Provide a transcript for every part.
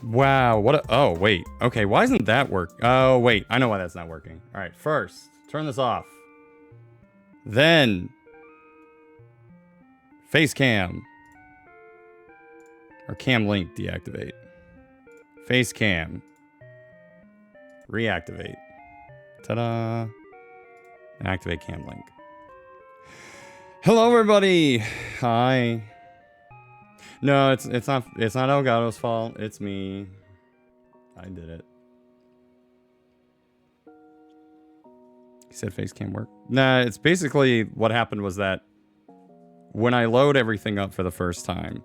Wow, what a... Oh, wait. Okay, why isn't that work? Oh, wait. I know why that's not working. All right, first, turn this off. Then, face cam. Or cam link deactivate. Face cam. Reactivate. Ta-da. And activate cam link. Hello, everybody. Hi. No, it's not Elgato's fault. It's me. I did it. He said face cam work. Nah, it's basically what happened was that when I load everything up for the first time,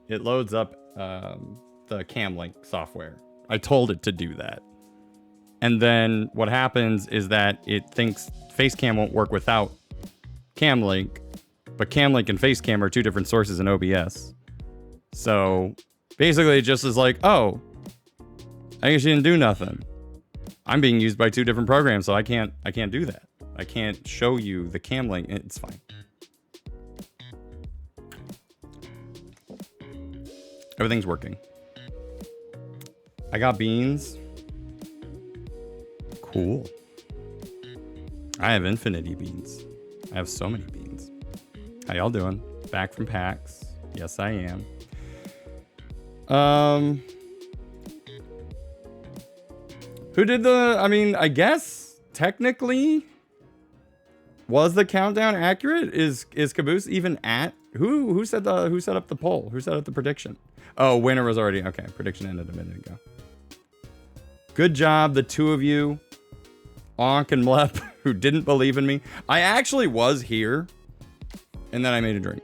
it loads up the cam link software. I told it to do that. And then what happens is that it thinks Facecam won't work without Camlink, but Camlink and Facecam are two different sources in OBS. So basically it just is like, oh, I guess you didn't do nothing. I'm being used by two different programs, so I can't do that. I can't show you the Camlink. It's fine. Everything's working. I got beans. Cool. I have infinity beans. I have so many beans. How y'all doing? Back from PAX. Yes, I am. Who did the... I mean, I guess technically was the countdown accurate? Is Caboose even at... Who set up the poll? Who set up the prediction? Oh, winner was already... Okay, prediction ended a minute ago. Good job, the two of you. Onk and Mlep, who didn't believe in me. I actually was here, and then I made a drink.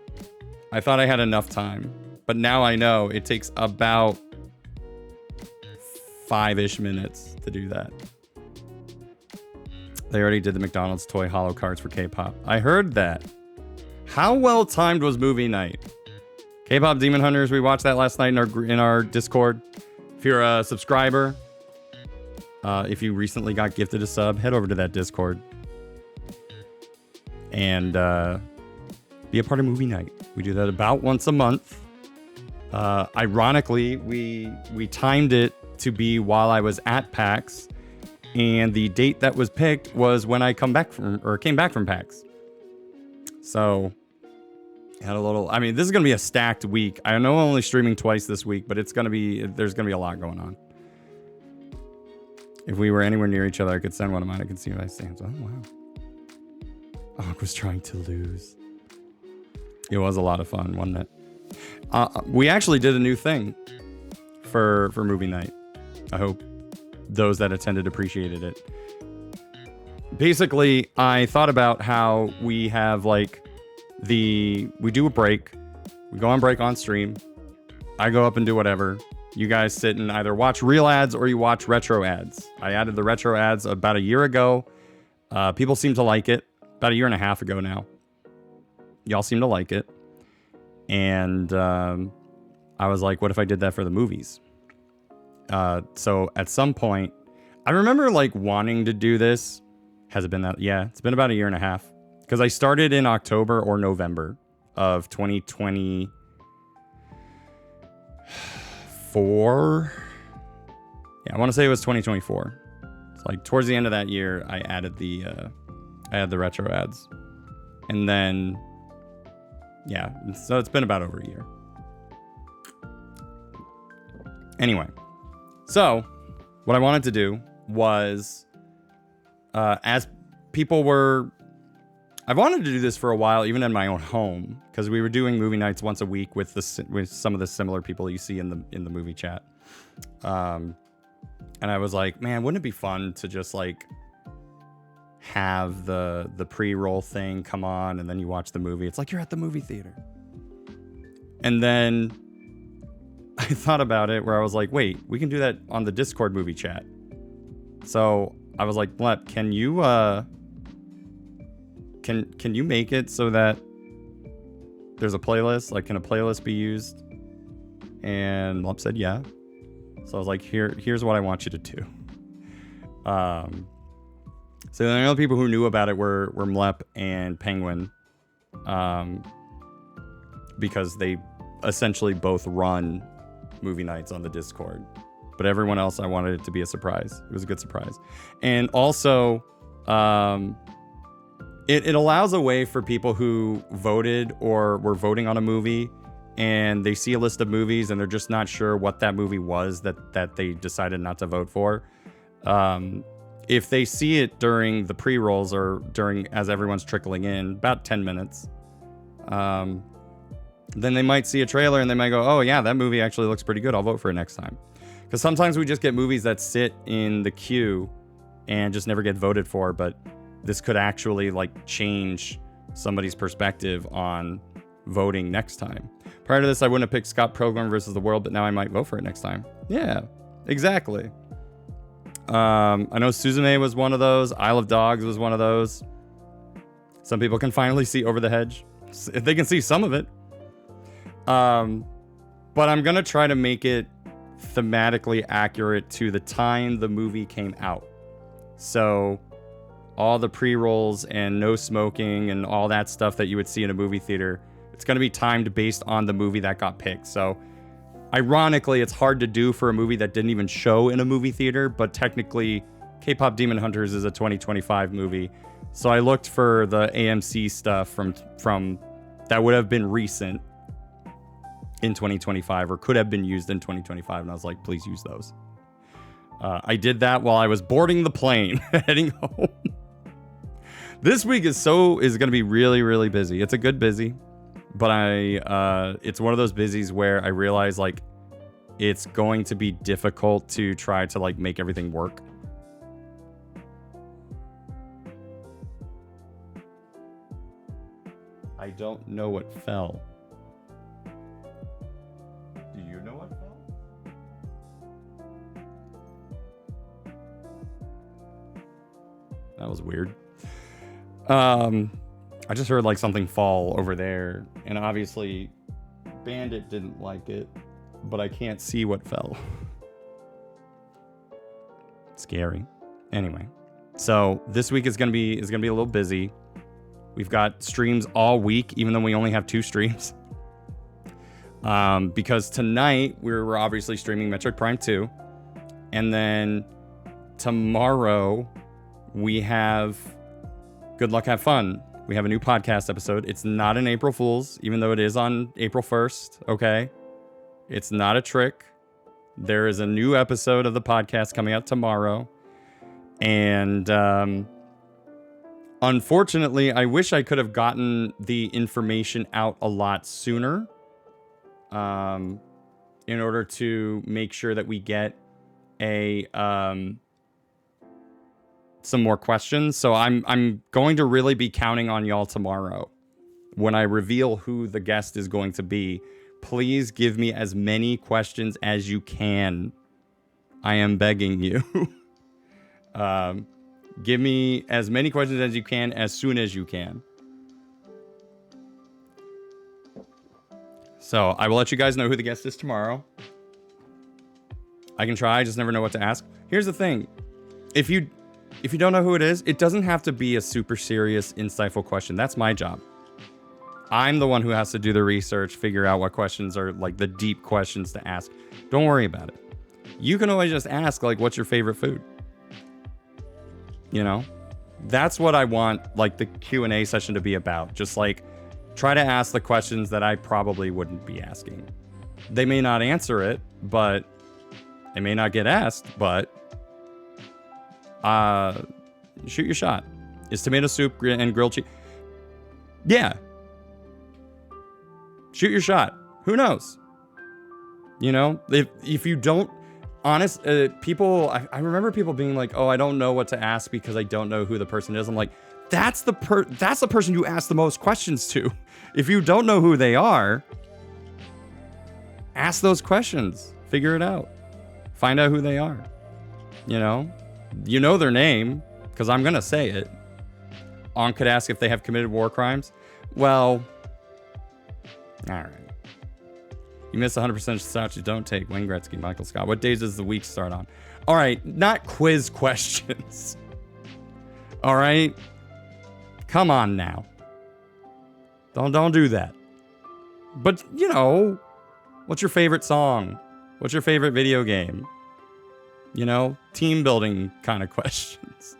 I thought I had enough time, but now I know it takes about 5-ish minutes to do that. They already did the McDonald's toy holo cards for K-pop. I heard that. How well timed was movie night? K-pop Demon Hunters, we watched that last night in our Discord. If you're a subscriber, if you recently got gifted a sub, head over to that Discord and be a part of movie night. We do that about once a month. Ironically, we timed it to be while I was at PAX, and the date that was picked was when I came back from PAX. So had a little... I mean, this is gonna be a stacked week. I know I'm only streaming twice this week, but there's gonna be a lot going on. If we were anywhere near each other, I could send one of mine. I could see what I stand. Oh, wow. Onk was trying to lose. It was a lot of fun, wasn't it? We actually did a new thing for movie night. I hope those that attended appreciated it. Basically, I thought about how we have like we do a break. We go on break on stream. I go up and do whatever. You guys sit and either watch real ads or you watch retro ads. I added the retro ads about a year ago. People seem to like it. About a year and a half ago now. Y'all seem to like it. And I was like, what if I did that for the movies? So at some point, I remember like wanting to do this. Has it been that? Yeah, it's been about a year and a half. Because I started in October or November of 2020. 4. Yeah, I want to say it was 2024. It's like towards the end of that year, I added the retro ads, and then yeah, so it's been about over a year. Anyway, so what I wanted to do was, as people were, I've wanted to do this for a while, even in my own home, because we were doing movie nights once a week with some of the similar people you see in the movie chat. And I was like, man, wouldn't it be fun to just like have the pre-roll thing come on and then you watch the movie? It's like you're at the movie theater. And then I thought about it where I was like, wait, we can do that on the Discord movie chat. So I was like, Blep, can you Can you make it so that there's a playlist? Like, can a playlist be used? And Lump said, yeah. So I was like, here's what I want you to do. So the only people who knew about it were Mlep and Penguin. Because they essentially both run movie nights on the Discord. but everyone else, I wanted it to be a surprise. It was a good surprise. And also, it allows a way for people who voted or were voting on a movie and they see a list of movies and they're just not sure what that movie was that they decided not to vote for. If they see it during the pre-rolls or as everyone's trickling in, about 10 minutes, then they might see a trailer and they might go, oh yeah, that movie actually looks pretty good. I'll vote for it next time. Because sometimes we just get movies that sit in the queue and just never get voted for, but this could actually like change somebody's perspective on voting next time. Prior to this, I wouldn't have picked Scott Pilgrim versus the World, but now I might vote for it next time. Yeah, exactly. I know Suzume was one of those. Isle of Dogs was one of those. Some people can finally see over the hedge. If they can see some of it. But I'm going to try to make it thematically accurate to the time the movie came out. So all the pre-rolls and no smoking and all that stuff that you would see in a movie theater, it's going to be timed based on the movie that got picked. So ironically, it's hard to do for a movie that didn't even show in a movie theater, but technically K-Pop Demon Hunters is a 2025 movie. So I looked for the AMC stuff from that would have been recent in 2025 or could have been used in 2025. And I was like, please use those. I did that while I was boarding the plane heading home. This week is going to be really, really busy. It's a good busy, but it's one of those busies where I realize like it's going to be difficult to try to like make everything work. I don't know what fell. Do you know what fell? That was weird. I just heard like something fall over there, and obviously Bandit didn't like it, but I can't see what fell. Scary. Anyway, so this week is gonna be a little busy. We've got streams all week, even though we only have 2 streams. Because tonight we're obviously streaming Metroid Prime 2, and then tomorrow we have Good Luck Have Fun. We have a new podcast episode. It's not an April Fool's, even though it is on April 1st, okay? It's not a trick. There is a new episode of the podcast coming out tomorrow. And unfortunately, I wish I could have gotten the information out a lot sooner in order to make sure that we get some more questions. So I'm going to really be counting on y'all tomorrow when I reveal who the guest is going to be. Please give me as many questions as you can. I am begging you. Give me as many questions as you can as soon as you can. So I will let you guys know who the guest is tomorrow. I can try, I just never know what to ask. Here's the thing. If you don't know who it is, it doesn't have to be a super serious, insightful question. That's my job. I'm the one who has to do the research, figure out what questions are like the deep questions to ask. Don't worry about it. You can always just ask, like, what's your favorite food? You know? That's what I want, like, the Q&A session to be about. Just, like, try to ask the questions that I probably wouldn't be asking. They may not answer it, but... They may not get asked, but... shoot your shot. Is tomato soup and grilled cheese? Yeah. Shoot your shot. Who knows? You know, if you don't, people, I remember people being like, oh, I don't know what to ask because I don't know who the person is. I'm like, that's the person you ask the most questions to. If you don't know who they are, ask those questions. Figure it out. Find out who they are. You know their name, because I'm going to say it. On could ask if they have committed war crimes. Well, all right. You miss 100% shots you don't take. Wayne Gretzky, Michael Scott. What days does the week start on? All right, not quiz questions. All right? Come on now. Don't do that. But, what's your favorite song? What's your favorite video game? You know, team building kind of questions.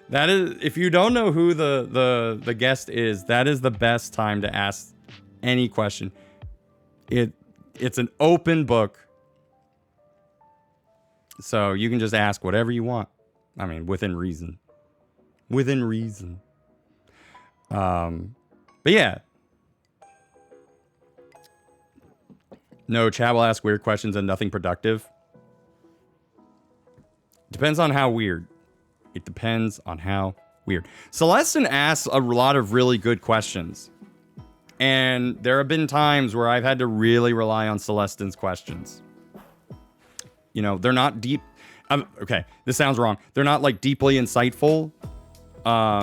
That is, if you don't know who the guest is, that is the best time to ask any question. It's an open book. So you can just ask whatever you want. I mean, within reason. Within reason. But yeah. No, chat will ask weird questions and nothing productive. Depends on how weird. It depends on how weird. Celestin asks a lot of really good questions. And there have been times where I've had to really rely on Celestin's questions. You know, they're not deep. Okay, this sounds wrong. They're not like deeply insightful.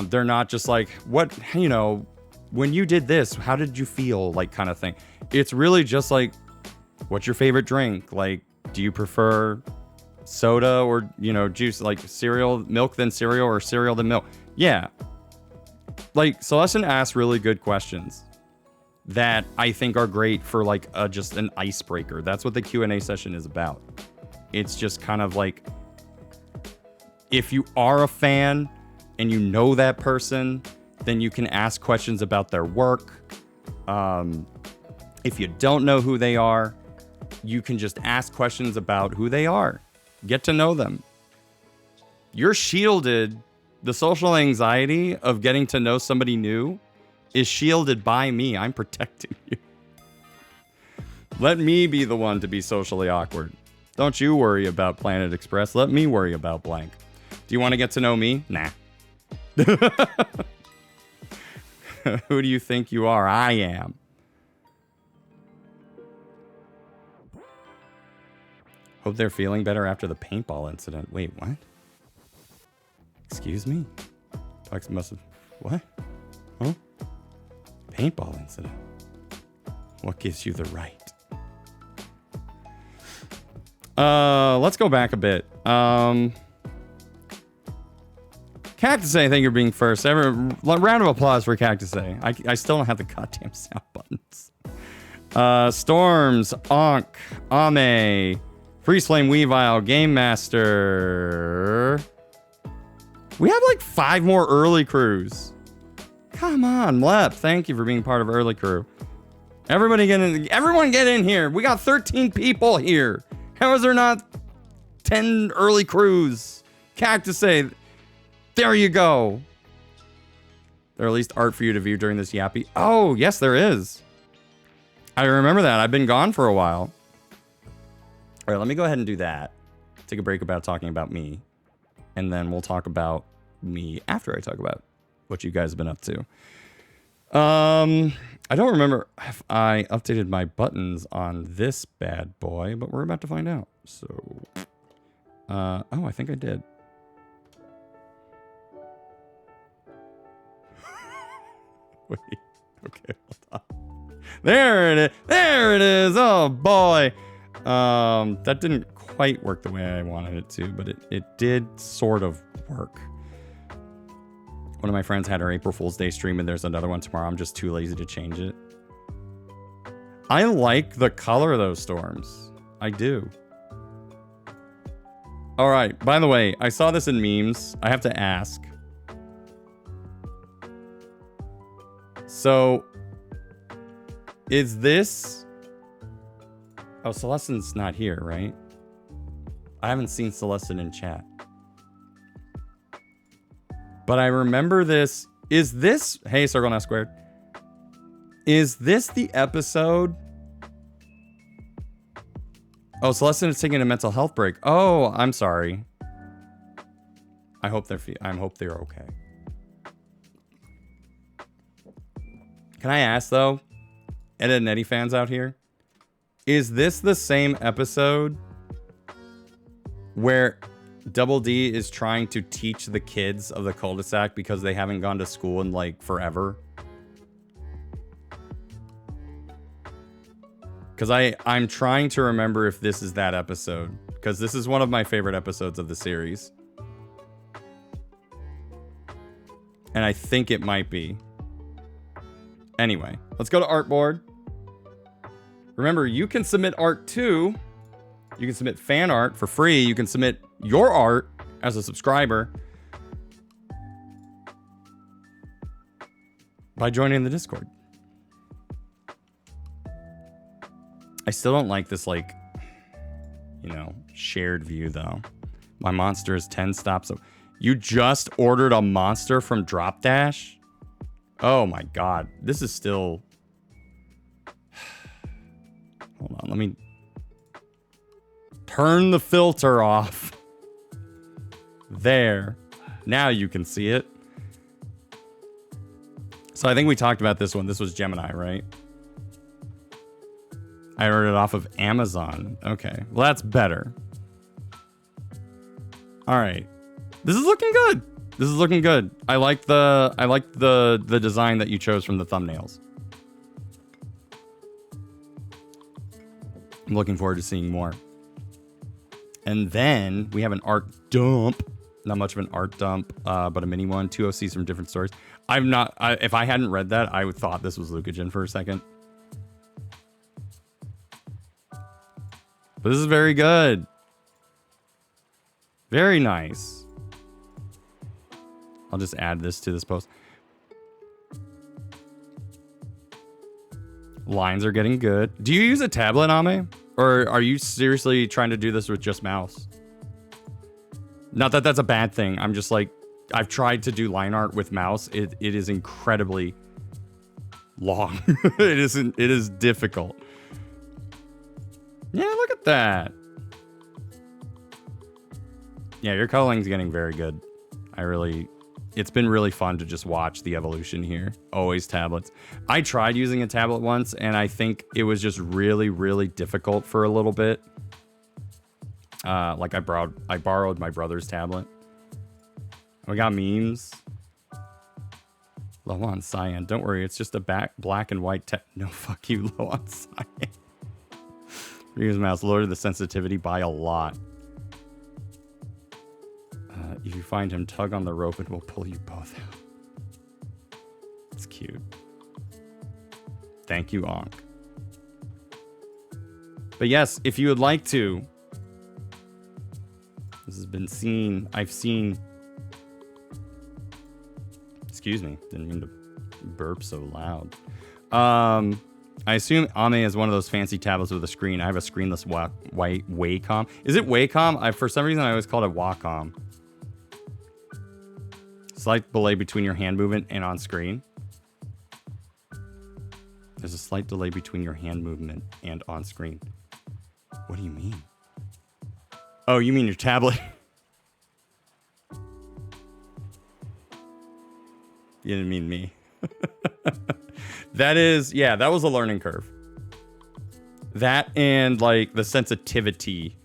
They're not just like, what, you know, when you did this, how did you feel? Like kind of thing. It's really just like, what's your favorite drink? Like, do you prefer soda or, you know, juice, like cereal, milk then cereal, or cereal then milk? Yeah. Like, Celestin asks really good questions that I think are great for like just an icebreaker. That's what the Q&A session is about. It's just kind of like, if you are a fan and you know that person, then you can ask questions about their work. If you don't know who they are, you can just ask questions about who they are. Get to know them. You're shielded. The social anxiety of getting to know somebody new is shielded by me. I'm protecting you. Let me be the one to be socially awkward. Don't you worry about Planet Express. Let me worry about blank. Do you want to get to know me? Nah. Who do you think you are? I am. Hope they're feeling better after the paintball incident. Wait, what? Excuse me? Plex must have... What? Huh? Paintball incident. What gives you the right? Let's go back a bit. Cactusay, thank you for being first. Round of applause for Cactusay. I still don't have the goddamn sound buttons. Storms, Onk, Ame, Freeze Flame Weavile, Game Master. We have like 5 more early crews. Come on, Lep. Thank you for being part of early crew. Everybody get in. Everyone get in here. We got 13 people here. How is there not 10 early crews? Cactusay. There you go. There at least art for you to view during this yappy. Oh, yes, there is. I remember that. I've been gone for a while. All right, let me go ahead and do that. Take a break about talking about me. And then we'll talk about me after I talk about what you guys have been up to. I don't remember if I updated my buttons on this bad boy, but we're about to find out. So, oh, I think I did. Wait, okay, hold on. There it is. There it is. Oh boy. That didn't quite work the way I wanted it to, but it did sort of work. One of my friends had her April Fool's Day stream, and there's another one tomorrow. I'm just too lazy to change it. I like the color of those storms. I do. All right. By the way, I saw this in memes. I have to ask. So, is this... Oh, Celestin's not here, right? I haven't seen Celestin in chat. But I remember this. Is this... Hey, Circle Now Squared. Is this the episode... Oh, Celestin is taking a mental health break. Oh, I'm sorry. I hope they're okay. Can I ask, though? Ed and Eddie fans out here? Is this the same episode where Double D is trying to teach the kids of the cul-de-sac because they haven't gone to school in, like, forever? Because I'm trying to remember if this is that episode. Because this is one of my favorite episodes of the series. And I think it might be. Anyway, let's go to Artboard. Remember, you can submit art too You can submit fan art for free. You can submit your art as a subscriber by joining the Discord. I still don't like this, like, you know, shared view, though. My monster is 10 stops. You just ordered a monster from Drop Dash? Oh, my God. This is still... Hold on, let me... Turn the filter off. There. Now you can see it. So I think we talked about this one. This was Gemini, right? I ordered it off of Amazon. Okay. Well, that's better. All right. This is looking good. This is looking good. I like the design that you chose from the thumbnails. I'm looking forward to seeing more. And then we have an art dump. Not much of an art dump, but a mini one. 2 OCs from different stories. If I hadn't read that, I would thought this was Lucagen for a second. But this is very good. Very nice. I'll just add this to this post. Lines are getting good. Do you use a tablet, Ame? Or are you seriously trying to do this with just mouse? Not that that's a bad thing. I'm just like, I've tried to do line art with mouse. It is incredibly long. It is difficult. Yeah, look at that. Yeah, your coloring's getting very good. It's been really fun to just watch the evolution here. Always tablets. I tried using a tablet once, and I think it was just really, really difficult for a little bit. Like I borrowed my brother's tablet. We got memes. Low on cyan. Don't worry, it's just a black and white no, fuck you, low on cyan. Use mouse lowered the sensitivity by a lot. If you find him, tug on the rope and we'll pull you both out. It's cute. Thank you, Ankh. But yes, if you would like to, this has been seen. I've seen. Excuse me, didn't mean to burp so loud. I assume Ame is one of those fancy tablets with a screen. I have a screenless white Wacom. Is it Wacom? For some reason, I always called it Wacom. Slight delay between your hand movement and on screen. There's a slight delay between your hand movement and on screen. What do you mean? Oh, you mean your tablet? You didn't mean me. That was a learning curve. That and like the sensitivity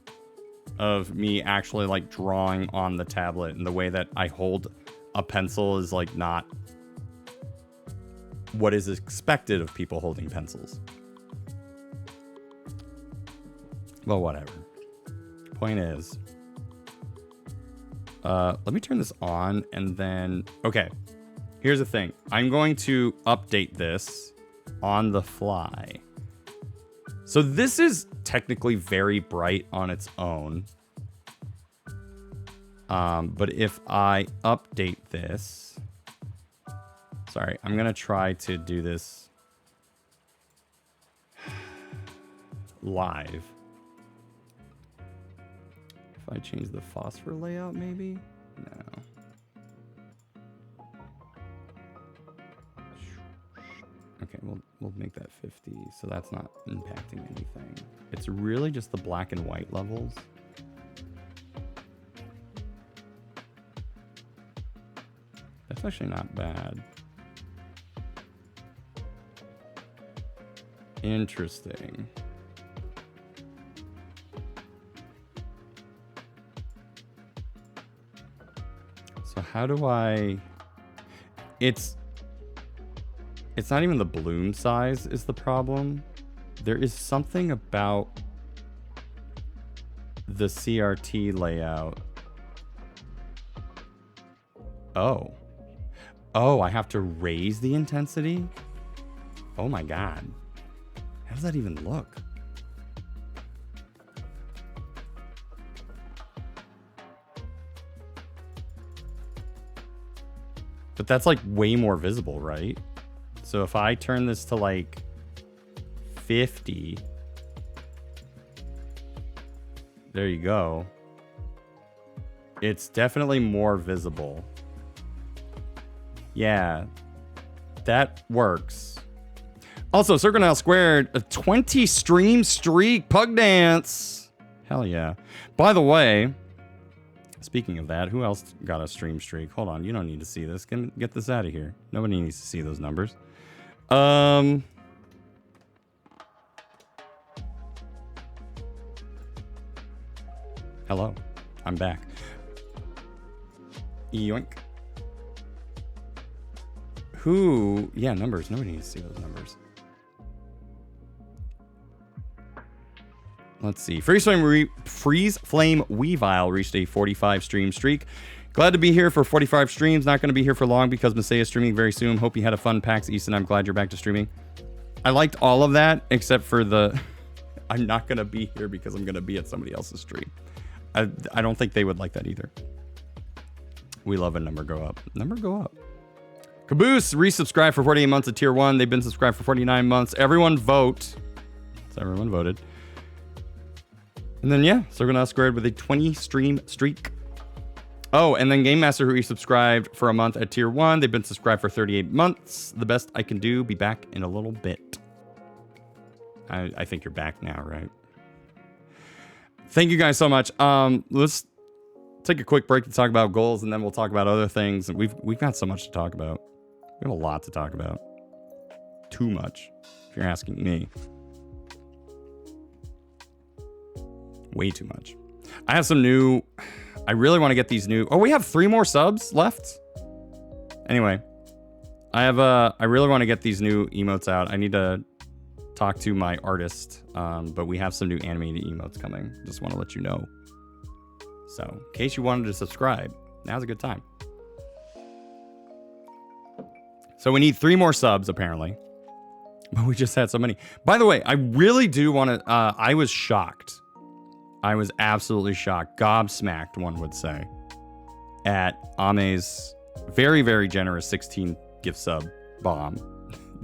of me actually like drawing on the tablet and the way that I hold a pencil is like not what is expected of people holding pencils. Well, whatever. Point is, let me turn this on and then, okay. Here's the thing. I'm going to update this on the fly. So this is technically very bright on its own. But if I update this... Sorry, I'm going to try to do this live. If I change the phosphor layout, maybe? No. Okay, we'll make that 50, so that's not impacting anything. It's really just the black and white levels. That's actually not bad. Interesting. So how do I... It's not even the bloom size is the problem. There is something about the CRT layout. Oh. Oh, I have to raise the intensity? Oh my god. How does that even look? But that's like way more visible, right? So if I turn this to like 50, there you go. It's definitely more visible. Yeah, that works. Also, Circle Now Squared, a 20 stream streak, Pug Dance. Hell yeah. By the way, speaking of that, who else got a stream streak? Hold on, you don't need to see this. Get this out of here. Nobody needs to see those numbers. Hello, I'm back. Yoink. Who? Yeah, numbers. Nobody needs to see those numbers. Let's see. Freeze Flame Weavile reached a 45 stream streak. Glad to be here for 45 streams. Not going to be here for long because Messiah is streaming very soon. Hope you had a fun PAX East, and I'm glad you're back to streaming. I liked all of that except for the I'm not going to be here because I'm going to be at somebody else's stream. I don't think they would like that either. We love a number go up. Number go up. Caboose resubscribed for 48 months at tier 1. They've been subscribed for 49 months. Everyone vote. So everyone voted. And then, yeah, Circle Now Squared with a 20 stream streak. Oh, and then Game Master, who resubscribed for a month at tier 1. They've been subscribed for 38 months. The best I can do. Be back in a little bit. I think you're back now, right? Thank you guys so much. Let's take a quick break to talk about goals, and then we'll talk about other things. And we've got so much to talk about. We have a lot to talk about. Too much, if you're asking me. Way too much. I have some new... I really want to get these new... Oh, we have 3 more subs left? Anyway. I really want to get these new emotes out. I need to talk to my artist. But we have some new animated emotes coming. Just want to let you know. So, in case you wanted to subscribe, now's a good time. So we need 3 more subs, apparently. But we just had so many. By the way, I really do want to... I was shocked. I was absolutely shocked. Gobsmacked, one would say. At Ame's very, very generous 16 gift sub bomb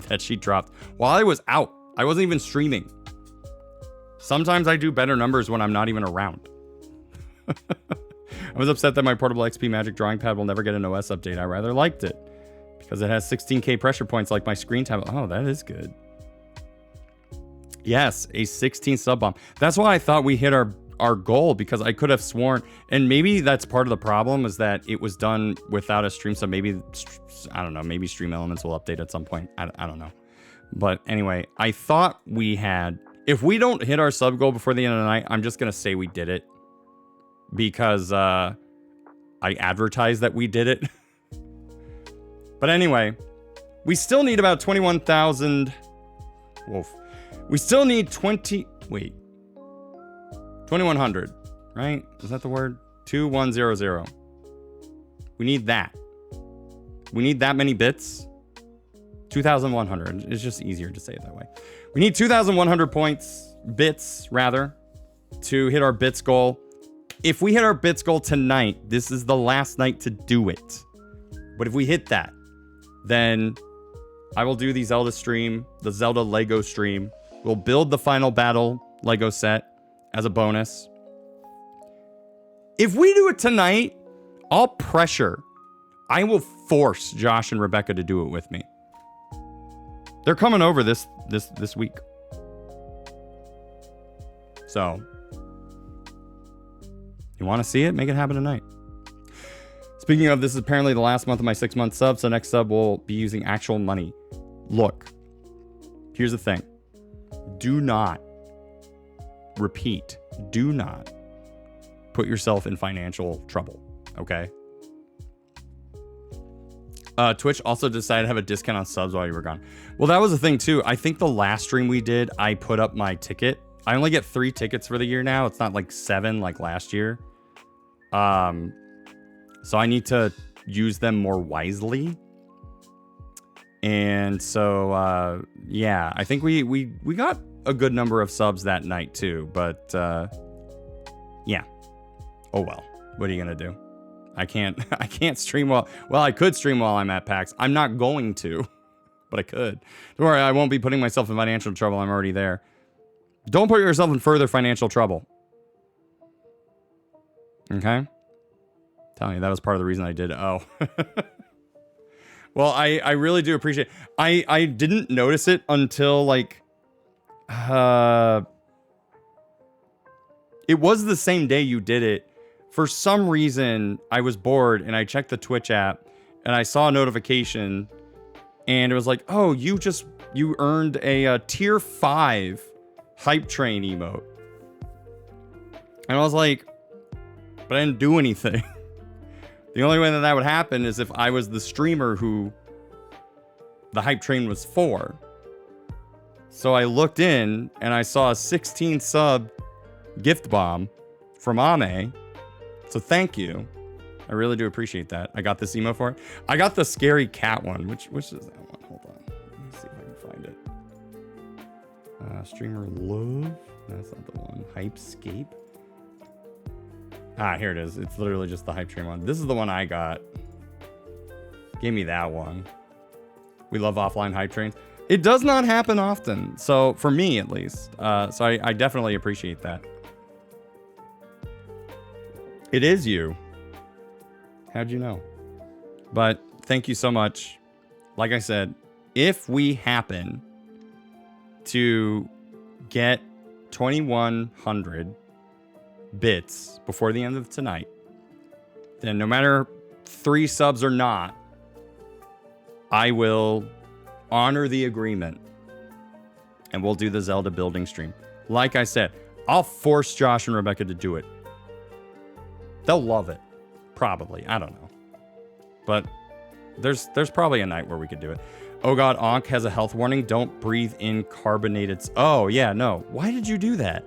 that she dropped while I was out. I wasn't even streaming. Sometimes I do better numbers when I'm not even around. I was upset that my portable XP Magic drawing pad will never get an OS update. I rather liked it because it has 16k pressure points like my screen tablet. Oh, that is good. Yes, a 16 sub bomb. That's why I thought we hit our goal, because I could have sworn, and maybe that's part of the problem, is that it was done without a stream. So maybe, I don't know, maybe Stream Elements will update at some point. I don't know. But anyway, I thought we had, if we don't hit our sub goal before the end of the night, I'm just going to say we did it. Because I advertised that we did it. But anyway, we still need about 21,000. Wolf. We still need 2100, right? Is that the word? 2100. We need that. We need that many bits. 2,100. It's just easier to say it that way. We need 2,100 bits, rather, to hit our bits goal. If we hit our bits goal tonight, this is the last night to do it. But if we hit that, then I will do the Zelda stream, the Zelda Lego stream. We'll build the Final Battle Lego set as a bonus. If we do it tonight, I'll pressure. I will force Josh and Rebecca to do it with me. They're coming over this week. So, you want to see it? Make it happen tonight. Speaking of, this is apparently the last month of my 6-month sub, so next sub will be using actual money. Look, here's the thing. Do not, repeat, do not put yourself in financial trouble, okay? Twitch also decided to have a discount on subs while you were gone. Well, that was the thing too. I think the last stream we did, I put up my ticket. I only get 3 tickets for the year now. It's not like 7 like last year. So I need to use them more wisely. And so, yeah, I think we got a good number of subs that night too. But, yeah. Oh, well. What are you going to do? I can't stream well, I could stream while I'm at PAX. I'm not going to, but I could. Don't worry, I won't be putting myself in financial trouble. I'm already there. Don't put yourself in further financial trouble. Okay? Telling you, that was part of the reason I did. Oh. Well, I really do appreciate it. I didn't notice it until, like, it was the same day you did it. For some reason, I was bored, and I checked the Twitch app, and I saw a notification, and it was like, oh, you earned a tier 5 hype train emote. And I was like, but I didn't do anything. The only way that would happen is if I was the streamer who the hype train was for. So I looked in and I saw a 16 sub gift bomb from Ame. So thank you. I really do appreciate that. I got this emote for it. I got the scary cat one. Which is that one? Hold on. Let me see if I can find it. Streamer love. That's not the one. Hypescape. Ah, here it is. It's literally just the hype train one. This is the one I got. Give me that one. We love offline hype trains. It does not happen often. So, for me at least. So I definitely appreciate that. It is you. How'd you know? But thank you so much. Like I said, if we happen to get 2,100 bits before the end of tonight, then no matter 3 subs or not, I will honor the agreement and we'll do the Zelda building stream. Like I said, I'll force Josh and Rebecca to do it. They'll love it. Probably. I don't know. But there's probably a night where we could do it. Oh god, Ankh has a health warning. Don't breathe in carbonated... Oh, yeah, no. Why did you do that?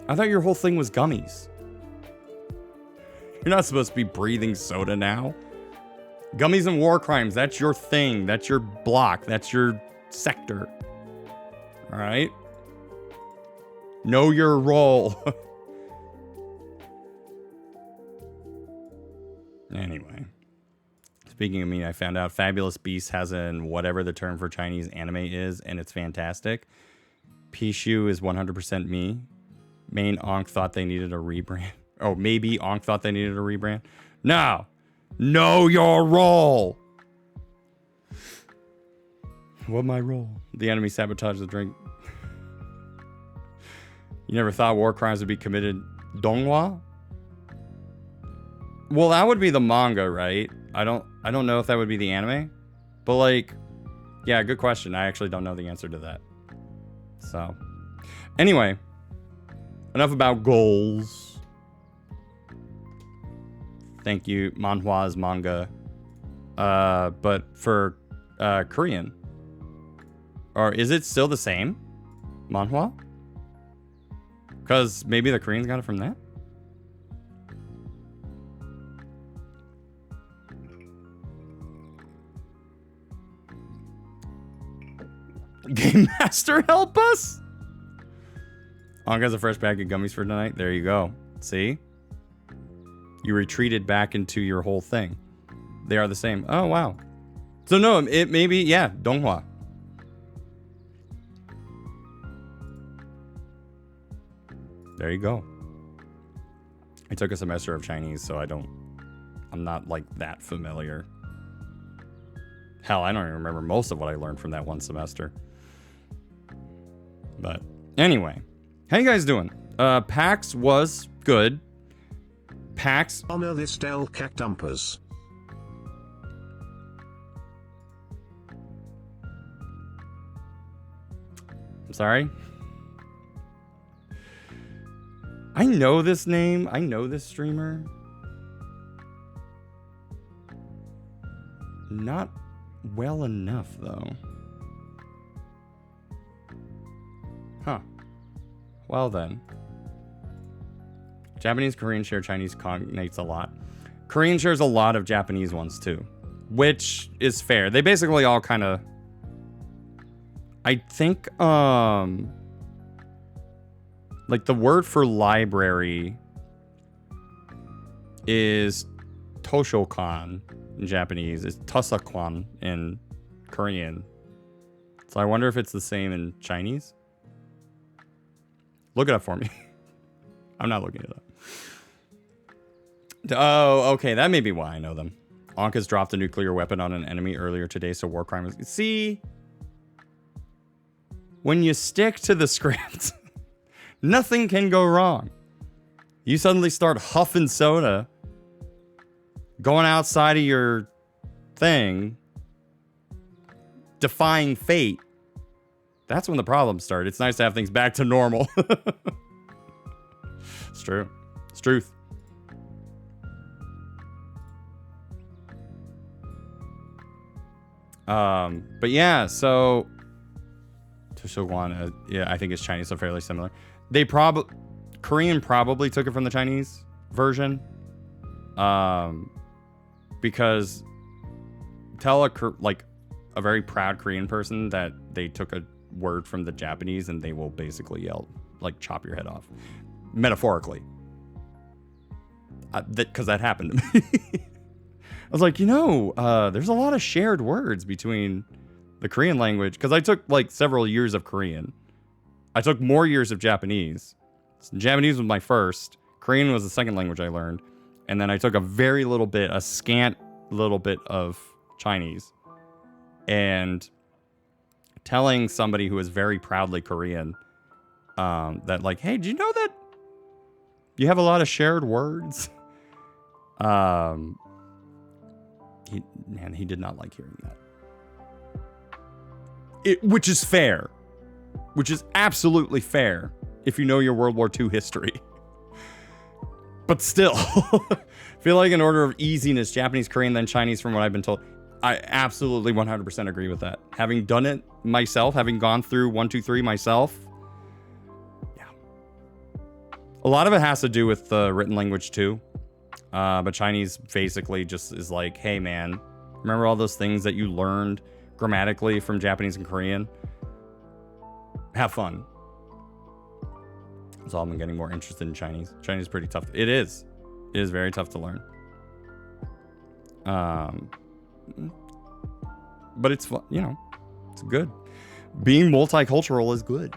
I thought your whole thing was gummies. You're not supposed to be breathing soda now. Gummies and war crimes, that's your thing. That's your block. That's your sector. Alright? Know your role. Anyway. Speaking of me, I found out Fabulous Beast has an whatever the term for Chinese anime is, and it's fantastic. Pishu is 100% me. Main Ankh thought they needed a rebrand. Oh, maybe Ankh thought they needed a rebrand. No. Know your role. What my role? The enemy sabotaged the drink. You never thought war crimes would be committed Donghua? Well, that would be the manga, right? I don't know if that would be the anime. But like, yeah, good question. I actually don't know the answer to that. So, anyway, enough about goals. Thank you, manhwa's manga. But for Korean. Or is it still the same? Manhwa? Because maybe the Koreans got it from that? Game Master, help us! Ankh has a fresh bag of gummies for tonight. There you go. See? You retreated back into your whole thing. They are the same. Oh, wow. So, no, it may be, yeah, Donghua. There you go. I took a semester of Chinese, so I'm not, like, that familiar. Hell, I don't even remember most of what I learned from that one semester. But, anyway. How you guys doing? PAX was good. PAX... Honor this Del Cactumpers. I'm sorry? I know this name. I know this streamer. Not well enough, though. Huh. Well, then. Japanese, Korean share Chinese cognates a lot. Korean shares a lot of Japanese ones, too. Which is fair. They basically all kind of... I think, like, the word for library is Toshokan in Japanese. It's Tosakwan in Korean. So I wonder if it's the same in Chinese. Look it up for me. I'm not looking it up. Oh, okay. That may be why I know them. Anka's dropped a nuclear weapon on an enemy earlier today, so war crime was... See? When you stick to the script, nothing can go wrong. You suddenly start huffing soda, going outside of your thing, defying fate. That's when the problems start. It's nice to have things back to normal. It's true. It's truth. But yeah, so Toshogwan, yeah, I think it's Chinese, so fairly similar. They Korean probably took it from the Chinese version. Because tell a very proud Korean person that they took a word from the Japanese and they will basically yell, like, chop your head off. Metaphorically. Because that happened to me. I was like, there's a lot of shared words between the Korean language. Because I took, like, several years of Korean. I took more years of Japanese. Japanese was my first. Korean was the second language I learned. And then I took a scant little bit of Chinese. And telling somebody who is very proudly Korean that, like, hey, do you know that you have a lot of shared words? He did not like hearing that. Which is fair. Which is absolutely fair if you know your World War II history. But still, I feel like in order of easiness, Japanese, Korean, then Chinese, from what I've been told. I absolutely 100% agree with that. Having done it myself, having gone through 1, 2, 3 myself. Yeah. A lot of it has to do with the written language too. But Chinese basically just is like, hey man, remember all those things that you learned grammatically from Japanese and Korean? Have fun. So I've been getting more interested in Chinese. Chinese is pretty tough. It is. It is very tough to learn. But it's fun, it's good. Being multicultural is good.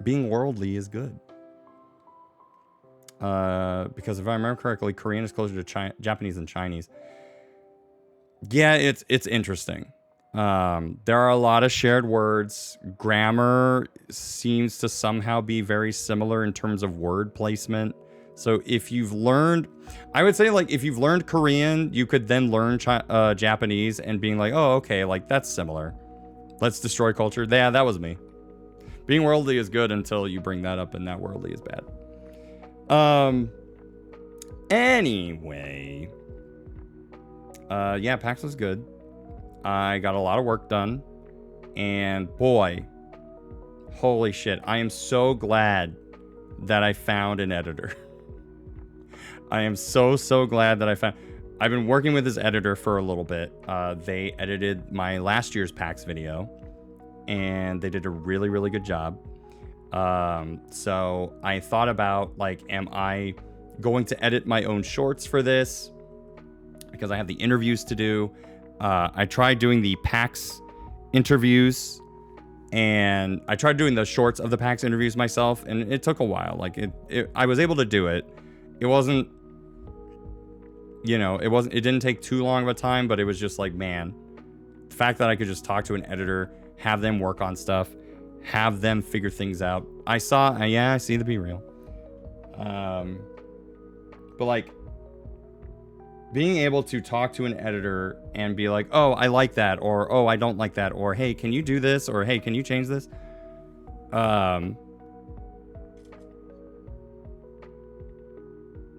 Being worldly is good. Because if I remember correctly, Korean is closer to Japanese than Chinese. Yeah, it's interesting. There are a lot of shared words. Grammar seems to somehow be very similar in terms of word placement. So if you've learned, I would say, like, if you've learned Korean, you could then learn Japanese and being like, oh, okay, like, that's similar. Let's destroy culture. Yeah, that was me. Being worldly is good until you bring that up, and that worldly is bad. Anyway. Yeah, PAX was good. I got a lot of work done. And boy, holy shit, I am so glad that I found an editor. I am so glad that I've been working with this editor for a little bit. They edited my last year's PAX video, and they did a really, really good job. So I thought about, like, am I going to edit my own shorts for this? Because I have the interviews to do. I tried doing the PAX interviews, and I tried doing the shorts of the PAX interviews myself, and it took a while. Like, I was able to do it. It wasn't, it didn't take too long of a time, but it was just like, man, the fact that I could just talk to an editor, have them work on stuff, have them figure things out. I see the B-reel. But, like, being able to talk to an editor and be like, oh, I like that, or oh, I don't like that, or hey, can you do this, or hey, can you change this?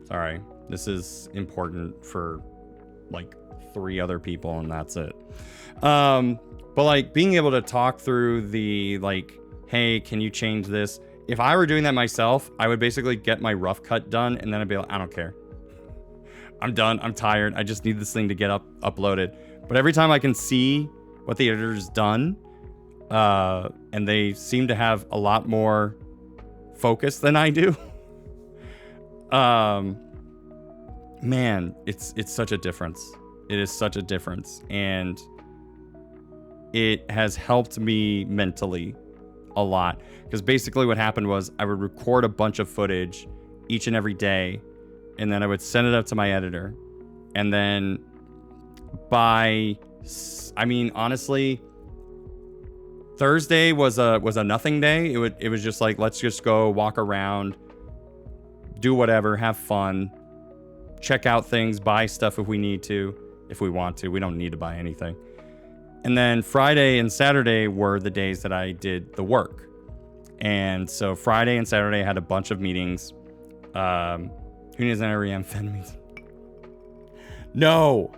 Sorry, this is important for, like, 3 other people, and that's it. But, like, being able to talk through the, like, hey, can you change this? If I were doing that myself, I would basically get my rough cut done, and then I'd be like, I don't care. I'm done. I'm tired. I just need this thing to get uploaded. But every time I can see what the editor's done, and they seem to have a lot more focus than I do, man, it's such a difference. It is such a difference, and it has helped me mentally a lot. Because basically what happened was I would record a bunch of footage each and every day, and then I would send it up to my editor. And then honestly, Thursday was a nothing day. It was just like, let's just go walk around, do whatever, have fun, check out things, buy stuff if we need to, if we want to. We don't need to buy anything. And then Friday and Saturday were the days that I did the work. And so Friday and Saturday I had a bunch of meetings. Who needs any amphetamines? No!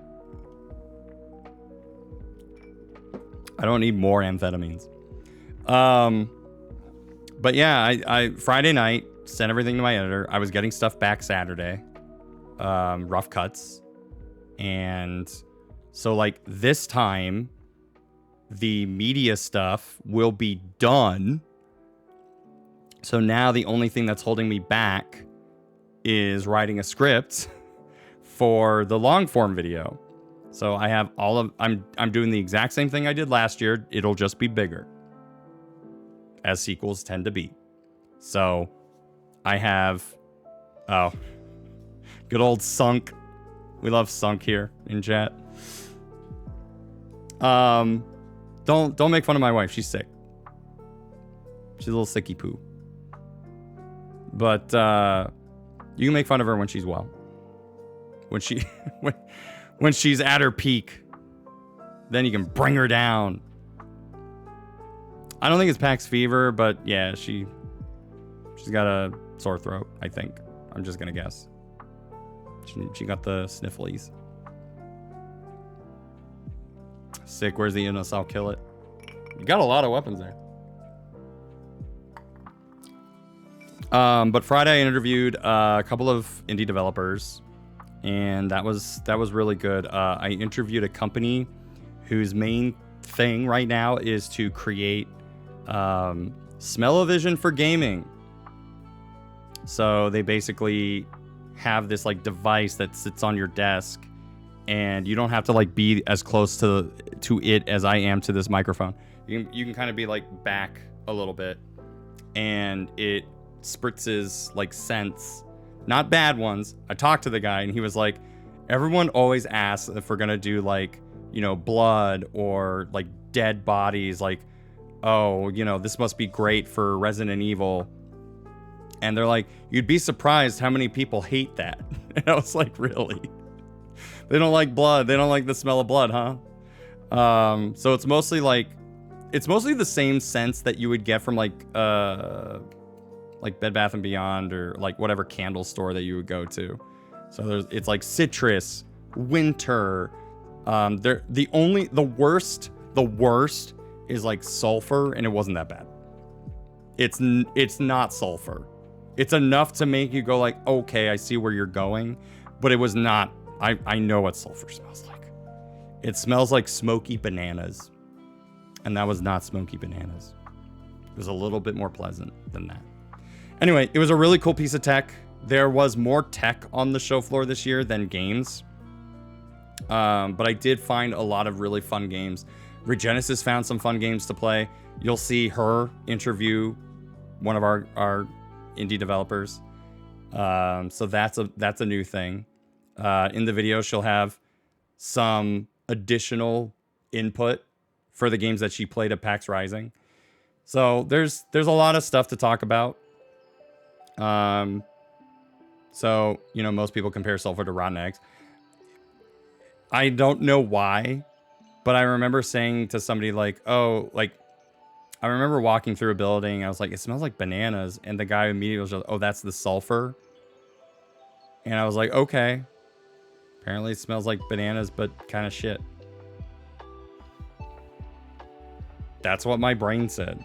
I don't need more amphetamines. But yeah, I Friday night sent everything to my editor. I was getting stuff back Saturday. Rough cuts. And so like this time, the media stuff will be done. So now the only thing that's holding me back is writing a script for the long form video. So I have I'm doing the exact same thing I did last year. It'll just be bigger, as sequels tend to be. So I have, oh, good old Sunk. We love Sunk here in chat. Don't make fun of my wife. She's sick. She's a little sicky poo. But you can make fun of her when she's well. When she's at her peak, then you can bring her down. I don't think it's PAX fever, but yeah, she's got a sore throat, I think. I'm just gonna guess. She got the snifflies. Sick, where's the Inus? I'll kill it. You got a lot of weapons there. But Friday I interviewed a couple of indie developers, and that was really good. I interviewed a company whose main thing right now is to create smell-o-vision for gaming. So they basically have this like device that sits on your desk, and you don't have to like be as close to it as I am to this microphone. You can kind of be like back a little bit, and it spritzes like scents, not bad ones. I talked to the guy and he was like, everyone always asks if we're gonna do like, you know, blood or like dead bodies, like, oh, you know, this must be great for Resident Evil. And they're like, you'd be surprised how many people hate that. And I was like, really? They don't like blood. They don't like the smell of blood, huh? So it's mostly the same scents that you would get from like Bed Bath & Beyond or like whatever candle store that you would go to. So it's like citrus, winter. The worst is like sulfur, and it wasn't that bad. It's not sulfur. It's enough to make you go like, okay, I see where you're going, but it was not. I know what sulfur smells like. It smells like smoky bananas, and that was not smoky bananas. It was a little bit more pleasant than that. Anyway, it was a really cool piece of tech. There was more tech on the show floor this year than games. But I did find a lot of really fun games. Regenesis found some fun games to play. You'll see her interview one of our indie developers. So that's a new thing. In the video, she'll have some additional input for the games that she played at PAX Rising. So there's a lot of stuff to talk about. So, you know, most people compare sulfur to rotten eggs. I don't know why, but I remember saying to somebody like, oh, like, I remember walking through a building. I was like, it smells like bananas. And the guy immediately was like, oh, that's the sulfur. And I was like, okay. Apparently it smells like bananas, but kind of shit. That's what my brain said.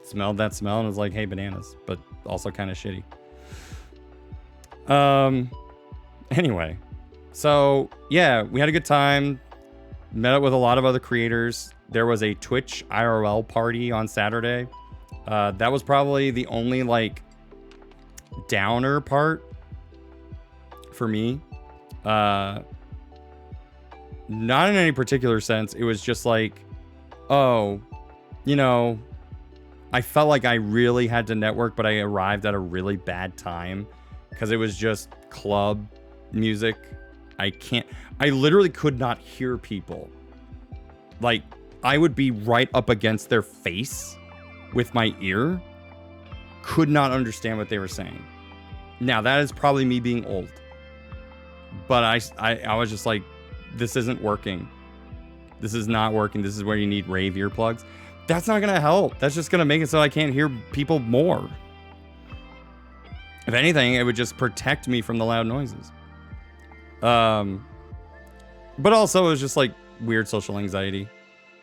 Smelled that smell and was like, hey, bananas, but also kind of shitty. Anyway, so yeah, we had a good time. Met up with a lot of other creators. There was a Twitch IRL party on Saturday. That was probably the only like downer part. for me. Not in any particular sense. It was just like, oh, you know, I felt like I really had to network, but I arrived at a really bad time because it was just club music. I literally could not hear people. Like, I would be right up against their face with my ear. Could not understand what they were saying. Now, that is probably me being old. But I was just like, this isn't working. This is not working. This is where you need rave earplugs. That's not going to help. That's just going to make it so I can't hear people more. If anything, it would just protect me from the loud noises. But also, it was just like weird social anxiety.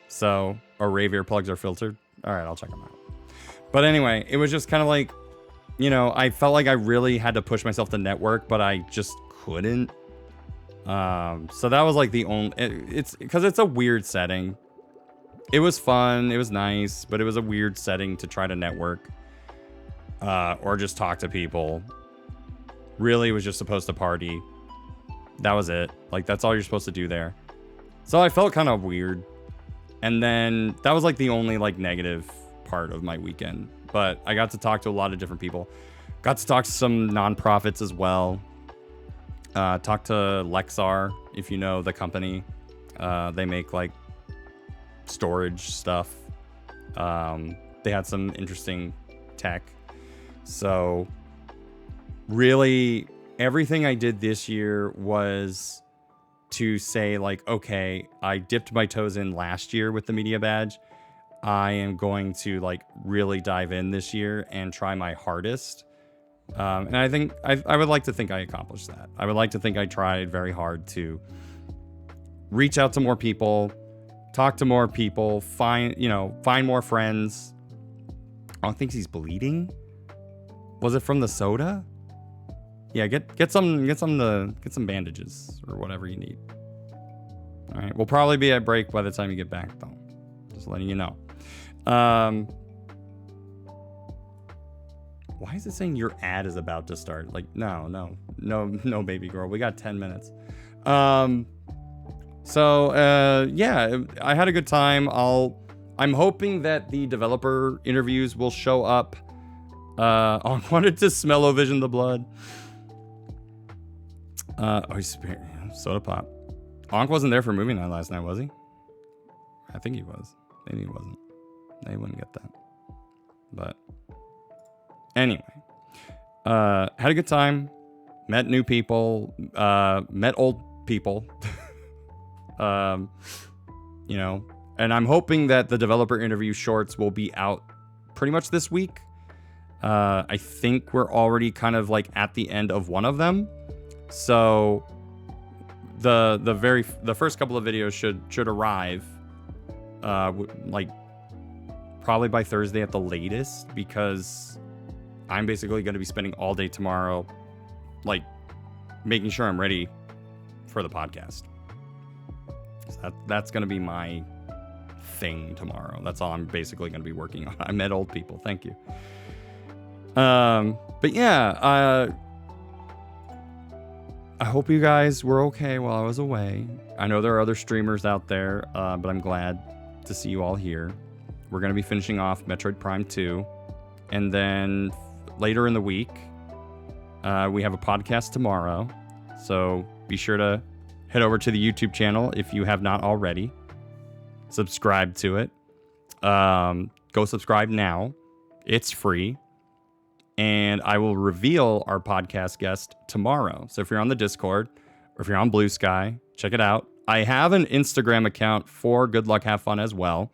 So, or rave earplugs are filtered. All right, I'll check them out. But anyway, it was just kind of like, you know, I felt like I really had to push myself to network, but I just couldn't. So that was like the only, it's because it's a weird setting. It was fun. It was nice, but it was a weird setting to try to network, or just talk to people. Really, it was just supposed to party. That was it. Like, that's all you're supposed to do there. So I felt kind of weird. And then that was like the only like negative part of my weekend. But I got to talk to a lot of different people. Got to talk to some nonprofits as well. Talked to Lexar, if you know the company. They make like storage stuff. They had some interesting tech. So really, everything I did this year was to say like, okay, I dipped my toes in last year with the media badge. I am going to like really dive in this year and try my hardest. And I think I would like to think I accomplished that. I would like to think I tried very hard to reach out to more people, talk to more people, find more friends. Oh, thinks he's bleeding. Was it from the soda? Yeah, get some bandages or whatever you need. All right, we'll probably be at break by the time you get back, though. Just letting you know. Why is it saying your ad is about to start? Like, no, baby girl. We got 10 minutes. Yeah, I had a good time. I'm hoping that the developer interviews will show up. I wanted to smell-o-vision the blood. He's soda pop. Onk wasn't there for movie night last night, was he? I think he was. Maybe he wasn't. They wouldn't get that. But anyway, had a good time. Met new people. Met old people. And I'm hoping that the developer interview shorts will be out pretty much this week. I think we're already kind of like at the end of one of them. So the first couple of videos should arrive like probably by Thursday at the latest, because I'm basically going to be spending all day tomorrow like making sure I'm ready for the podcast. So that's going to be my thing tomorrow. That's all I'm basically going to be working on. I met old people. Thank you. But yeah, I hope you guys were okay while I was away. I know there are other streamers out there, but I'm glad to see you all here. We're going to be finishing off Metroid Prime 2. And then later in the week, we have a podcast tomorrow. So be sure to head over to the YouTube channel if you have not already. Subscribe to it. Go subscribe now. It's free. And I will reveal our podcast guest tomorrow. So if you're on the Discord or if you're on Blue Sky, check it out. I have an Instagram account for Good Luck Have Fun as well.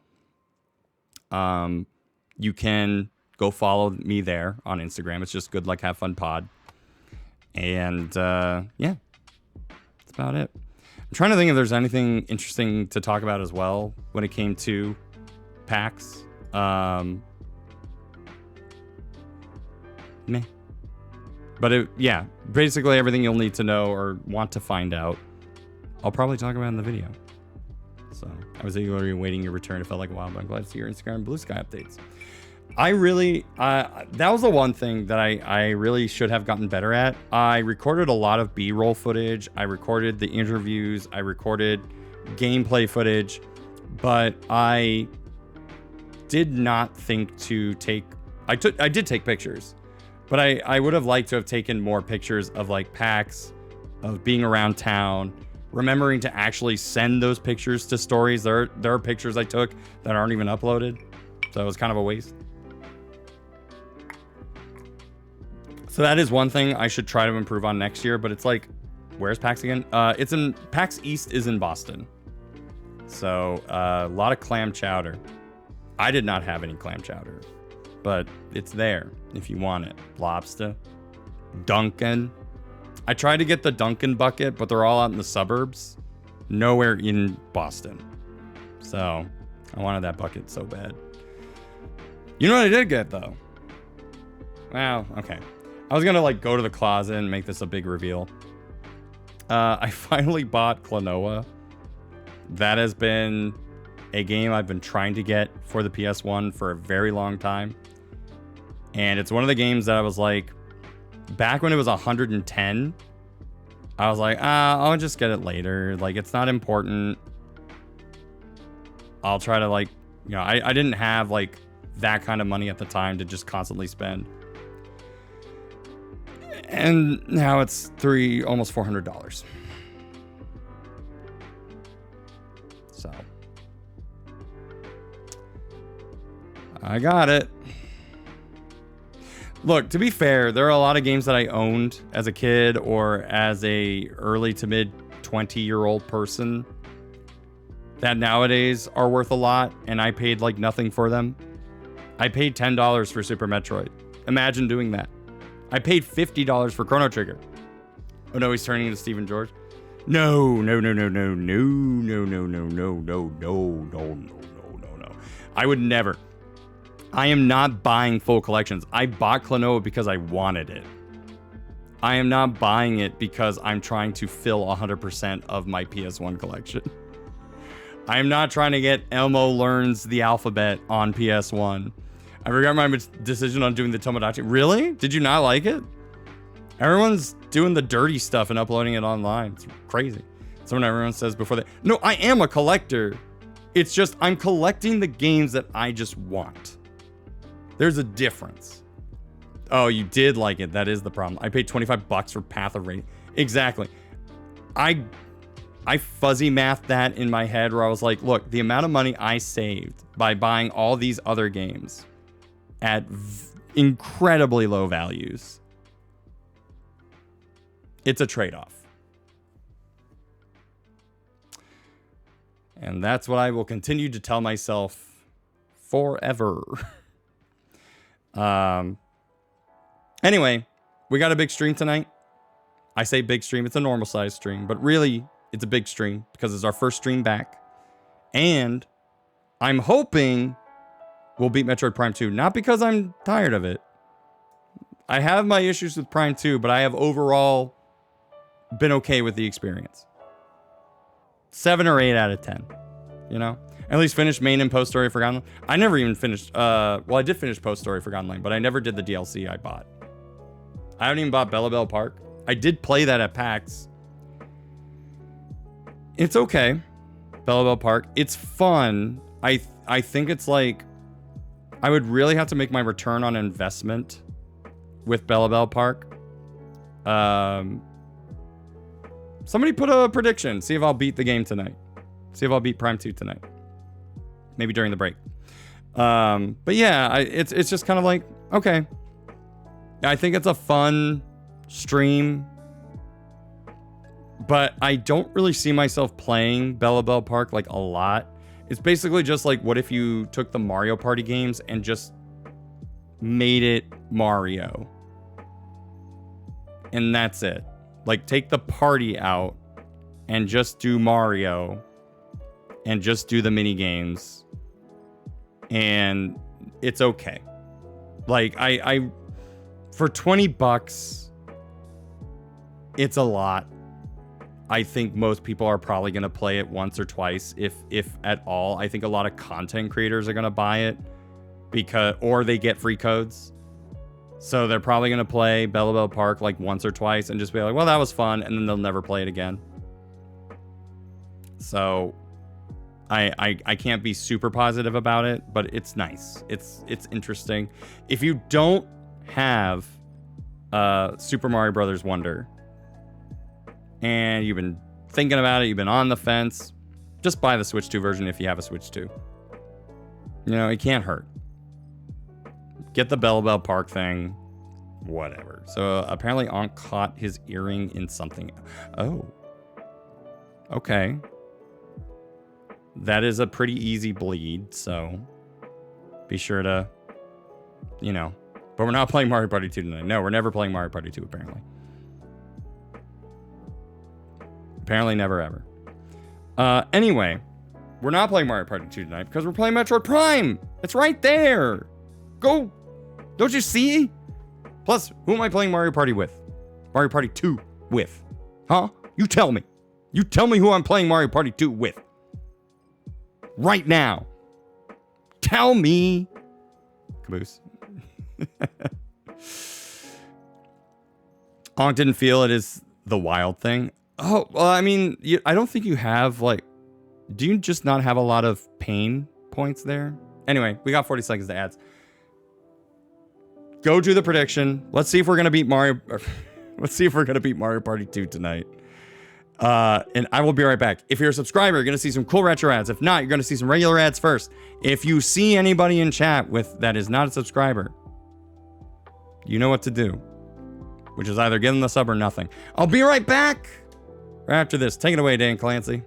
You can go follow me there on Instagram. It's just Good Luck Have Fun Pod. And yeah, that's about it. I'm trying to think if there's anything interesting to talk about as well when it came to PAX. Meh. But yeah, basically everything you'll need to know or want to find out, I'll probably talk about in the video. So I was eagerly awaiting your return. It felt like a while, but I'm glad to see your Instagram and Blue Sky updates. I really, that was the one thing that I really should have gotten better at. I recorded a lot of B-roll footage. I recorded the interviews. I recorded gameplay footage, but I did not think to take, I did take pictures, but I would have liked to have taken more pictures of like PAX, of being around town, remembering to actually send those pictures to stories. There are pictures I took that aren't even uploaded. So it was kind of a waste. So that is one thing I should try to improve on next year, but it's like, where's PAX again? It's in, PAX East is in Boston. So a lot of clam chowder. I did not have any clam chowder, but it's there if you want it. Lobster, Dunkin'. I tried to get the Dunkin' bucket, but they're all out in the suburbs, nowhere in Boston. So I wanted that bucket so bad. You know what I did get though? Wow, okay. I was gonna like go to the closet and make this a big reveal. I finally bought Klonoa. That has been a game I've been trying to get for the PS1 for a very long time. And it's one of the games that I was like, back when it was 110, I was like, I'll just get it later. Like, it's not important. I'll try to like, you know, I didn't have like that kind of money at the time to just constantly spend. And now it's almost $400. So I got it. Look, to be fair, there are a lot of games that I owned as a kid or as a early to mid 20-year-old person that nowadays are worth a lot, and I paid like nothing for them. I paid $10 for Super Metroid. Imagine doing that. I paid $50 for Chrono Trigger. Oh no, he's turning into Stephen George. No. I would never. I am not buying full collections. I bought Klonoa because I wanted it. I am not buying it because I'm trying to fill 100% of my PS1 collection. I am not trying to get Elmo Learns the Alphabet on PS1. I regret my decision on doing the Tomodachi. Really? Did you not like it? Everyone's doing the dirty stuff and uploading it online. It's crazy. So when everyone says before that, no, I am a collector. It's just I'm collecting the games that I just want. There's a difference. Oh, you did like it. That is the problem. I paid $25 for Path of Rain. Exactly. I fuzzy mathed that in my head where I was like, look, the amount of money I saved by buying all these other games at incredibly low values, it's a trade-off. And that's what I will continue to tell myself forever. Anyway, we got a big stream tonight. I say big stream, it's a normal size stream, but really it's a big stream because it's our first stream back. And I'm hoping we'll beat Metroid Prime 2. Not because I'm tired of it. I have my issues with Prime 2, but I have overall been okay with the experience. 7 or 8 out of 10. You know? At least finished main and post story Forgotten Land. I never even finished, well, I did finish post story Forgotten Land, but I never did the DLC I bought. I haven't even bought Bella Bell Park. I did play that at PAX. It's okay. Bella Bell Park. It's fun. I think it's like, I would really have to make my return on investment with Bella Bell Park. Somebody put a prediction. See if I'll beat the game tonight. See if I'll beat Prime 2 tonight. Maybe during the break. But yeah, it's just kind of like, okay. I think it's a fun stream. But I don't really see myself playing Bella Bell Park like a lot. It's basically just like, what if you took the Mario Party games and just made it Mario? And that's it. Like, take the party out and just do Mario and just do the mini games. And it's okay. Like, I for $20, it's a lot. I think most people are probably going to play it once or twice, if at all. I think a lot of content creators are going to buy it or they get free codes. So they're probably going to play Bellabelle Park like once or twice and just be like, well, that was fun. And then they'll never play it again. So I can't be super positive about it, but it's nice. It's interesting. If you don't have Super Mario Brothers Wonder and you've been thinking about it, you've been on the fence, just buy the Switch 2 version if you have a Switch 2. You know, it can't hurt. Get the Bellabelle Park thing, whatever. So apparently Ankh caught his earring in something. Oh. Okay. That is a pretty easy bleed, so be sure to, you know. But we're not playing Mario Party 2 tonight. No, we're never playing Mario Party 2, apparently. Apparently never ever. Anyway, we're not playing Mario Party 2 tonight because we're playing Metroid Prime. It's right there. Go. Don't you see? Plus, who am I playing Mario Party with? Mario Party 2 with? Huh? You tell me. You tell me who I'm playing Mario Party 2 with. Right now. Tell me. Caboose. Ankh didn't feel it is the wild thing. Oh, well, I mean, I don't think you have, like... Do you just not have a lot of pain points there? Anyway, we got 40 seconds to ads. Go do the prediction. Let's see if we're going to beat Mario... Let's see if we're going to beat Mario Party 2 tonight. And I will be right back. If you're a subscriber, you're going to see some cool retro ads. If not, you're going to see some regular ads first. If you see anybody in chat that is not a subscriber, you know what to do. Which is either give them the sub or nothing. I'll be right back right after this. Take it away, Dan Clancy.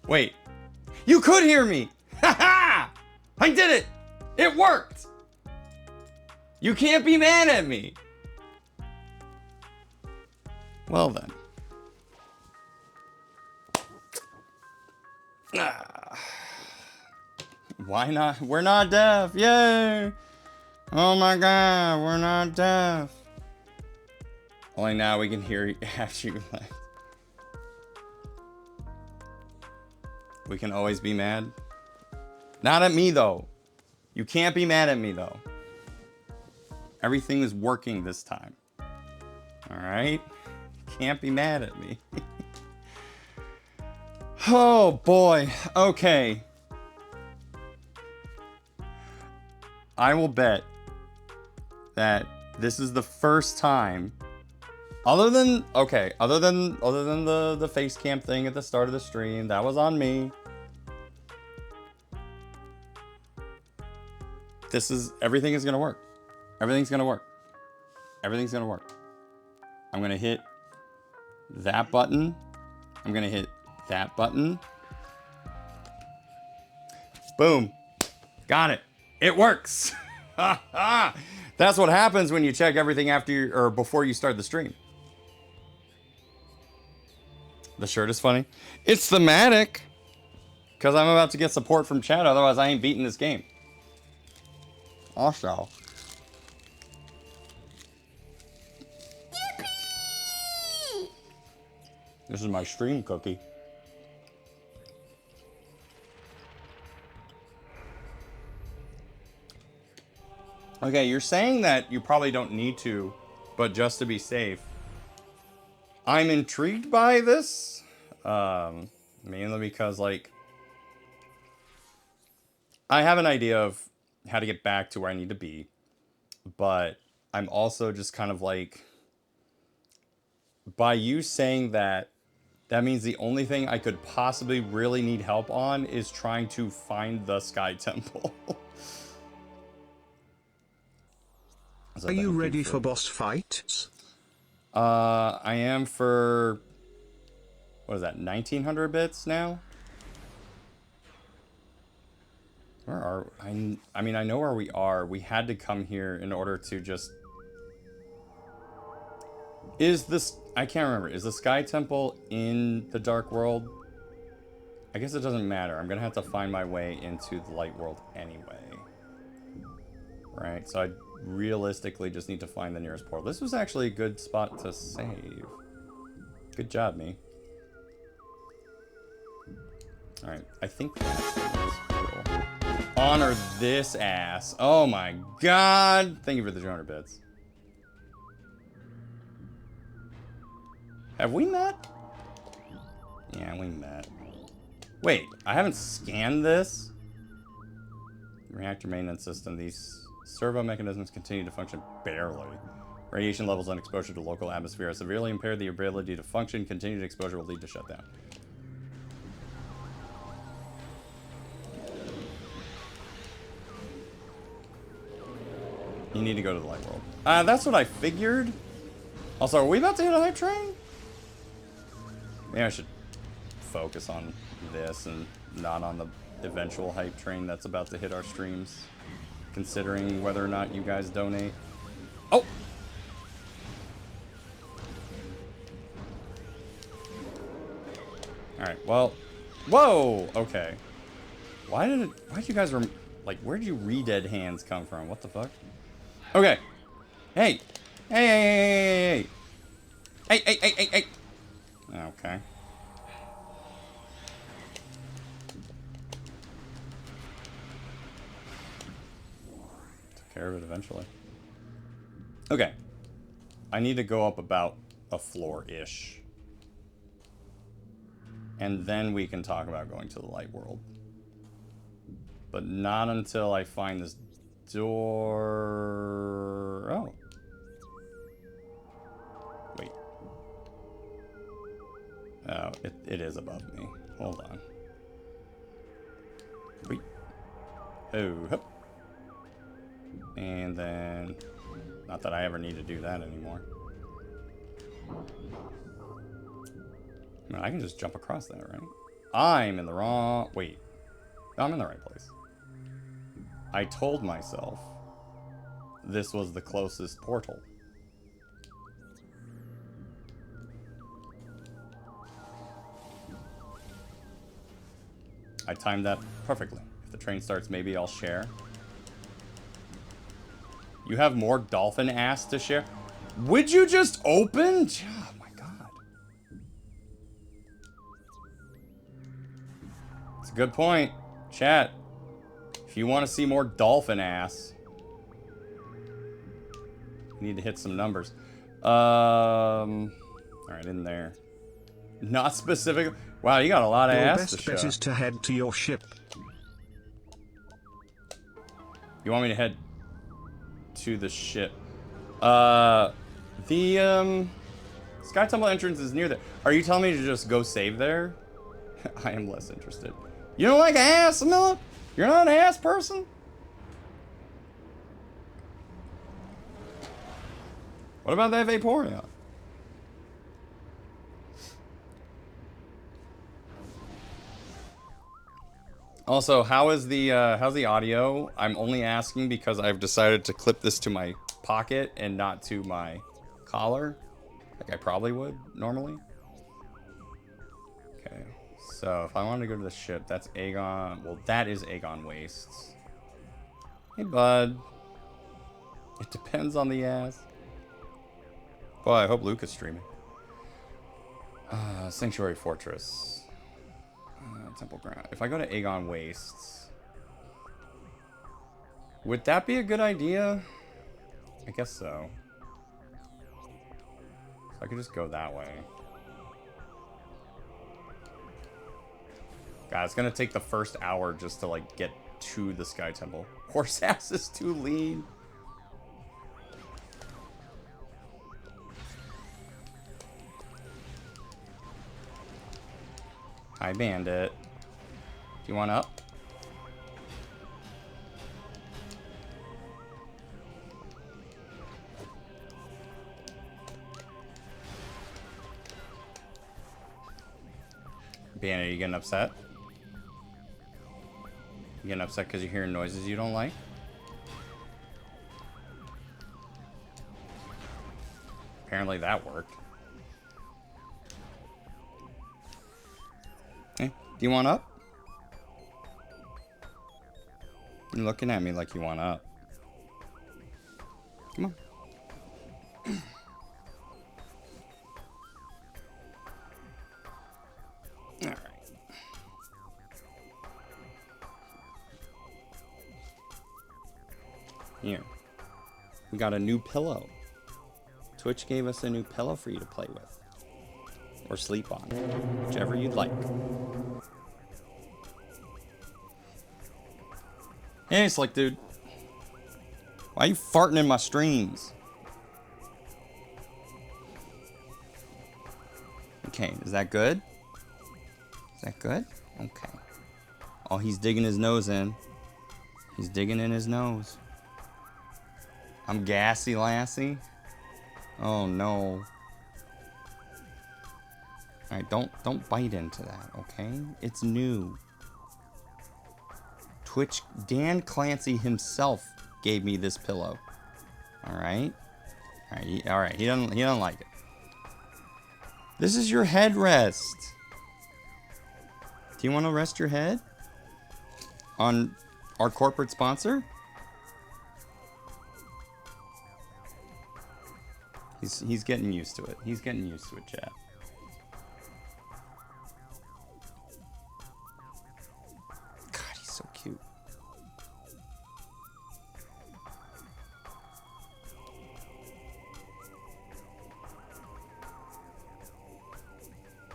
Wait, you could hear me. Ha ha! I did it. It worked. You can't be mad at me. Well then. Why not? We're not deaf. Yay. Oh my God, we're not deaf. Only now we can hear you after you left. We can always be mad. Not at me, though. You can't be mad at me, though. Everything is working this time. All right? You can't be mad at me. Oh, boy. Okay. I will bet that this is the first time, other than the face cam thing at the start of the stream, that was on me. Everything is gonna work. Everything's gonna work. Everything's gonna work. I'm gonna hit that button. I'm gonna hit that button. Boom. Got it. It works. That's what happens when you check everything after or before you start the stream. The shirt is funny. It's thematic. Because I'm about to get support from chat, otherwise I ain't beating this game. Also. Yippee! This is my stream cookie. Okay, you're saying that you probably don't need to, but just to be safe. I'm intrigued by this, mainly because, like, I have an idea of how to get back to where I need to be, but I'm also just kind of like, by you saying that, that means the only thing I could possibly really need help on is trying to find the Sky Temple. Are you ready for boss fights? I am for, what is that, 1900 bits now? Where are... I mean, I know where we are. We had to come here in order to just... Is this... I can't remember. Is the Sky Temple in the Dark World? I guess it doesn't matter. I'm going to have to find my way into the Light World anyway. Right? So I realistically just need to find the nearest portal. This was actually a good spot to save. Good job, me. Alright, I think that's the nearest portal. Honor this ass. Oh my god! Thank you for the 200 bits. Have we met? Yeah, we met. Wait, I haven't scanned this? Reactor maintenance system. These servo mechanisms continue to function barely. Radiation levels and exposure to local atmosphere are severely impaired. The ability to function. Continued exposure will lead to shutdown. You need to go to the light world. That's what I figured. Also, are we about to hit a hype train? Maybe I should focus on this and not on the eventual hype train that's about to hit our streams, considering whether or not you guys donate. Oh! Alright, well... Whoa! Okay. Why'd you guys... Like, where'd you re-dead hands come from? What the fuck? Okay. Hey! Hey! Hey! Hey! Hey! Hey! Hey! Okay. Took care of it eventually. Okay. I need to go up about a floor-ish. And then we can talk about going to the light world. But not until I find this door... Oh. Wait. Oh, it is above me. Hold on. Wait. Oh, hup. And then... Not that I ever need to do that anymore. No, I can just jump across that, right? I'm in the wrong... Wait. No, I'm in the right place. I told myself this was the closest portal. I timed that perfectly. If the train starts, maybe I'll share. You have more dolphin ass to share? Would you just open? Oh my god. It's a good point. Chat. If you want to see more dolphin ass, you need to hit some numbers. Alright, in there. Not specific. Wow, you got a lot of ass to show. Your best bet is to head to your ship. You want me to head to the ship? The Sky Temple entrance is near there. Are you telling me to just go save there? I am less interested. You don't like ass, Miller? You're not an ass person? What about that Vaporeon? Also, how's the audio? I'm only asking because I've decided to clip this to my pocket and not to my collar, like I probably would normally. Okay, so if I wanted to go to the ship, that's Aegon. Well, that is Aegon Wastes. Hey, bud. It depends on the ass. Boy, I hope Luke is streaming. Sanctuary Fortress. Temple Ground. If I go to Aegon Wastes, would that be a good idea? I guess so. So I could just go that way. God, it's gonna take the first hour just to like get to the Sky Temple. Horse ass is too lean. Hi, Bandit. Do you want up? Bandit, are you getting upset? You getting upset because you're hearing noises you don't like? Apparently that worked. Hey, do you want up? You're looking at me like you want up. Come on. All right. Here. We got a new pillow. Twitch gave us a new pillow for you to play with. Or sleep on. Whichever you'd like. Hey, Slick Dude. Why are you farting in my streams? Okay, is that good? Is that good? Okay. Oh, he's digging his nose in. He's digging in his nose. I'm gassy, lassie. Oh no. Alright, don't bite into that, okay? It's new. Twitch, Dan Clancy himself gave me this pillow. Alright? Alright, he doesn't like it. This is your headrest. Do you want to rest your head on our corporate sponsor? He's getting used to it. He's getting used to it, chat. God, he's so cute.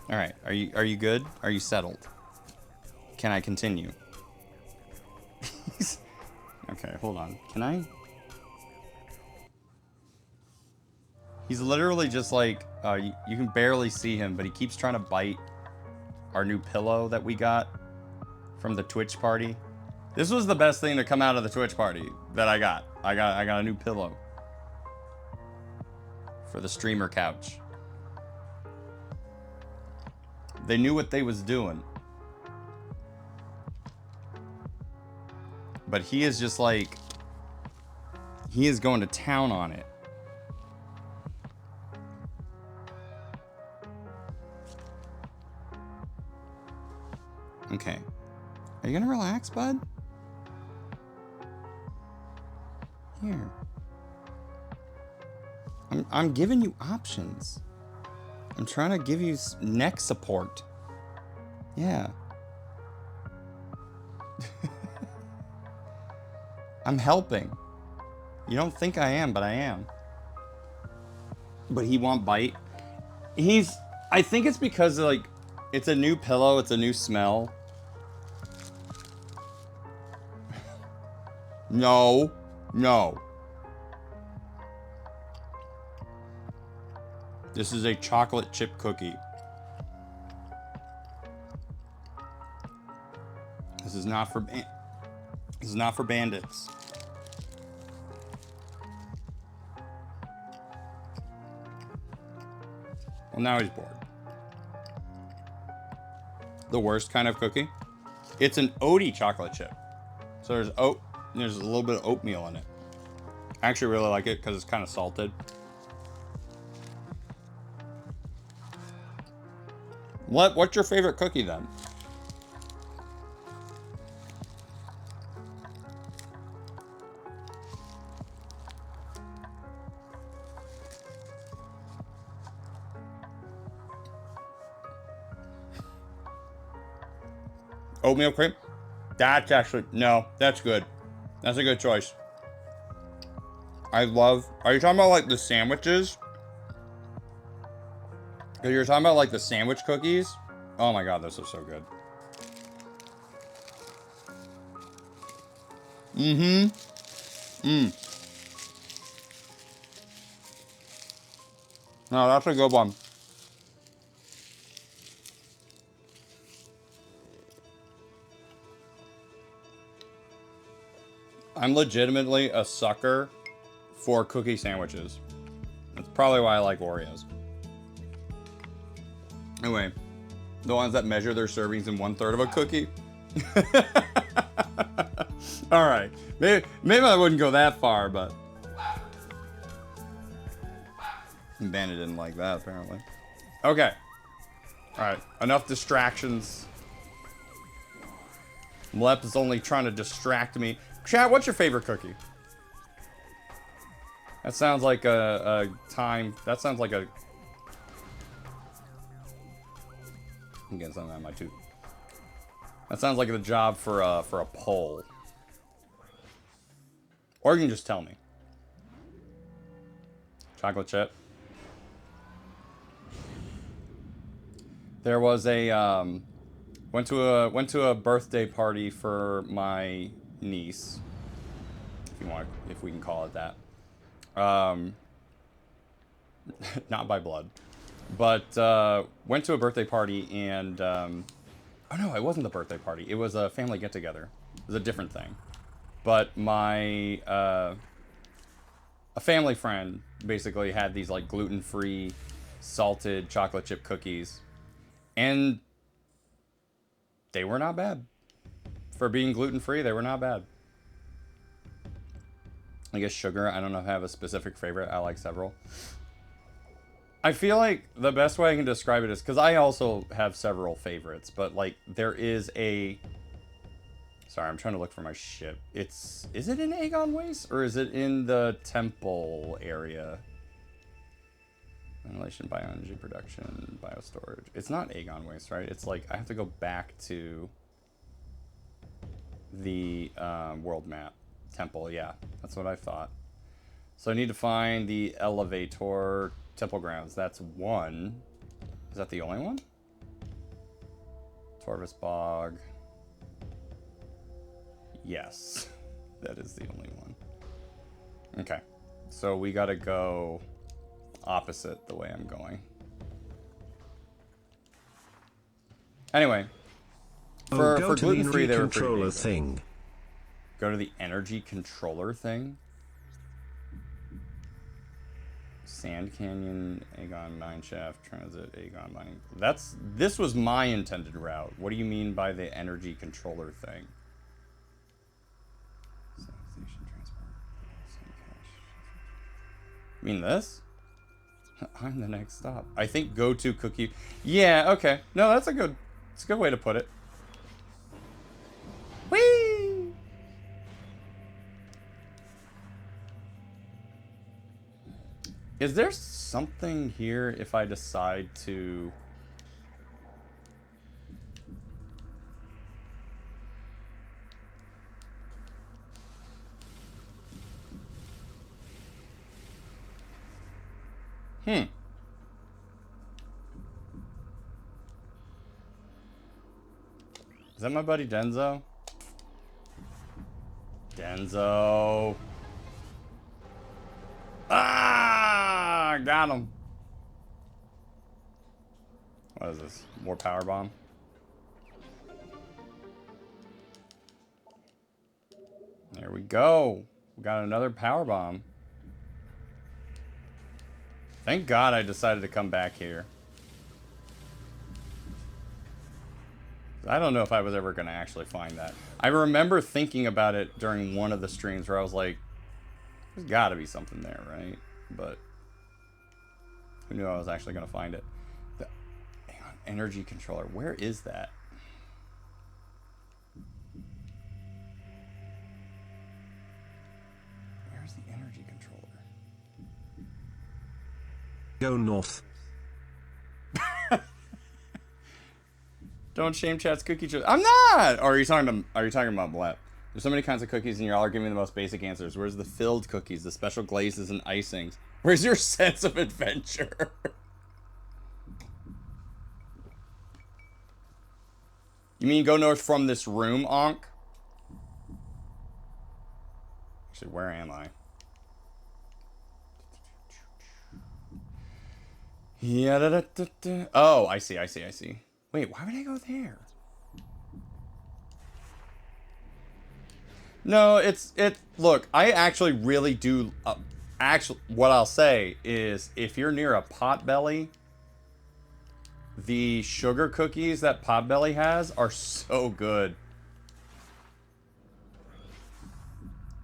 All right, are you good? Are you settled? Can I continue? Okay, hold on. Can I? He's literally just like, you can barely see him, but he keeps trying to bite our new pillow that we got from the Twitch party. This was the best thing to come out of the Twitch party that I got. I got a new pillow for the streamer couch. They knew what they was doing. But he is just like, he is going to town on it. Okay. Are you gonna relax, bud? Here. I'm giving you options. I'm trying to give you neck support. Yeah. I'm helping. You don't think I am, but I am. But he won't bite. I think it's because like, it's a new pillow, it's a new smell. No. This is a chocolate chip cookie. This is not for bandits. Well, now he's bored. The worst kind of cookie? It's an oaty chocolate chip. So there's oat, and there's a little bit of oatmeal in it. I actually really like it because it's kind of salted. What's your favorite cookie then? Oatmeal cream? That's actually, no, that's good. That's a good choice. Are you talking about like the sandwiches? Because you're talking about like the sandwich cookies? Oh my god, those are so good. No, that's a good one. I'm legitimately a sucker for cookie sandwiches. That's probably why I like Oreos. Anyway, the ones that measure their servings in 1/3 of a cookie. All right. Maybe I wouldn't go that far, but Bandit didn't like that apparently. Okay. All right. Enough distractions. Mlep is only trying to distract me. Chat, what's your favorite cookie? That sounds like a time. That sounds like a. I'm getting something out of my tooth. That sounds like the job for a poll. Or you can just tell me. Chocolate chip. There was a went to a birthday party for my niece. If we can call it that. Not by blood. But went to a birthday party and oh no, it wasn't the birthday party. It was a family get together. It was a different thing. But my a family friend basically had these like gluten-free salted chocolate chip cookies, and they were not bad. For being gluten-free, they were not bad. I guess sugar, I don't know if I have a specific favorite. I like several. I feel like the best way I can describe it is, because I also have several favorites, but like there is a... Sorry, I'm trying to look for my ship. Is it in Aegon Waste or is it in the temple area? Ventilation, bioenergy production, biostorage. It's not Aegon Waste, right? It's like I have to go back to the world map. Temple, yeah, that's what I thought. So I need to find the elevator temple grounds. That's one. Is that the only one? Torvis Bog. Yes, that is the only one. Okay, so we gotta go opposite the way I'm going. Anyway, for gluten-free, they were pretty decent. Go to the energy controller thing. Sand Canyon, Aegon Mineshaft, Transit, Aegon Mining. This was my intended route. What do you mean by the energy controller thing? Station transport. You mean this? I'm the next stop. I think go to cookie. Yeah, okay. No, it's a good way to put it. Whee! Is there something here if I decide to... Is that my buddy Denzo? Denzo. Ah, got him. What is this? More power bomb? There we go. We got another power bomb. Thank God I decided to come back here. I don't know if I was ever going to actually find that. I remember thinking about it during one of the streams where I was like, there's got to be something there, right? But who knew I was actually going to find it? Hang on, energy controller. Where is that? Where's the energy controller? Go north. Don't shame chat's cookie choice. I'm not. Or are you talking about Blep? There's so many kinds of cookies, and you're all giving me the most basic answers. Where's the filled cookies, the special glazes and icings? Where's your sense of adventure? You mean go north from this room, Onk? Actually, where am I? Yeah, da, da, da, da. Oh, I see. Wait, why would I go there? No, look, I actually really do, what I'll say is, if you're near a Potbelly, the sugar cookies that Potbelly has are so good.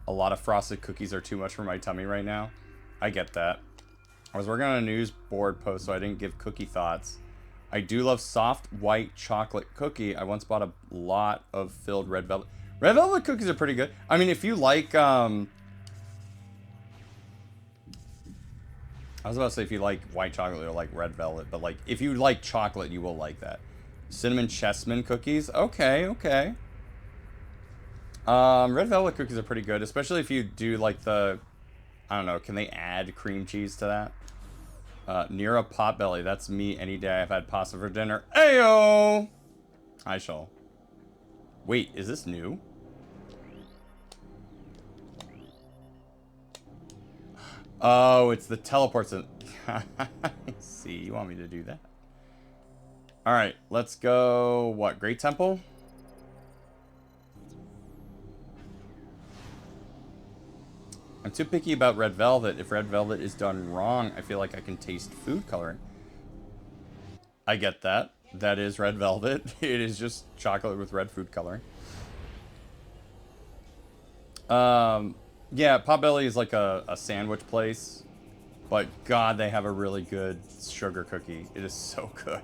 A lot of frosted cookies are too much for my tummy right now. I get that. I was working on a news board post, so I didn't give cookie thoughts. I do love soft white chocolate cookie. I once bought a lot of filled red velvet. Red velvet cookies are pretty good. I mean, if you like, I was about to say if you like white chocolate or like red velvet, but like if you like chocolate, you will like that. Cinnamon chessman cookies. Okay, okay. Red velvet cookies are pretty good, especially if you do like the, I don't know, can they add cream cheese to that? Near a potbelly. That's me any day I've had pasta for dinner. Ayo! I shall. Wait, is this new? Oh, it's the teleports. I see. You want me to do that? Alright, let's go. What? Great Temple? I'm too picky about red velvet. If red velvet is done wrong, I feel like I can taste food coloring. I get that. That is red velvet. It is just chocolate with red food coloring. Yeah, Potbelly is like a sandwich place. But God, they have a really good sugar cookie. It is so good.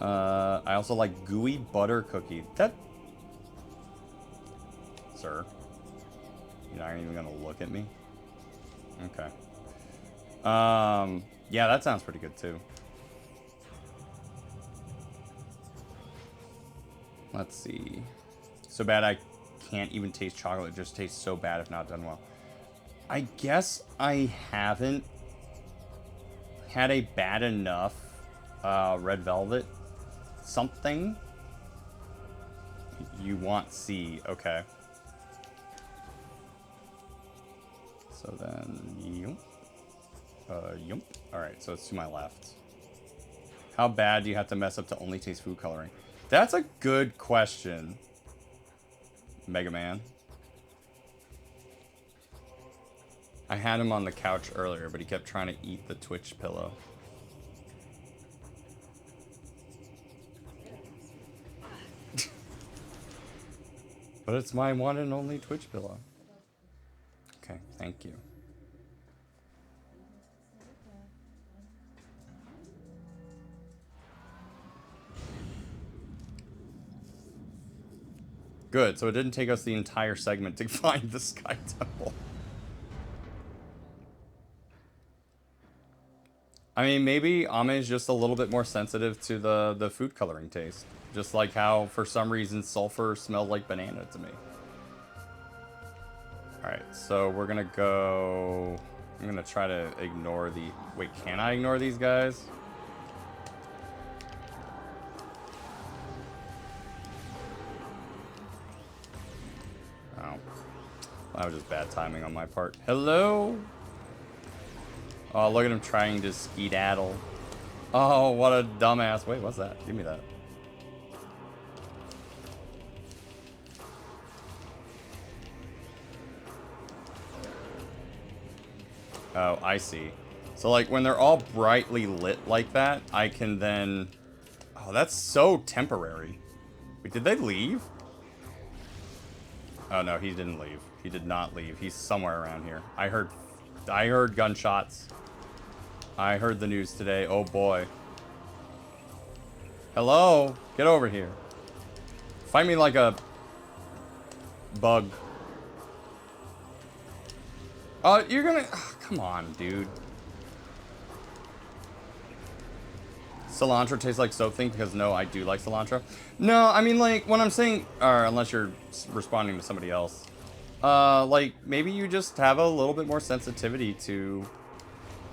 I also like gooey butter cookie. That... Sir? You're not even gonna look at me? Okay. Yeah, that sounds pretty good too. Let's see. So bad I can't even taste chocolate. It just tastes so bad if not done well. I guess I haven't had a bad enough red velvet something. You want C. Okay. So then, yump. Alright, so it's to my left. How bad do you have to mess up to only taste food coloring? That's a good question, Mega Man. I had him on the couch earlier, but he kept trying to eat the Twitch pillow. But it's my one and only Twitch pillow. Okay, thank you. Good, so it didn't take us the entire segment to find the Sky Temple. I mean, maybe Ame's just a little bit more sensitive to the food coloring taste. Just like how, for some reason, sulfur smelled like banana to me. Alright, so we're gonna go... I'm gonna try to ignore the... Wait, can I ignore these guys? Oh. That was just bad timing on my part. Hello? Oh, look at him trying to skedaddle. Oh, what a dumbass. Wait, what's that? Give me that. Oh, I see. So, like, when they're all brightly lit like that, I can then... Oh, that's so temporary. Wait, did they leave? Oh, no, he didn't leave. He did not leave. He's somewhere around here. I heard gunshots. I heard the news today. Oh, boy. Hello? Get over here. Fight me like a... bug. Oh, you're gonna... Oh, come on, dude. Cilantro tastes like soap thing because no, I do like cilantro. No, I mean, like, when I'm saying... Or unless you're responding to somebody else. Like, maybe you just have a little bit more sensitivity to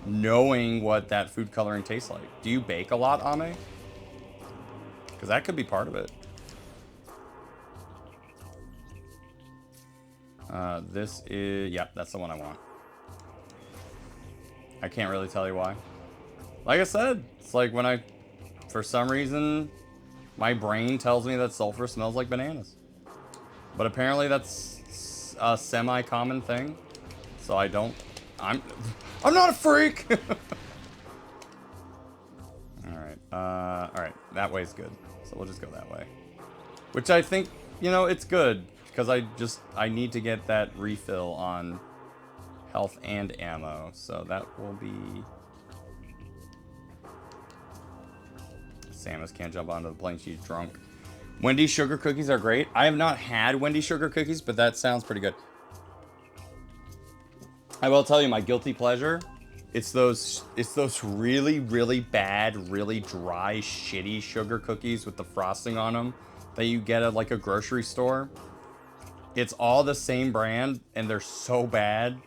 knowing what that food coloring tastes like. Do you bake a lot, Ame? Because that could be part of it. This is... Yep, that's the one I want. I can't really tell you why. Like I said, it's like when I... For some reason, my brain tells me that sulfur smells like bananas. But apparently that's a semi-common thing. So I don't... I'm not a freak! Alright, alright. That way's good. So we'll just go that way. Which I think, you know, it's good. Because I need to get that refill on health and ammo. So that will be... Samus can't jump onto the plane, she's drunk. Wendy's sugar cookies are great. I have not had Wendy's sugar cookies, but that sounds pretty good. I will tell you my guilty pleasure. It's those really, really bad, really dry, shitty sugar cookies with the frosting on them that you get at like a grocery store. It's all the same brand and they're so bad,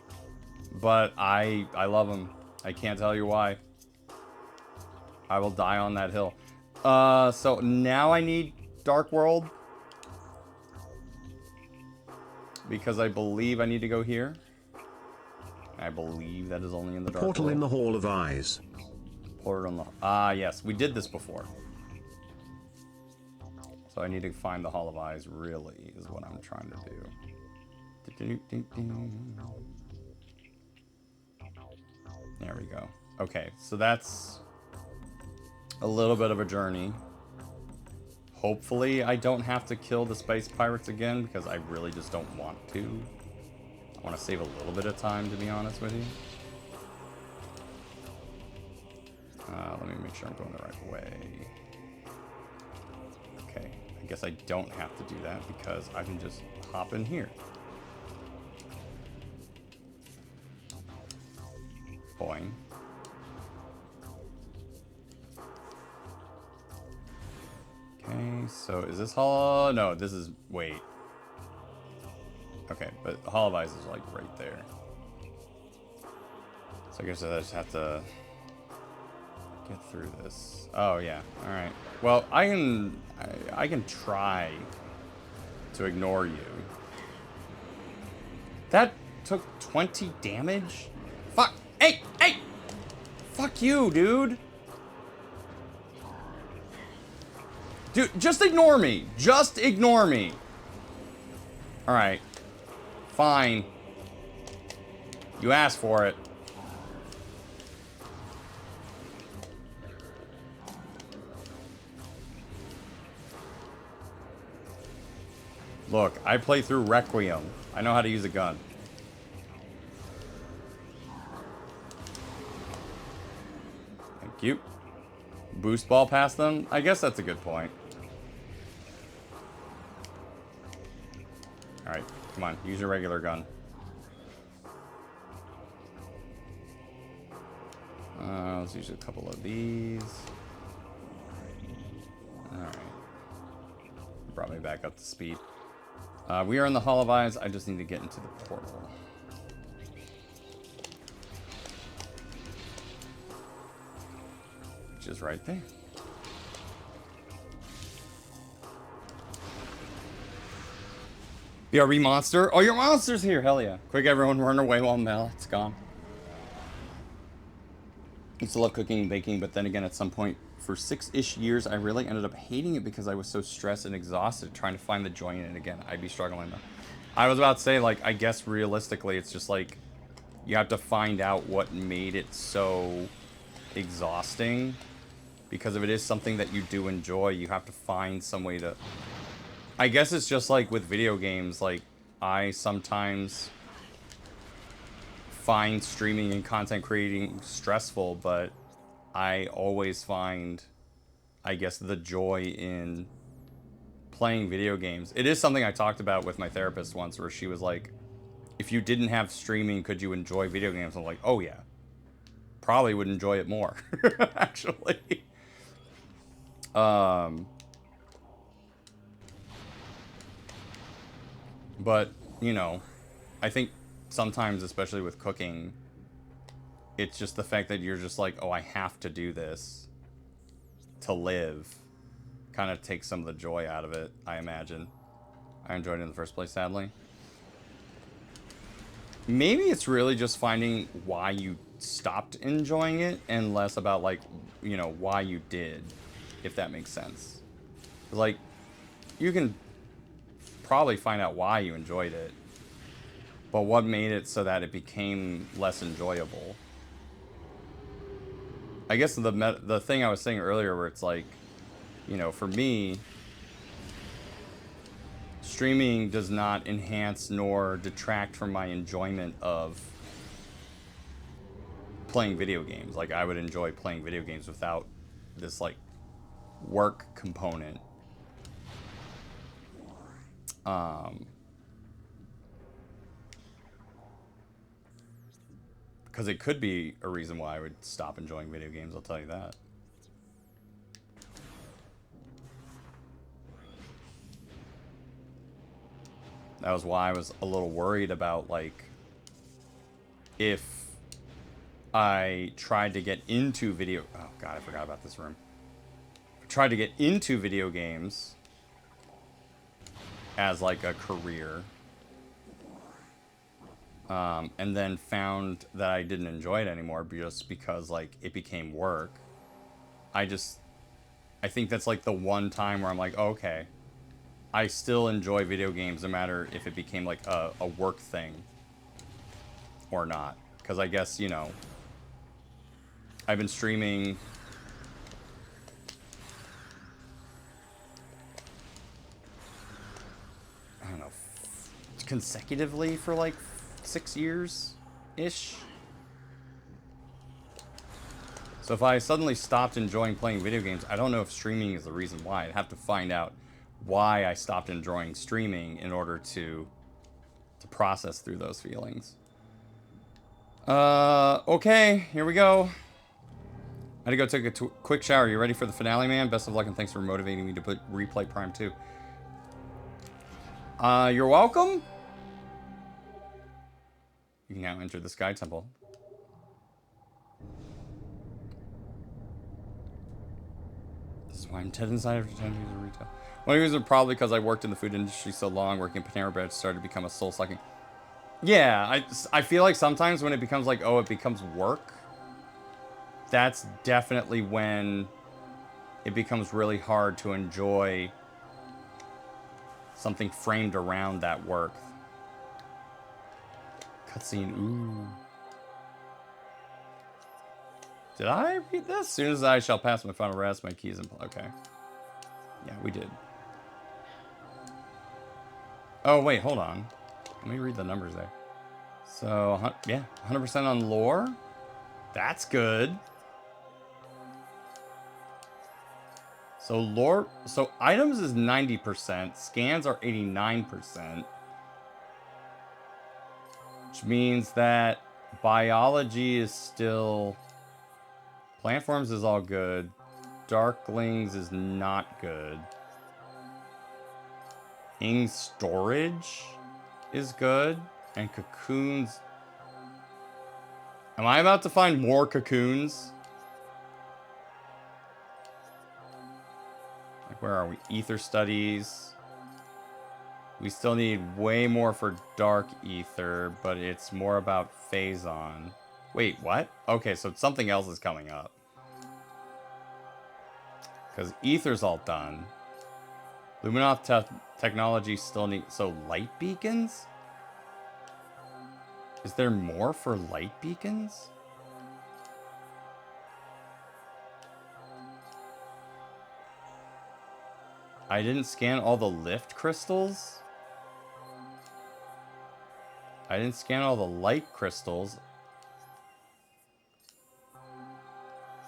but I love them. I can't tell you why. I will die on that hill. So now I need Dark World because I believe I need to go here. I believe that is only in the Dark Portal World. in the Hall of Eyes. Portal in the... Ah, yes. We did this before. So I need to find the Hall of Eyes, really, is what I'm trying to do. There we go. Okay, so that's a little bit of a journey. Hopefully I don't have to kill the space pirates again, because I really just don't want to. I want to save a little bit of time, to be honest with you. Let me make sure I'm going the right way. Okay, I guess I don't have to do that because I can just hop in here. Boing. Okay, so is this Hall? No, this is... Wait. Okay, but the Hall of Eyes is like right there. So I guess I just have to get through this. Oh yeah, all right. Well, I can try to ignore you. That took 20 damage? Fuck! Hey! Hey! Fuck you, dude! Dude, just ignore me. Just ignore me. Alright. Fine. You asked for it. Look, I play through Requiem. I know how to use a gun. Thank you. Boost ball past them? I guess that's a good point. Alright, come on. Use your regular gun. Let's use a couple of these. Alright. Brought me back up to speed. We are in the Hall of Eyes. I just need to get into the portal. Which is right there. BRB monster. Oh, your monster's here. Hell yeah. Quick, everyone, run away while Mel's gone. I used to love cooking and baking, but then again, at some point, for 6-ish years, I really ended up hating it because I was so stressed and exhausted trying to find the joy in it again. I'd be struggling though. I was about to say, like, I guess realistically, it's just like, you have to find out what made it so exhausting. Because if it is something that you do enjoy, you have to find some way to... I guess it's just like with video games, like, I sometimes find streaming and content creating stressful, but I always find, I guess, the joy in playing video games. It is something I talked about with my therapist once, where she was like, if you didn't have streaming, could you enjoy video games? I'm like, oh yeah. Probably would enjoy it more, actually. But, you know, I think sometimes, especially with cooking, it's just the fact that you're just like, oh, I have to do this to live, kind of takes some of the joy out of it, I imagine. I enjoyed it in the first place, sadly. Maybe it's really just finding why you stopped enjoying it and less about, like, you know, why you did, if that makes sense. Like, you can probably find out why you enjoyed it, but what made it so that it became less enjoyable? I guess the thing I was saying earlier, where it's like, you know, for me, streaming does not enhance nor detract from my enjoyment of playing video games. Like, I would enjoy playing video games without this, like, work component. Because it could be a reason why I would stop enjoying video games, I'll tell you that. That was why I was a little worried about, like, if I tried to get into video... Oh, God, I forgot about this room. If I tried to get into video games as, like, a career, and then found that I didn't enjoy it anymore just because, like, it became work. I think that's, like, the one time where I'm like, oh, okay, I still enjoy video games no matter if it became, like, a work thing or not. Because I guess, you know, I've been streaming... I don't know, consecutively for, like, 6 years-ish. So if I suddenly stopped enjoying playing video games, I don't know if streaming is the reason why. I'd have to find out why I stopped enjoying streaming in order to process through those feelings. Okay, here we go. I had to go take a quick shower. You ready for the finale, man? Best of luck and thanks for motivating me to replay Prime 2. You're welcome. You can now enter the Sky Temple. This is why I'm dead inside after 10 years of retail. One reason probably because I worked in the food industry so long, working in Panera Bread started to become a soul-sucking. Yeah, I feel like sometimes when it becomes like, oh, it becomes work, that's definitely when it becomes really hard to enjoy something framed around that work. Cutscene, ooh. Did I read this? As soon as I shall pass my final rest, my keys in play. Okay. Yeah, we did. Oh, wait, hold on. Let me read the numbers there. So, yeah, 100% on lore. That's good. So lore, so items is 90%, scans are 89%, which means that biology is still, plant forms is all good, darklings is not good, ing storage is good, and cocoons. Am I about to find more cocoons? Where are we? Ether studies. We still need way more for dark ether, but it's more about phazon. Wait, what? Okay, so something else is coming up. Because ether's all done. Luminoth technology still need... So light beacons? Is there more for light beacons? I didn't scan all the lift crystals. I didn't scan all the light crystals.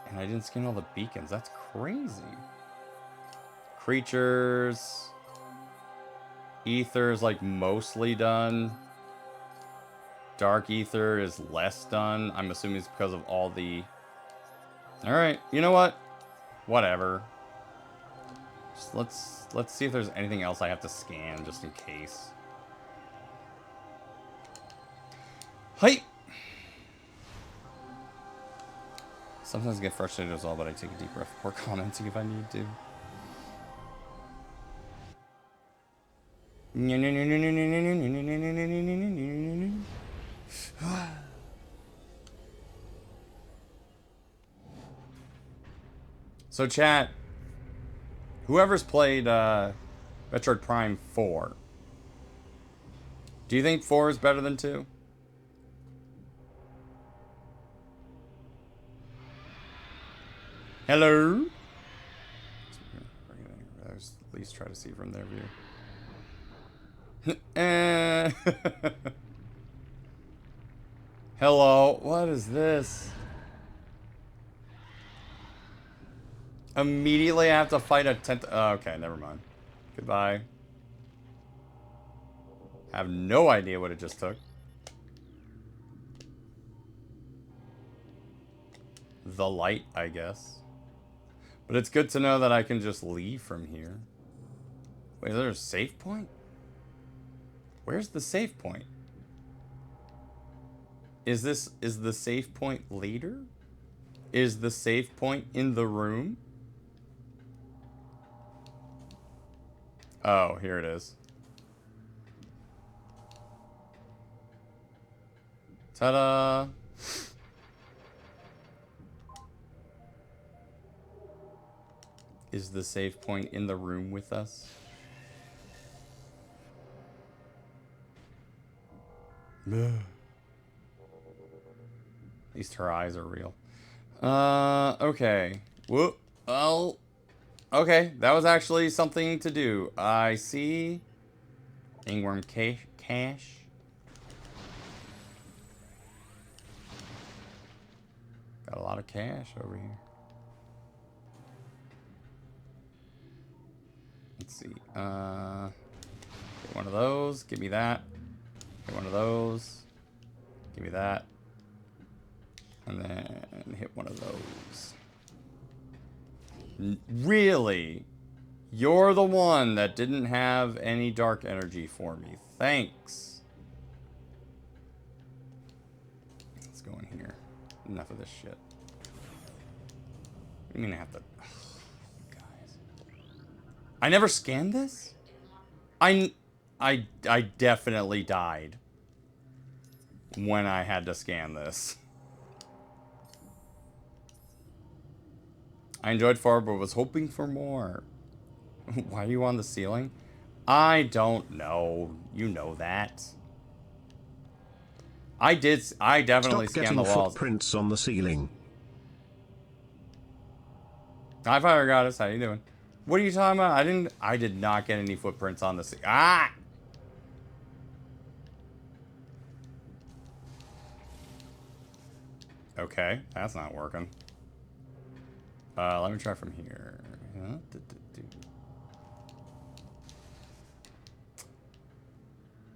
And I didn't scan all the beacons. That's crazy. Creatures. Ether is like mostly done. Dark ether is less done. I'm assuming it's because of all the... Alright, you know what? Whatever. Just let's see if there's anything else I have to scan just in case. Hi. Sometimes I get frustrated as well, but I take a deep breath before commenting if I need to. So chat, whoever's played Metroid Prime 4, do you think 4 is better than 2? Hello? At least try to see from their view. Eh. Hello, what is this? Immediately I have to fight a tent. Oh, okay, never mind. Goodbye. I have no idea what it just took. The light, I guess. But it's good to know that I can just leave from here. Wait, is there a save point? Where's the save point? Is the save point later? Is the save point in the room? Oh, here it is. Ta-da! Is the save point in the room with us? At least her eyes are real. Okay. Whoop. Well, okay. That was actually something to do. I see. Ingworm cache. Got a lot of cash over here. Let's see. Get one of those. Give me that. Get one of those. Give me that. And then hit one of those. Really? You're the one that didn't have any dark energy for me. Thanks. Let's go in here. Enough of this shit. I mean, I have to... guys. I never scanned this? I definitely died when I had to scan this. I enjoyed 4, but was hoping for more. Why are you on the ceiling? I don't know. You know that. I definitely scanned the walls. Footprints on the ceiling. Hi, Fire Goddess. How you doing? What are you talking about? I did not get any footprints on the ceiling. Ah! Okay, that's not working. Let me try from here.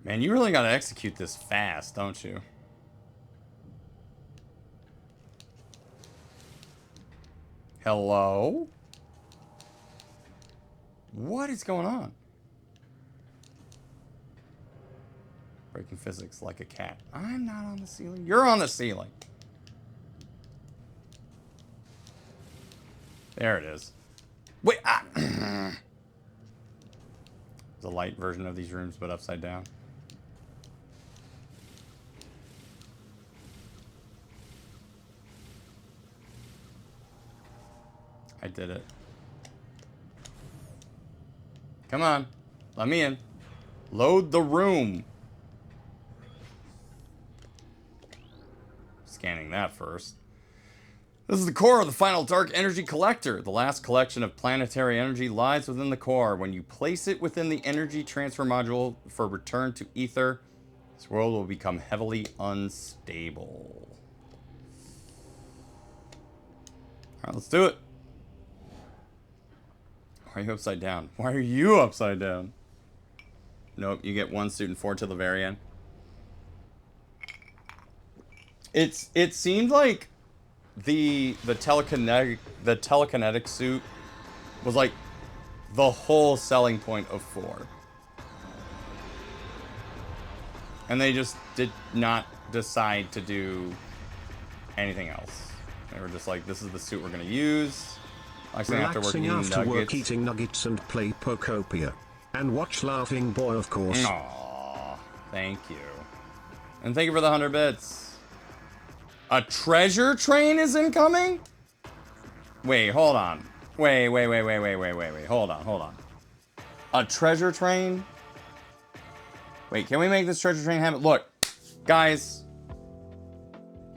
Man, you really gotta execute this fast, don't you? Hello? What is going on? Breaking physics like a cat. I'm not on the ceiling. You're on the ceiling. There it is. Wait. Ah. The light version of these rooms, but upside down. I did it. Come on. Let me in. Load the room. Scanning that first. This is the core of the final dark energy collector. The last collection of planetary energy lies within the core. When you place it within the energy transfer module for return to ether, this world will become heavily unstable. Alright, let's do it. Why are you upside down? Why are you upside down? Nope, you get 1 suit and 4 till the very end. It seemed like the telekinetic suit was like the whole selling point of 4. And they just did not decide to do anything else. They were just like, this is the suit we're gonna use. Relaxing after work, eating nuggets and play Pokopia. And watch Laughingboy, of course. Aww, thank you. And thank you for the 100 bits. A treasure train is incoming? Wait, hold on. Wait. Hold on. A treasure train? Wait, can we make this treasure train happen? Look, guys.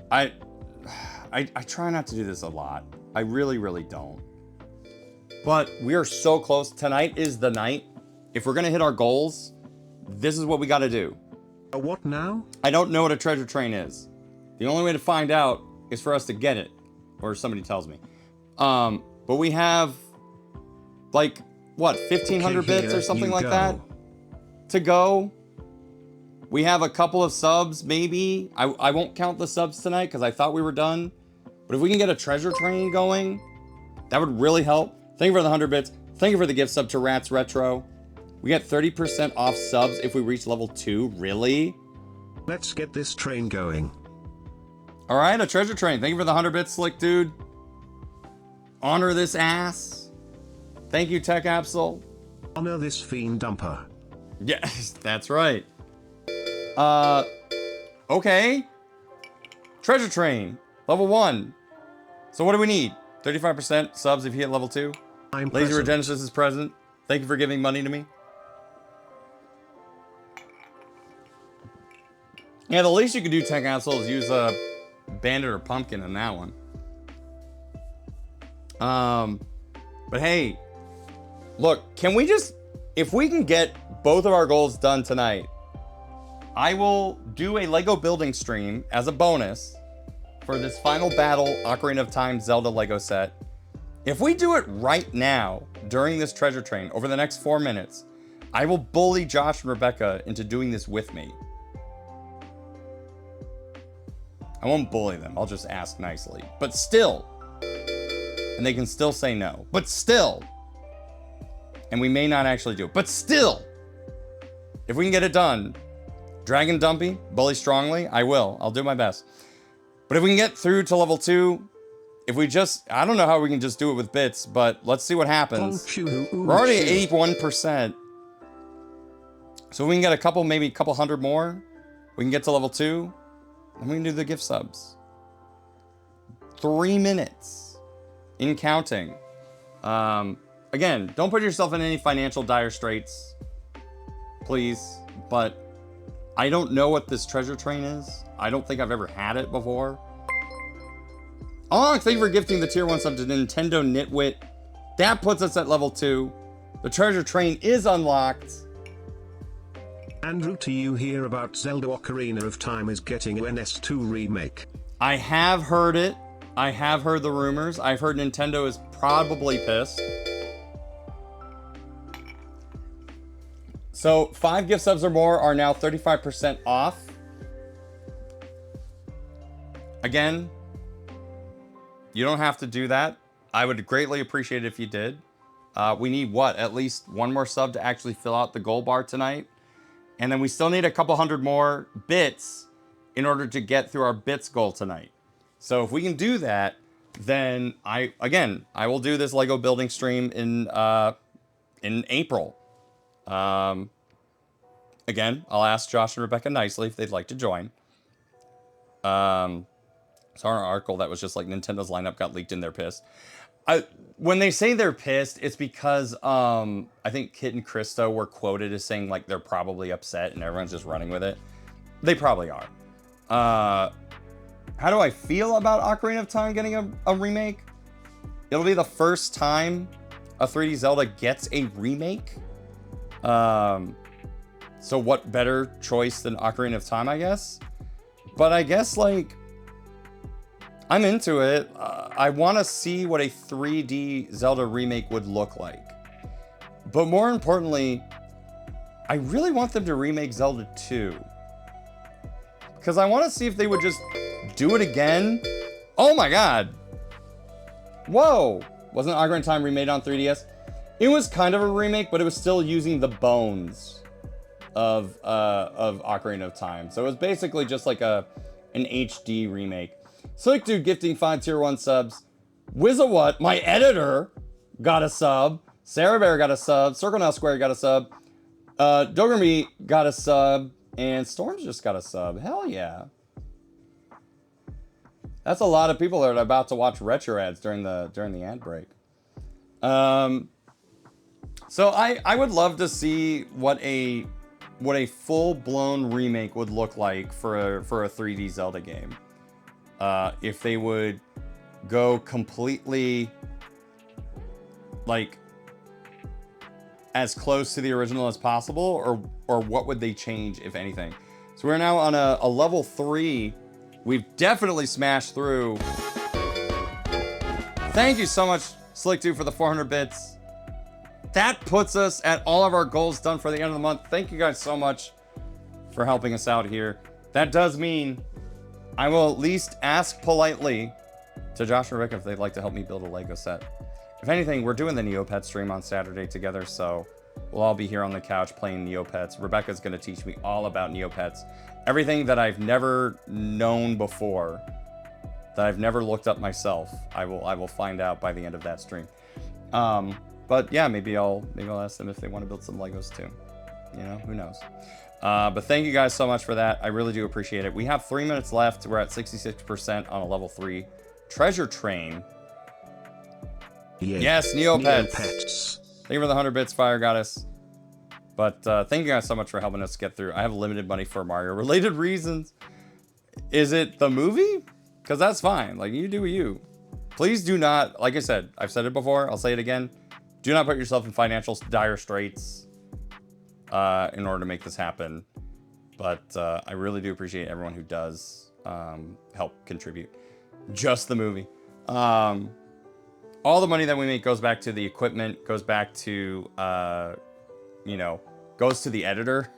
I try not to do this a lot. I really don't. But we are so close. Tonight is the night. If we're gonna hit our goals, this is what we got to do. What now? I don't know what a treasure train is. The only way to find out is for us to get it, or somebody tells me. But we have like what, 1,500 bits or something like that to go. We have a couple of subs, maybe. I won't count the subs tonight because I thought we were done. But if we can get a treasure train going, that would really help. Thank you for the 100 bits. Thank you for the gift sub to Rats Retro. We get 30% off subs if we reach level 2. Really? Let's get this train going. All right, a treasure train. Thank you for the 100 bits, Slick Dude. Honor this ass. Thank you, Tech Absol. Honor this fiend dumper. Yes, that's right. Okay. Treasure train, level 1. So what do we need? 35% subs if you hit level 2. Lazy Regenesis is present. Thank you for giving money to me. Yeah, the least you could do, Tech Absol, is use a bandit or pumpkin in that one. But hey, look, can we just, if we can get both of our goals done tonight, I will do a Lego building stream as a bonus for this final battle Ocarina of Time Zelda Lego set. If we do it right now during this treasure train over the next 4 minutes, I will bully Josh and Rebecca into doing this with me. I won't bully them, I'll just ask nicely. But still, and they can still say no, but still, and we may not actually do it, but still, if we can get it done, Dragon Dumpy, bully strongly, I will, I'll do my best. But if we can get through to level 2, if we just, I don't know how we can just do it with bits, but let's see what happens. We're already at 81%. So if we can get a couple, maybe a couple hundred more, we can get to level 2, and we can do the gift subs. 3 minutes in counting. Again, don't put yourself in any financial dire straits, please, but I don't know what this treasure train is. I don't think I've ever had it before. Oh, thank you for gifting the tier 1 sub to Nintendo Nitwit. That puts us at level 2. The treasure train is unlocked. Andrew, do you hear about Zelda Ocarina of Time is getting an NS2 remake? I have heard it. I have heard the rumors. I've heard Nintendo is probably pissed. So 5 gift subs or more are now 35% off. Again, you don't have to do that. I would greatly appreciate it if you did. We need what? At least 1 more sub to actually fill out the goal bar tonight. And then we still need a couple hundred more bits in order to get through our bits goal tonight. So if we can do that, then I will do this Lego building stream in April. Again, I'll ask Josh and Rebecca nicely if they'd like to join. Saw an article that was just like Nintendo's lineup got leaked and they're pissed. When they say they're pissed, it's because I think Kit and Krista were quoted as saying like they're probably upset and everyone's just running with it. They probably are. How do I feel about Ocarina of Time getting a remake? It'll be the first time a 3D Zelda gets a remake. So what better choice than Ocarina of Time, I guess? But I guess like I'm into it. I want to see what a 3D Zelda remake would look like. But more importantly, I really want them to remake Zelda 2. Because I want to see if they would just do it again. Oh my god. Whoa. Wasn't Ocarina of Time remade on 3DS? It was kind of a remake, but it was still using the bones of Ocarina of Time. So it was basically just like an HD remake. Slick Dude gifting 5 tier 1 subs. Wizawhat, my editor, got a sub. Sarah Bear got a sub. Circle Now Square got a sub. Dogramy got a sub. And Storms just got a sub. Hell yeah. That's a lot of people that are about to watch retro ads during the ad break. So I would love to see what a full-blown remake would look like for a 3D Zelda game. If they would go completely like as close to the original as possible, or what would they change, if anything? So we're now on a level 3. We've definitely smashed through. Thank you so much, Slick2, for the 400 bits. That puts us at all of our goals done for the end of the month. Thank you guys so much for helping us out here. That does mean I will at least ask politely to Josh and Rebecca if they'd like to help me build a Lego set. If anything, we're doing the Neopets stream on Saturday together, so we'll all be here on the couch playing Neopets. Rebecca's going to teach me all about Neopets. Everything that I've never known before, that I've never looked up myself, I will find out by the end of that stream. But yeah, maybe I'll ask them if they want to build some Legos too. You know, who knows? But thank you guys so much for that. I really do appreciate it. We have 3 minutes left. We're at 66% on a level 3 treasure train. Yeah. Yes, Neopets. Thank you for the 100 bits, Fire Goddess. But thank you guys so much for helping us get through. I have limited money for Mario-related reasons. Is it the movie? Because that's fine. Like, you do you. Please do not, like I said, I've said it before, I'll say it again. Do not put yourself in financial dire straits in order to make this happen. But I really do appreciate everyone who does help contribute. Just the movie. All the money that we make goes back to the equipment, goes back to, you know, goes to the editor.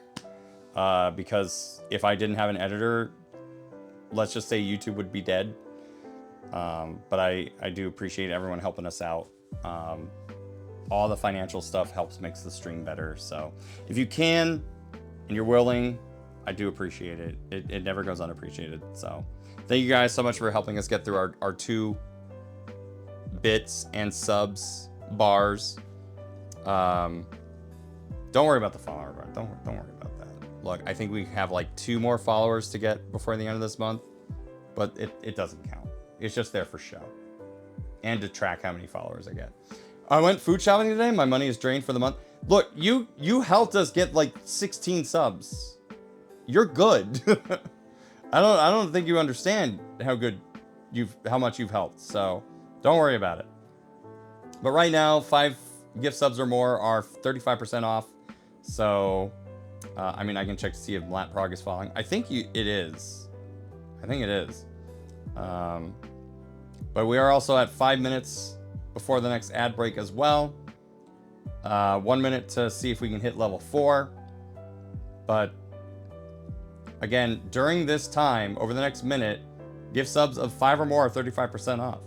Because if I didn't have an editor, let's just say YouTube would be dead. But I do appreciate everyone helping us out. All the financial stuff helps makes the stream better. So if you can and you're willing, I do appreciate it. It never goes unappreciated. So thank you guys so much for helping us get through our 2 bits and subs bars. Don't worry about the follower bar. Don't worry about that. Look, I think we have like 2 more followers to get before the end of this month, but it doesn't count. It's just there for show and to track how many followers I get. I went food shopping today. My money is drained for the month. Look, you helped us get like 16 subs. You're good. I don't think you understand how much you've helped. So don't worry about it. But right now, 5 gift subs or more are 35% off. So, I mean, I can check to see if Lat Prog is following. I think it is. I think it is. But we are also at 5 minutes before the next ad break as well. 1 minute to see if we can hit level 4. But again, during this time, over the next minute, gift subs of 5 or more are 35% off.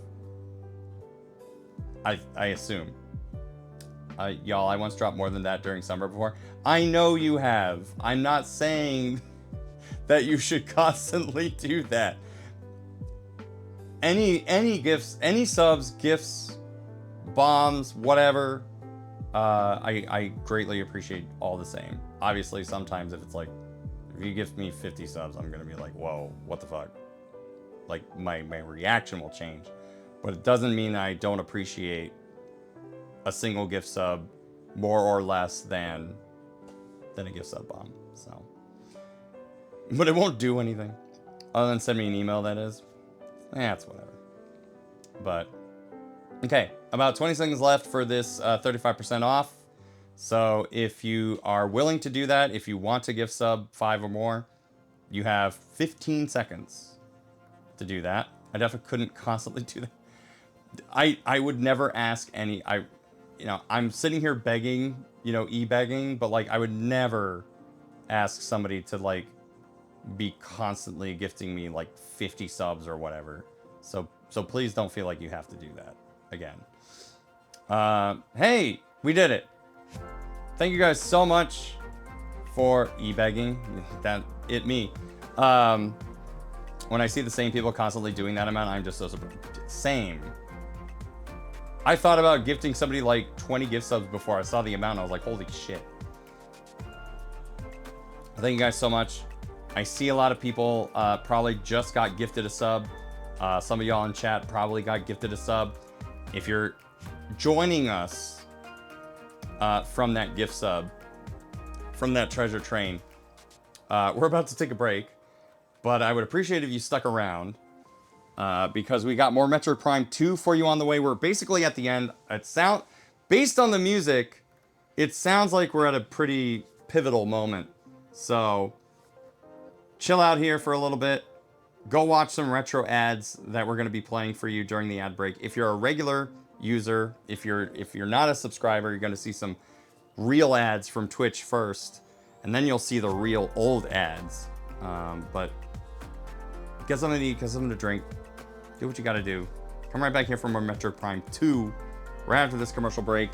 I assume. Y'all, I once dropped more than that during summer before. I know you have. I'm not saying that you should constantly do that. Any gifts, any subs, gifts, bombs, whatever, I greatly appreciate all the same. Obviously, sometimes if it's like, if you give me 50 subs, I'm gonna be like, whoa, what the fuck? Like, my reaction will change. But it doesn't mean I don't appreciate a single gift sub more or less than a gift sub bomb. So, but it won't do anything other than send me an email. That is, it's whatever. But okay, about 20 seconds left for this 35% off. So if you are willing to do that, if you want to gift sub 5 or more, you have 15 seconds to do that. I definitely couldn't constantly do that. I would never ask any, I'm sitting here begging, e-begging, but like I would never ask somebody to like be constantly gifting me like 50 subs or whatever. So please don't feel like you have to do that again. Hey, we did it. Thank you guys so much for e-begging. Me. When I see the same people constantly doing that amount, I'm just so surprised. Same. I thought about gifting somebody like 20 gift subs before I saw the amount. I was like, holy shit. Thank you guys so much. I see a lot of people probably just got gifted a sub. Some of y'all in chat probably got gifted a sub. If you're joining us from that gift sub, from that treasure train, we're about to take a break. But I would appreciate if you stuck around. Because we got more Metroid Prime 2 for you on the way. We're basically at the end. Based on the music, it sounds like we're at a pretty pivotal moment. So chill out here for a little bit. Go watch some retro ads that we're going to be playing for you during the ad break. If you're a regular user, if you're not a subscriber, you're going to see some real ads from Twitch first, and then you'll see the real old ads. But get something to eat, get something to drink, do what you got to do. Come right back here for more Metroid Prime 2 right after this commercial break.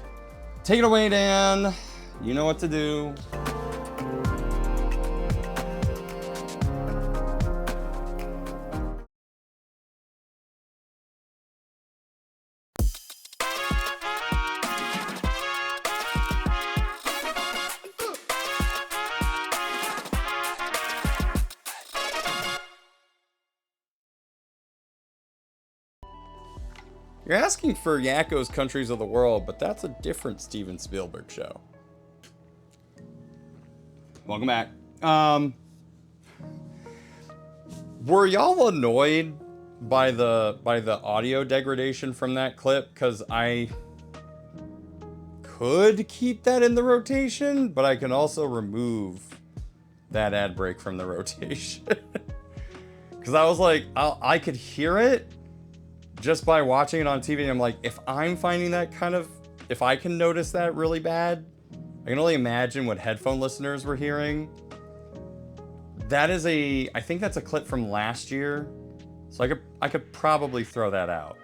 Take it away, Dan. You know what to do. You're asking for Yakko's Countries of the World, but that's a different Steven Spielberg show. Welcome back. Were y'all annoyed by the audio degradation from that clip? Because I could keep that in the rotation, but I can also remove that ad break from the rotation. Because I was like, I could hear it just by watching it on TV. I'm like, if I'm finding that if I can notice that really bad, I can only imagine what headphone listeners were hearing. That is I think that's a clip from last year. So I could probably throw that out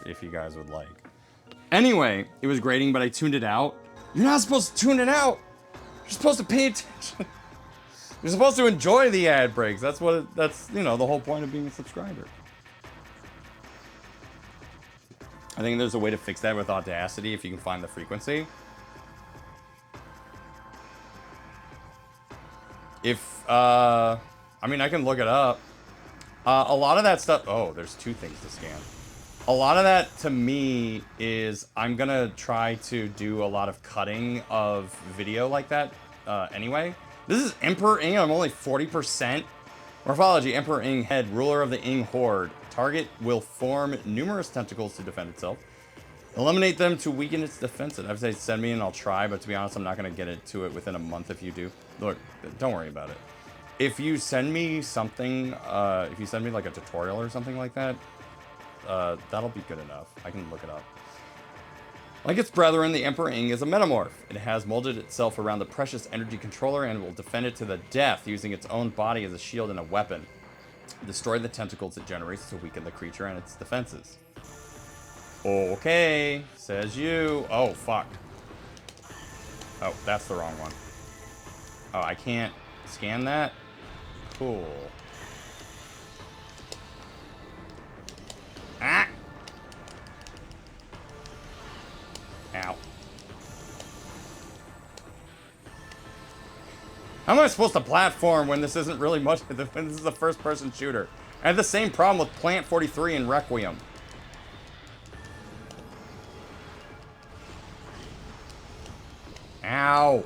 if you guys would like. Anyway, it was grating, but I tuned it out. You're not supposed to tune it out. You're supposed to pay attention. You're supposed to enjoy the ad breaks. That's the whole point of being a subscriber. I think there's a way to fix that with Audacity if you can find the frequency. I mean, I can look it up. A lot of that stuff, there's two things to scan. A lot of that to me is I'm gonna try to do a lot of cutting of video like that anyway. This is Emperor Ing, I'm only 40%. Morphology, Emperor Ing head, ruler of the Ing horde. Target will form numerous tentacles to defend itself. Eliminate them to weaken its defense. I'd say send me and I'll try, but to be honest, I'm not going to get to it within a month if you do. Look, don't worry about it. If you send me something, if you send me like a tutorial or something like that, that'll be good enough. I can look it up. Like its brethren, the Emperor Ing is a metamorph. It has molded itself around the precious energy controller and will defend it to the death, using its own body as a shield and a weapon. Destroy the tentacles it generates to weaken the creature and its defenses. Okay, says you. Oh, fuck. Oh, that's the wrong one. Oh, I can't scan that? Cool. Ah! Ow. How am I supposed to platform when this isn't really much, when this is a first-person shooter? I had the same problem with Plant 43 and Requiem. Ow.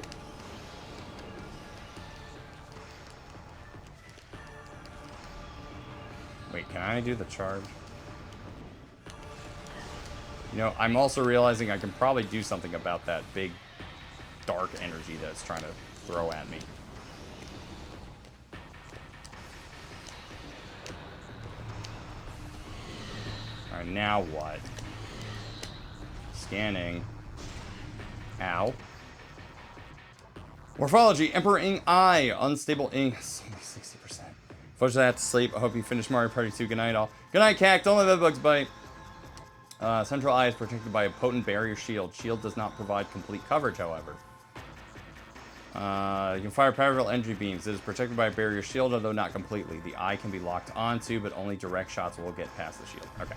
Wait, can I do the charge? You know, I'm also realizing I can probably do something about that big dark energy that's trying to throw at me. Alright, now what? Scanning. Ow. Morphology, Emperor Ing Eye, Unstable Ing, only 60%. Unfortunately, I have to sleep. I hope you finished Mario Party 2. Good night, all. Good night, Cac. Don't let the bugs bite. Central Eye is protected by a potent barrier shield. Shield does not provide complete coverage, however. You can fire powerful energy beams. It is protected by a barrier shield, although not completely. The eye can be locked onto, but only direct shots will get past the shield. Okay.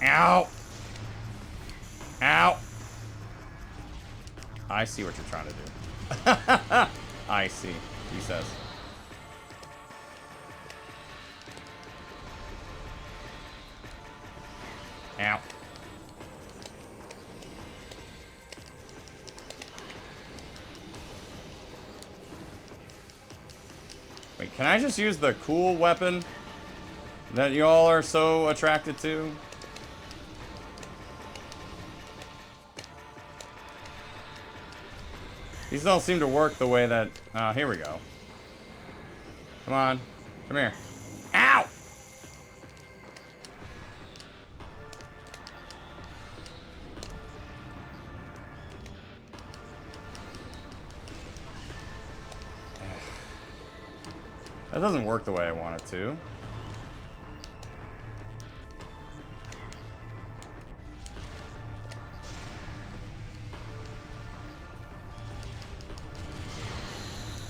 Ow! Ow! I see what you're trying to do. I see, he says. Ow. Wait, can I just use the cool weapon? that y'all are so attracted to. These don't seem to work the way that... here we go. Come on. Come here. Ow! That doesn't work the way I want it to.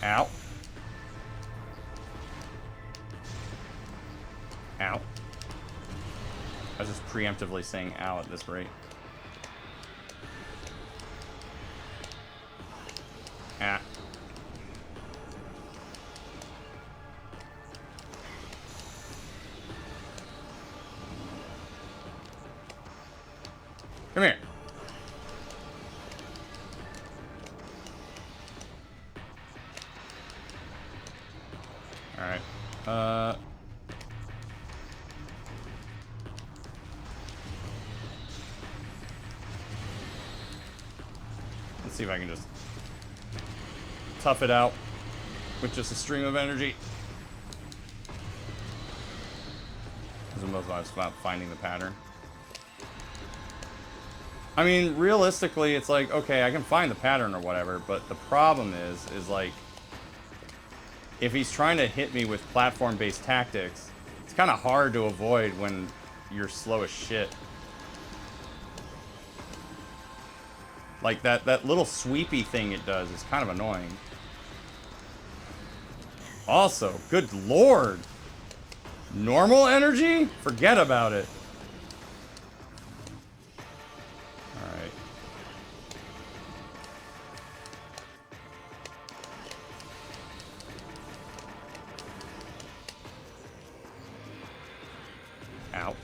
Ow. Ow. I was just preemptively saying ow at this rate. Ah. Come here. Alright. Let's see if I can just tough it out with just a stream of energy. This is most about finding the pattern. I mean, realistically, it's like, okay, I can find the pattern or whatever, but the problem is like, if he's trying to hit me with platform-based tactics, it's kind of hard to avoid when you're slow as shit. Like, that little sweepy thing it does is kind of annoying. Also, good lord! Normal energy? Forget about it. Alright. Ow.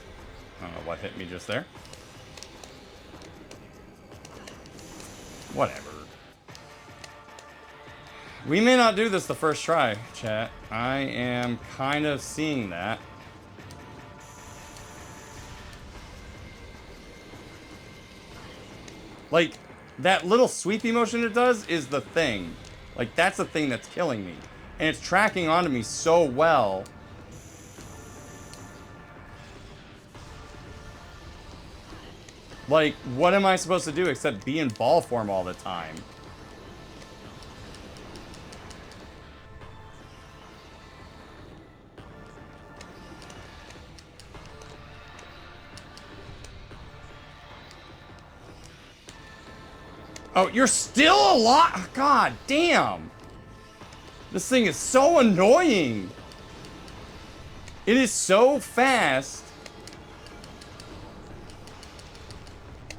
I don't know what hit me just there. Whatever. We may not do this the first try, chat. I am kind of seeing that. Like, that little sweepy motion it does is the thing. Like, that's the thing that's killing me. And it's tracking onto me so well. Like, what am I supposed to do except be in ball form all the time? Oh, you're still alive? God damn. This thing is so annoying. It is so fast.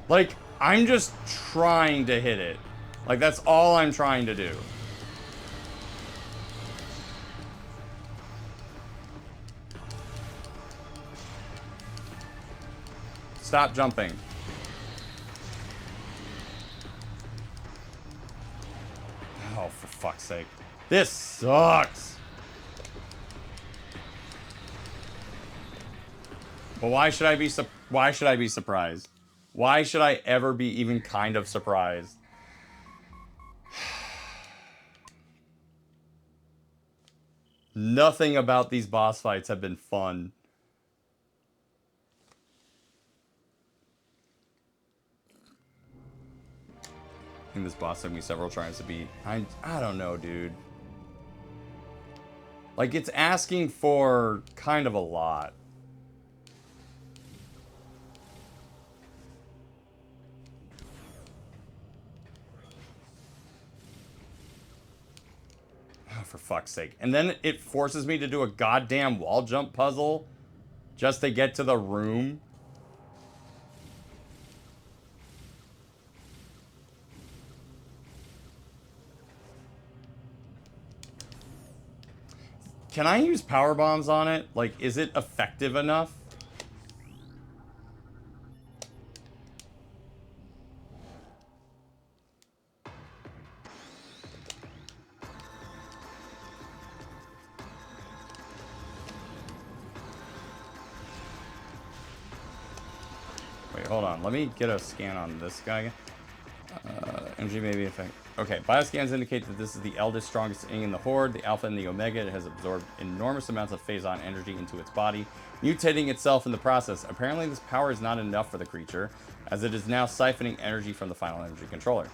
Like, I'm just trying to hit it. Like, that's all I'm trying to do. Stop jumping. Oh, for fuck's sake. This sucks. But why should I be surprised? Why should I ever be even kind of surprised? Nothing about these boss fights have been fun. I think this boss took me several tries to beat. I don't know, dude. Like, it's asking for kind of a lot. Oh, for fuck's sake. And then it forces me to do a goddamn wall jump puzzle just to get to the room. Can I use power bombs on it? Like, is it effective enough? Wait, hold on. Let me get a scan on this guy. Energy may be effect. Okay, bioscans indicate that this is the eldest, strongest thing in the Horde, the Alpha and the Omega. It has absorbed enormous amounts of phazon energy into its body, mutating itself in the process. Apparently, this power is not enough for the creature, as it is now siphoning energy from the final energy controller.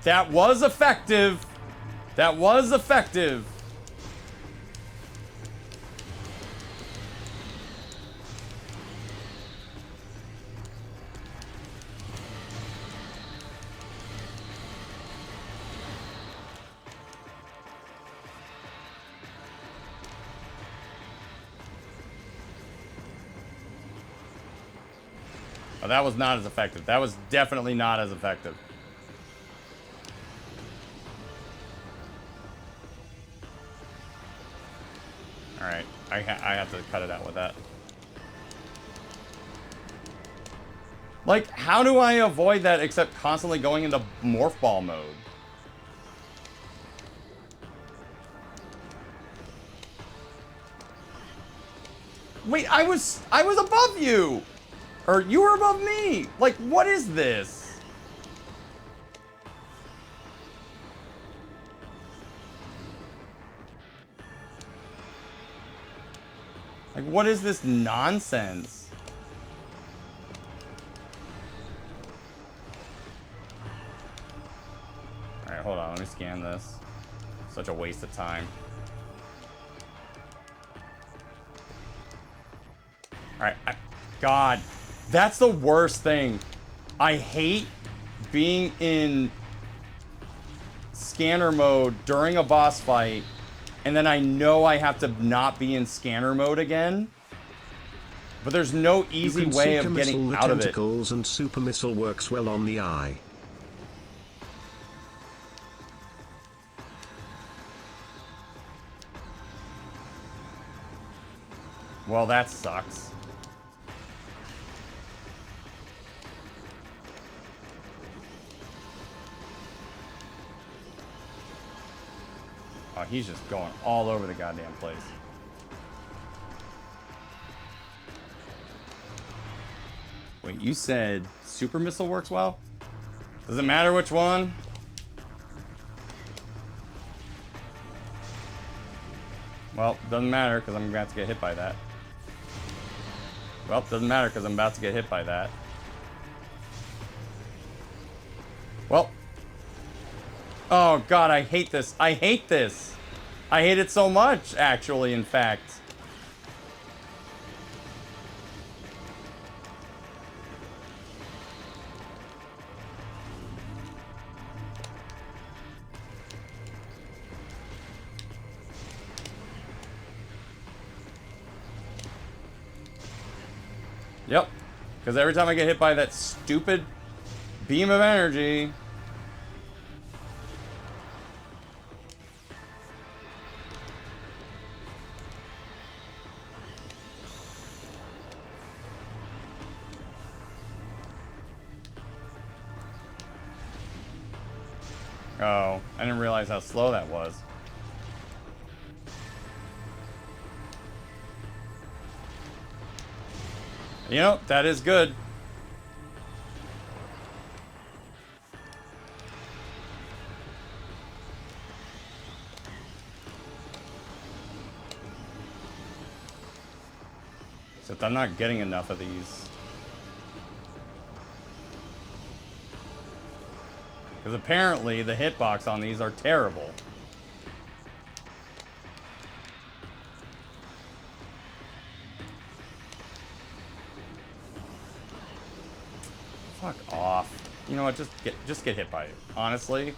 That was effective. That was effective. Oh, that was not as effective. That was definitely not as effective. Alright, I have to cut it out with that. Like, how do I avoid that except constantly going into morph ball mode? Wait, I was above you! Or you were above me! Like, what is this? Like, what is this nonsense? Alright, hold on. Let me scan this. Such a waste of time. Alright, God. That's the worst thing. I hate being in scanner mode during a boss fight, and then I know I have to not be in scanner mode again. But there's no easy way of getting out of it. And super missile works well on the eye. Well, that sucks. Oh, he's just going all over the goddamn place. Wait, you said super missile works well? Does it matter which one? Well, doesn't matter because I'm about to get hit by that. Well, doesn't matter because I'm about to get hit by that. Well. Oh, God, I hate this. I hate this. I hate it so much, actually, in fact. Yep. Because every time I get hit by that stupid beam of energy... Oh, I didn't realize how slow that was. You know, that is good. Except I'm not getting enough of these. Because apparently the hitbox on these are terrible. Fuck off. You know what? Just get hit by it. Honestly.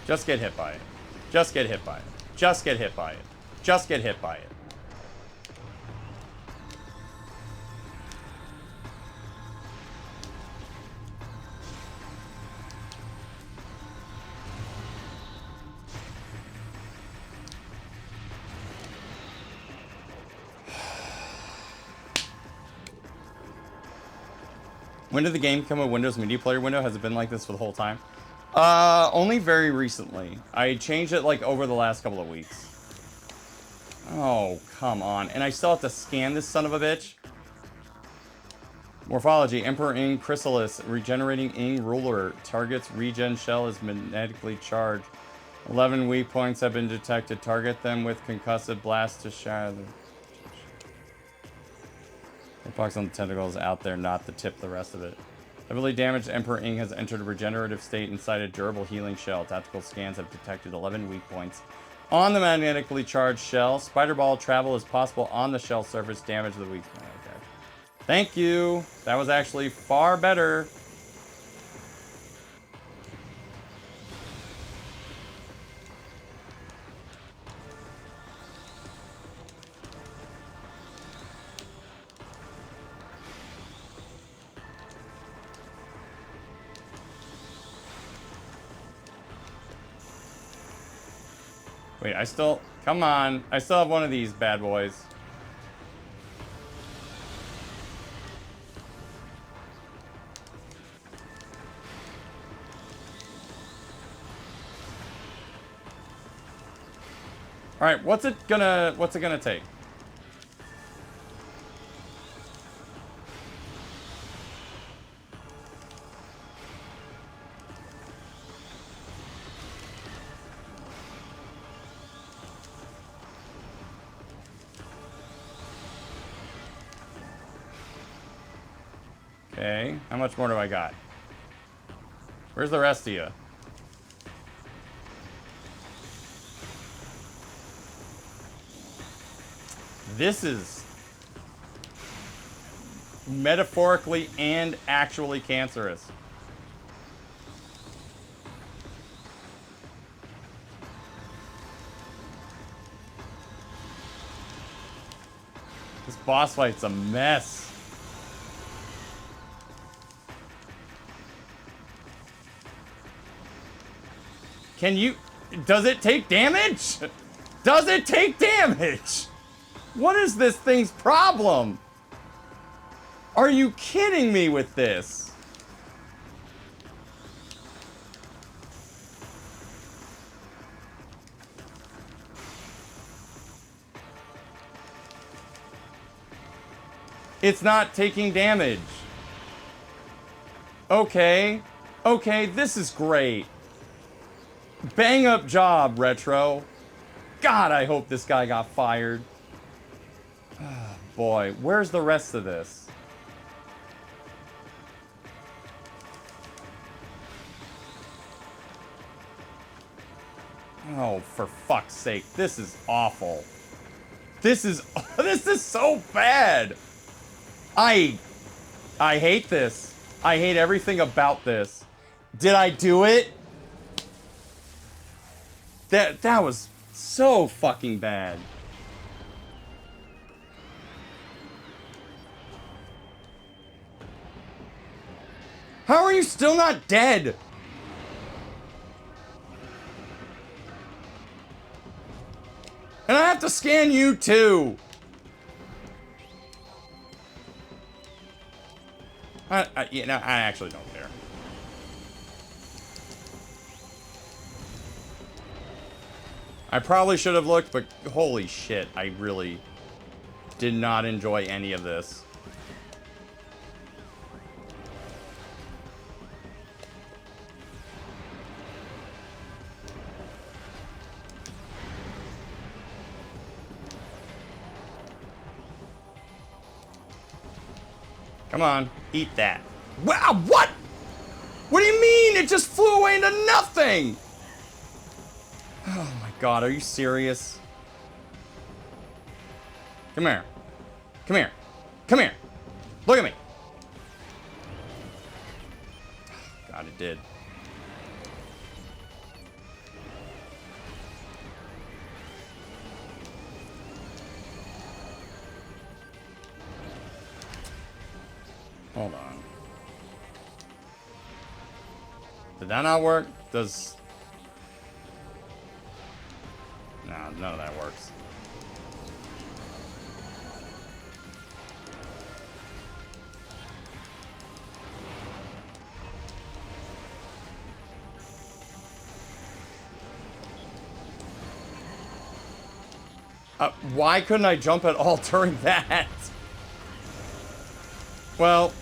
Just get hit by it. Just get hit by it. Just get hit by it. Just get hit by it. When did the game become a Windows Media Player window? Has it been like this for the whole time? Only very recently. I changed it like over the last couple of weeks. Oh, come on. And I still have to scan this son of a bitch. Morphology, Emperor Ing, Chrysalis, Regenerating Ing, Ruler. Target's regen shell is magnetically charged. 11 weak points have been detected. Target them with concussive blast to shatter them. Hitbox on the tentacles out there, not the tip, the rest of it. Heavily damaged Emperor Ing has entered a regenerative state inside a durable healing shell. Tactical scans have detected 11 weak points on the magnetically charged shell. Spider ball travel is possible on the shell surface. Damage the weak. Okay. Thank you. That was actually far better. Wait, come on. I still have one of these bad boys. All right, what's it gonna take? Okay, how much more do I got? Where's the rest of you? This is metaphorically and actually cancerous. This boss fight's a mess. Does it take damage? Does it take damage? What is this thing's problem? Are you kidding me with this? It's not taking damage. Okay. Okay, this is great. Bang up job, Retro. God, I hope this guy got fired. Oh, boy, where's the rest of this? Oh, for fuck's sake, this is awful. This is so bad. I hate this. I hate everything about this. Did I do it? That was so fucking bad. How are you still not dead? And I have to scan you too. I actually don't care. I probably should have looked, but holy shit, I really did not enjoy any of this. Come on, eat that. Wow, what? What do you mean? It just flew away into nothing! Oh my god, are you serious? Come here. Come here. Come here. Look at me. God, it did. Hold on. Did that not work? No, none of that works. Why couldn't I jump at all during that? Well,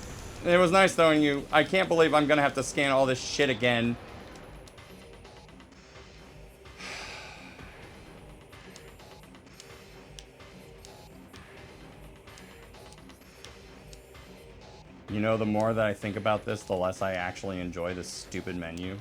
it was nice knowing you. I can't believe I'm gonna have to scan all this shit again. You know, the more that I think about this, the less I actually enjoy this stupid menu.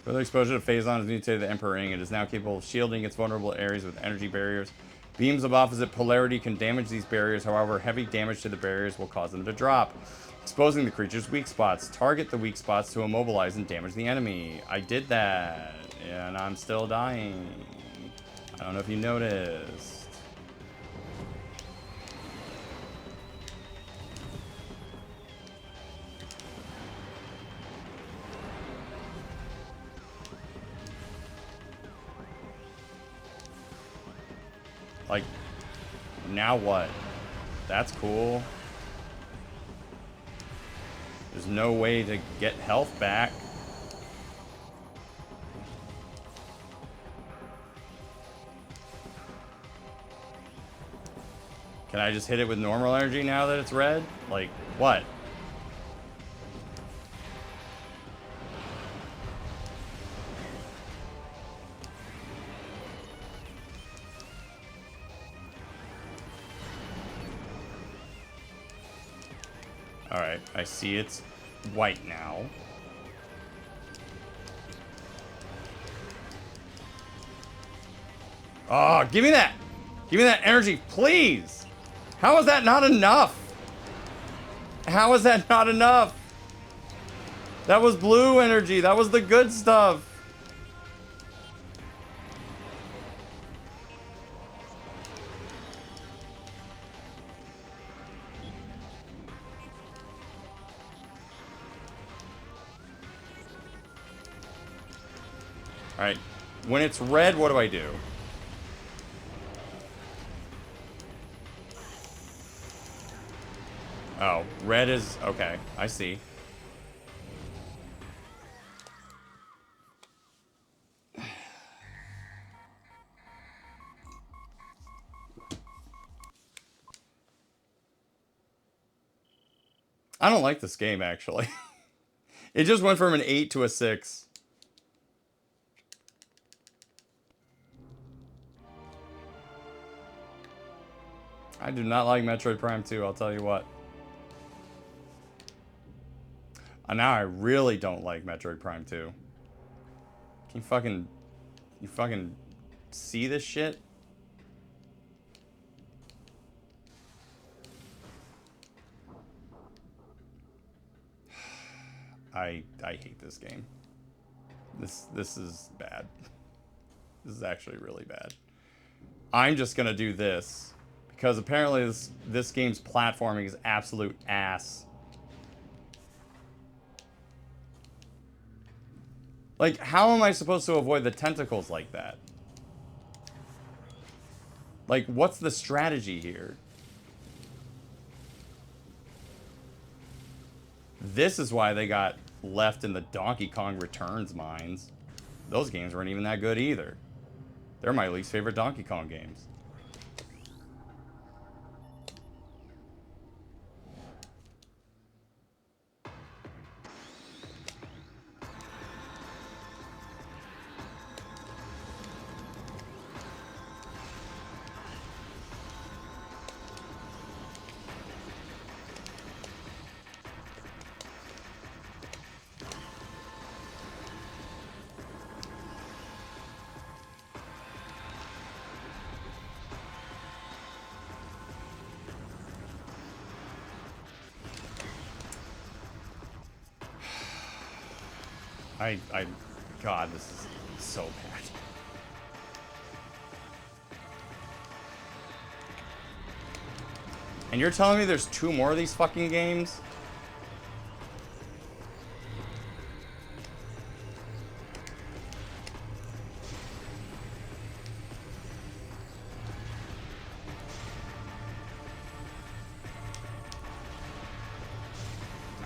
Further exposure to Phazon has mutated the Emperor Ring. It is now capable of shielding its vulnerable areas with energy barriers. Beams of opposite polarity can damage these barriers. However, heavy damage to the barriers will cause them to drop, exposing the creature's weak spots. Target the weak spots to immobilize and damage the enemy. I did that, and I'm still dying. I don't know if you noticed. Like, now what? That's cool. There's no way to get health back. Can I just hit it with normal energy now that it's red? Like, what? Alright, I see it's white now. Oh, give me that! Give me that energy, please! How is that not enough? How is that not enough? That was blue energy. That was the good stuff. Alright, when it's red, what do I do? Oh, red is... okay, I see. I don't like this game, actually. It just went from an 8 to a 6. I do not like Metroid Prime 2, I'll tell you what. And now I really don't like Metroid Prime 2. Can you fucking see this shit? I hate this game. This is bad. This is actually really bad. I'm just gonna do this because apparently this game's platforming is absolute ass. Like, how am I supposed to avoid the tentacles like that? Like, what's the strategy here? This is why they got left in the Donkey Kong Returns mines. Those games weren't even that good either. They're my least favorite Donkey Kong games. God, this is so bad. And you're telling me there's 2 more of these fucking games?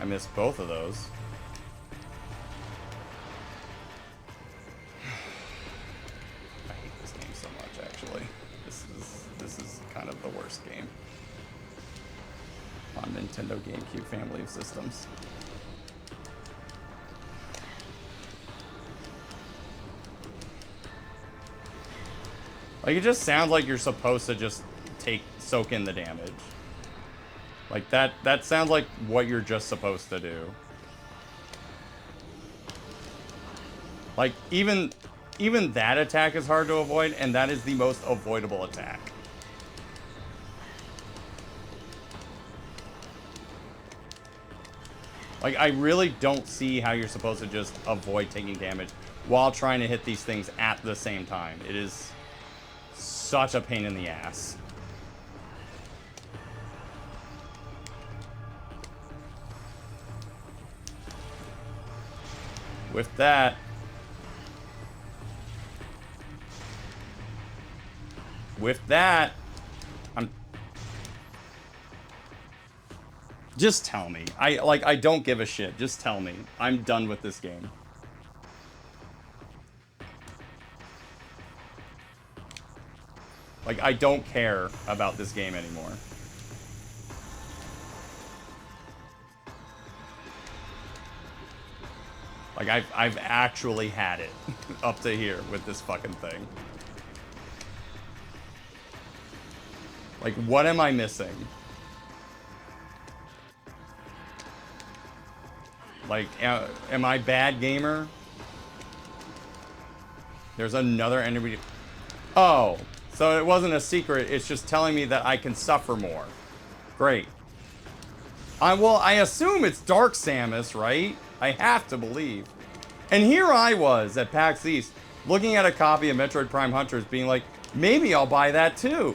I missed both of those. I hate this game so much, actually. the worst game on Nintendo GameCube family of systems. Like, it just sounds like you're supposed to just soak in the damage. Like, that sounds like what you're just supposed to do. Like, even that attack is hard to avoid, and that is the most avoidable attack. Like, I really don't see how you're supposed to just avoid taking damage while trying to hit these things at the same time. It is such a pain in the ass. With that, I'm... Just tell me. I don't give a shit. Just tell me. I'm done with this game. Like, I don't care about this game anymore. Like, I've actually had it up to here with this fucking thing. Like, what am I missing? Like, am I bad gamer? There's another enemy. Oh, so it wasn't a secret. It's just telling me that I can suffer more. Great. Well, I assume it's Dark Samus, right? I have to believe. And here I was at PAX East, looking at a copy of Metroid Prime Hunters, being like, maybe I'll buy that too.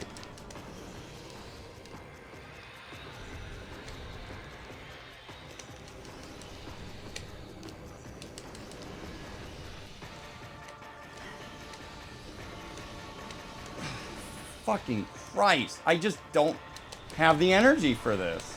Fucking Christ. I just don't have the energy for this.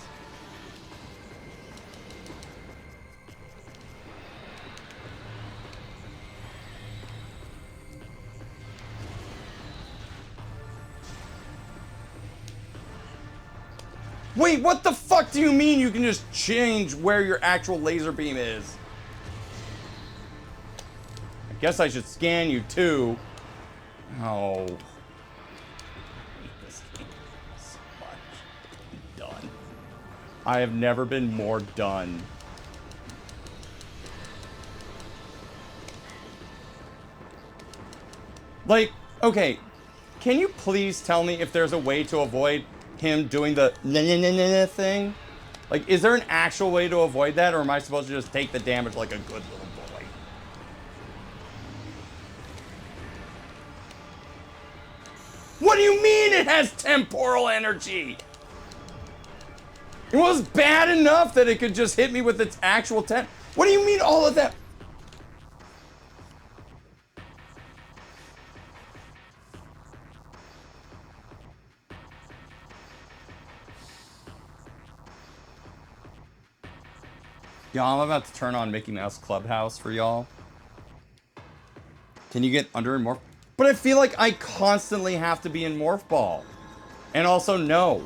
Wait, what the fuck do you mean you can just change where your actual laser beam is? I guess I should scan you too. Oh. Done. I have never been more done. Like, okay, can you please tell me if there's a way to avoid him doing the na-na-na-na thing? Like, is there an actual way to avoid that, or am I supposed to just take the damage like a good little boy? What do you mean it has temporal energy? It was bad enough that it could just hit me with its actual What do you mean all of that? Y'all, I'm about to turn on Mickey Mouse Clubhouse for y'all. Can you get under in Morph? But I feel like I constantly have to be in Morph Ball. And also, no.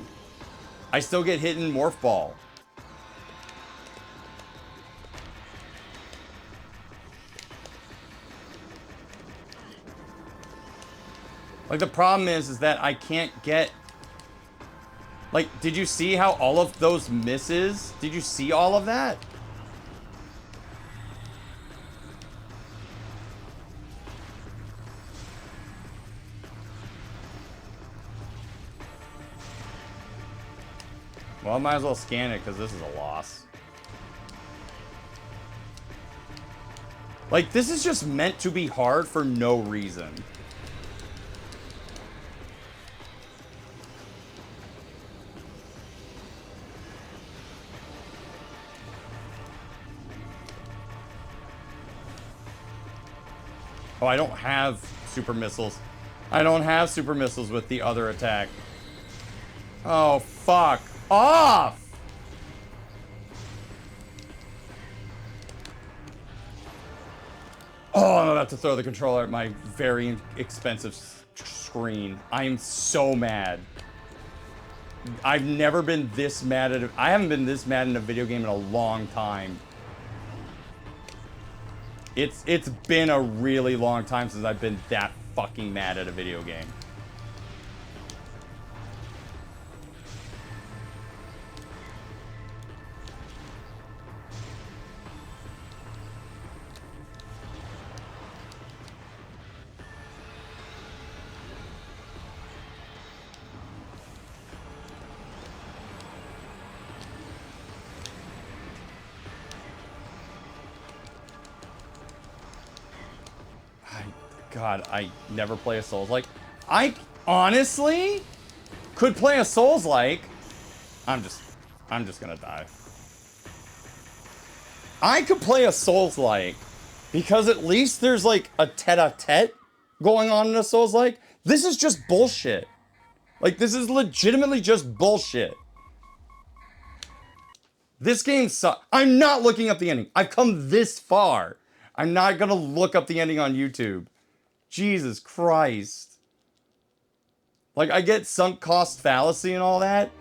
I still get hit in Morph Ball. Like, the problem is that I can't get... Like, did you see how all of those misses? Did you see all of that? Well, I might as well scan it, because this is a loss. Like, this is just meant to be hard for no reason. Oh, I don't have super missiles. I don't have super missiles with the other attack. Oh, fuck off! Oh, I'm about to throw the controller at my very expensive screen. I am so mad. I've never been this mad at I haven't been this mad in a video game in a long time. It's been a really long time since I've been that fucking mad at a video game. God, I never play a Souls-like. I honestly could play a Souls-like. I'm just gonna die. I could play a Souls-like because at least there's like a tete-a-tete going on in a Souls-like. This is just bullshit. Like, this is legitimately just bullshit. This game sucks. I'm not looking up the ending. I've come this far. I'm not gonna look up the ending on YouTube. Jesus Christ. Like, I get sunk cost fallacy and all that,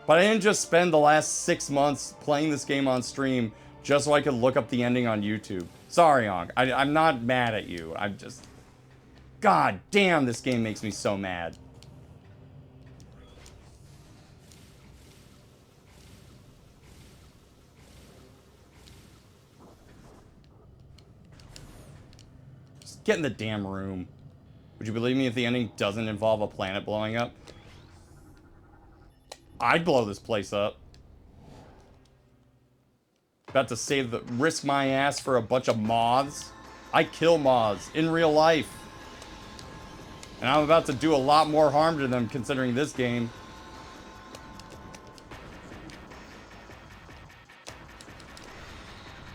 but I didn't just spend the last 6 months playing this game on stream just so I could look up the ending on YouTube. Sorry, Onk. I'm not mad at you. I'm just... God damn, this game makes me so mad. Just get in the damn room. Would you believe me if the ending doesn't involve a planet blowing up? I'd blow this place up. About to risk my ass for a bunch of moths. I kill moths in real life. And I'm about to do a lot more harm to them considering this game.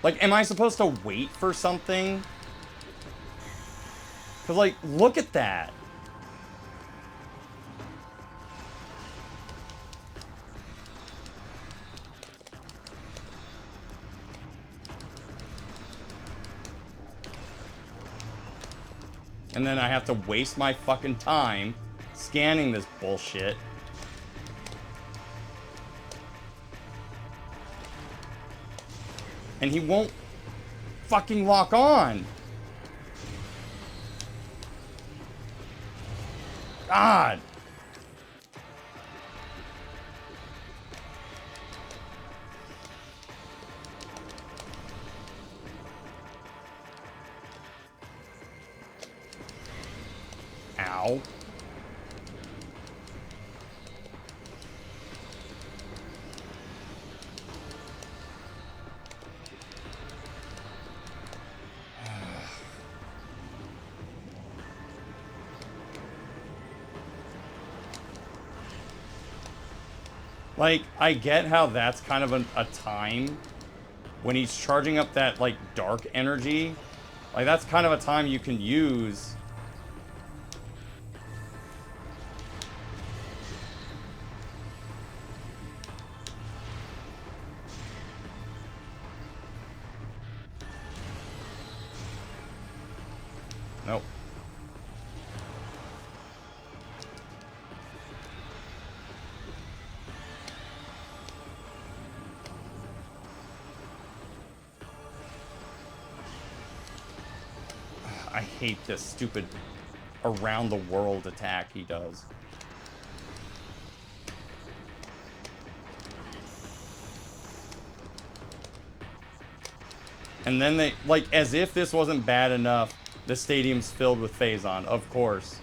Like, am I supposed to wait for something? Because, like, look at that. And then I have to waste my fucking time scanning this bullshit. And he won't fucking lock on. God. Ow. Like, I get how that's kind of a time when he's charging up that, like, dark energy. Like, that's kind of a time you can use. Nope. I hate this stupid around the world attack he does. And then they, like, as if this wasn't bad enough, the stadium's filled with Phazon, of course.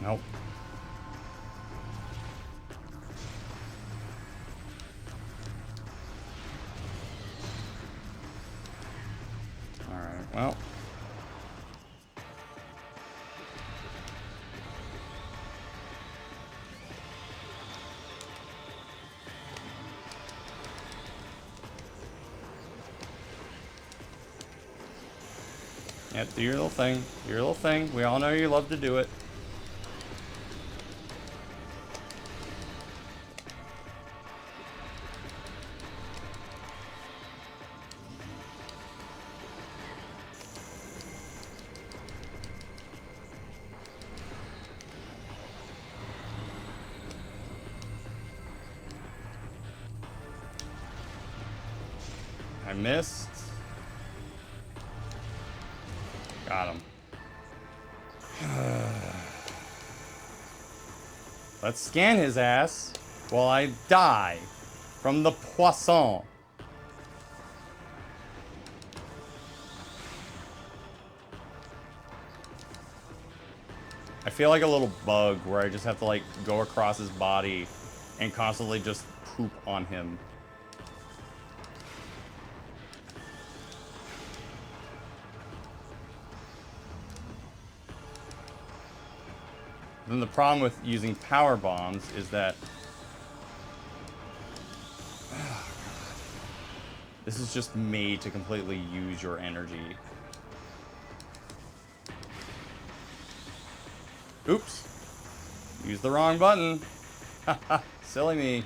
Nope. Alright, well. Yeah, do your little thing. Your little thing. We all know you love to do it. I missed. Got him. Let's scan his ass while I die from the poisson. I feel like a little bug where I just have to like go across his body and constantly just poop on him. Then the problem with using power bombs is that this is just made to completely use your energy. Oops. Use the wrong button. Haha, silly me.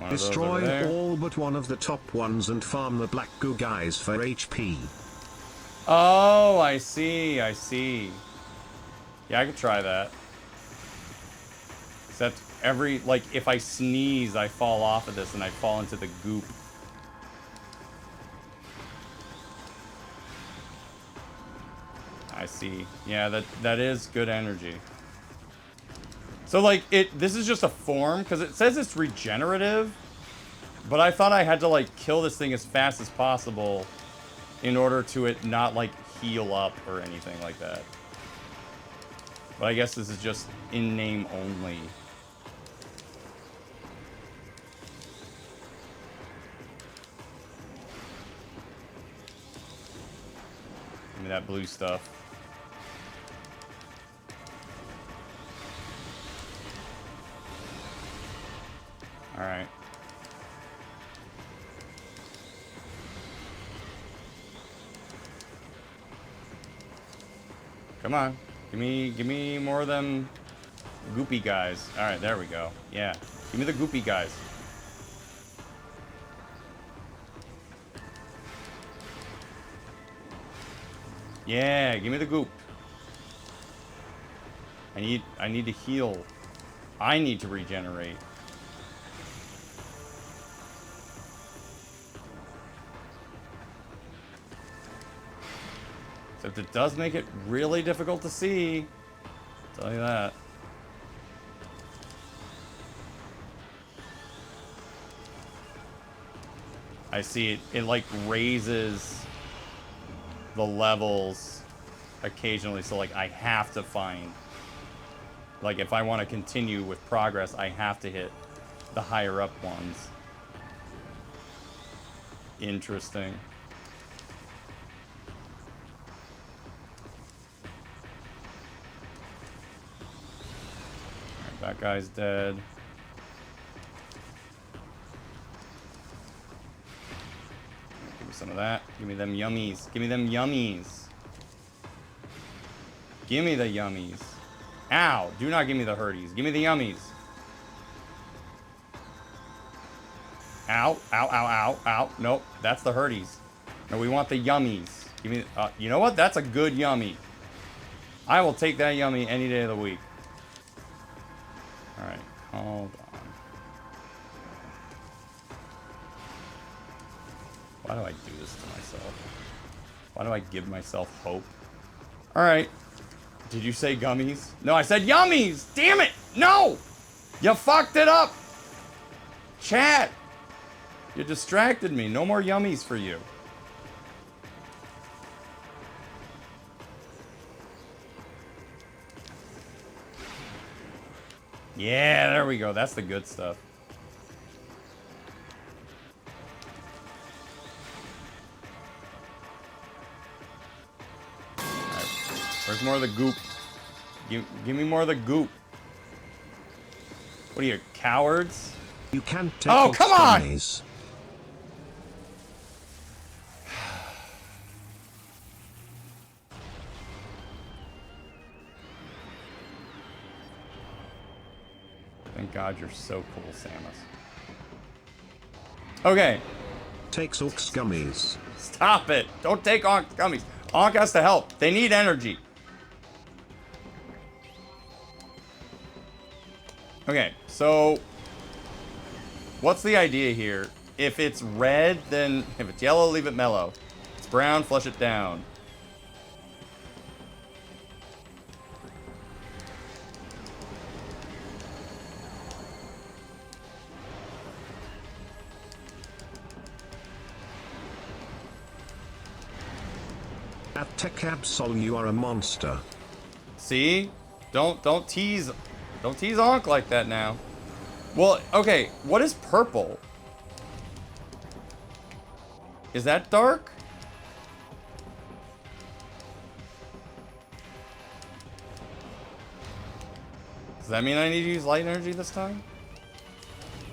Destroy all but one of the top ones and farm the black goo guys for HP. Oh, I see, I see. Yeah, I could try that. Except like, if I sneeze, I fall off of this and I fall into the goop. I see. Yeah, that is good energy. So, like, this is just a form, because it says it's regenerative, but I thought I had to, like, kill this thing as fast as possible in order to it not, like, heal up or anything like that. But I guess this is just in name only. Give me that blue stuff. Alright. Come on. Give me more of them goopy guys. Alright, there we go. Yeah. Give me the goopy guys. Yeah, give me the goop. I need to heal. I need to regenerate. Except it does make it really difficult to see. I'll tell you that. I see it like raises the levels occasionally, so like I have to find, like if I want to continue with progress, I have to hit the higher up ones. Interesting. Alright, that guy's dead. Give me some of that. Give me them yummies. Give me them yummies. Give me the yummies. Ow! Do not give me the hurties. Give me the yummies. Ow, ow, ow, ow, ow. Nope, that's the hurties. No, we want the yummies. Give me, you know what? That's a good yummy. I will take that yummy any day of the week. Alright, hold on. Why do I do this to myself? Why do I give myself hope? Alright. Did you say gummies? No, I said yummies! Damn it! No! You fucked it up! Chat! You distracted me. No more yummies for you. Yeah, there we go. That's the good stuff. Alright. Where's more of the goop? Give me more of the goop. What are you, cowards? You can't take Oh, come on! gummies. Thank God you're so cool, Samus. Okay. Takes Onk's gummies. Stop it. Don't take Onk's gummies. Onk has to help. They need energy. Okay, so what's the idea here? If it's red, then if it's yellow, leave it mellow. If it's brown, flush it down. At Tech Absol, you are a monster. See? Don't tease Onk like that now. Well, okay, what is purple? Is that dark? Does that mean I need to use light energy this time?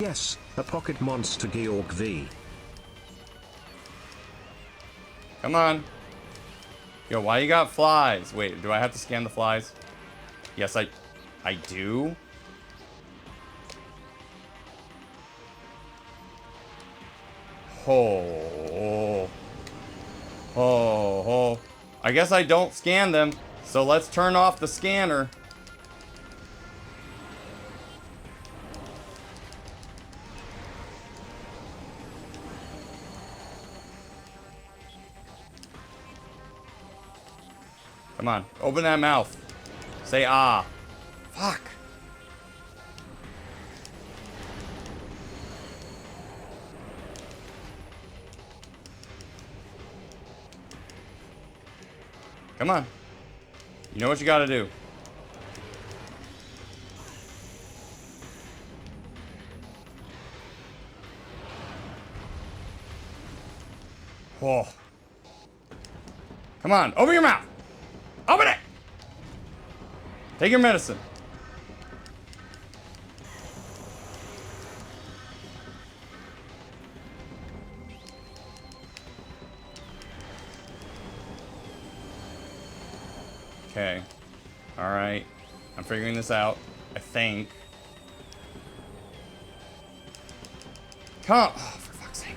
Yes, a pocket monster Georg V. Come on. Yo, why you got flies? Wait, do I have to scan the flies? Yes, I do. Oh. Oh. I guess I don't scan them. So let's turn off the scanner. Come on, open that mouth. Say ah. Fuck. Come on. You know what you gotta do. Oh. Come on, open your mouth. Open it! Take your medicine. Okay. Alright. I'm figuring this out. I think. Come on. Oh, for fuck's sake.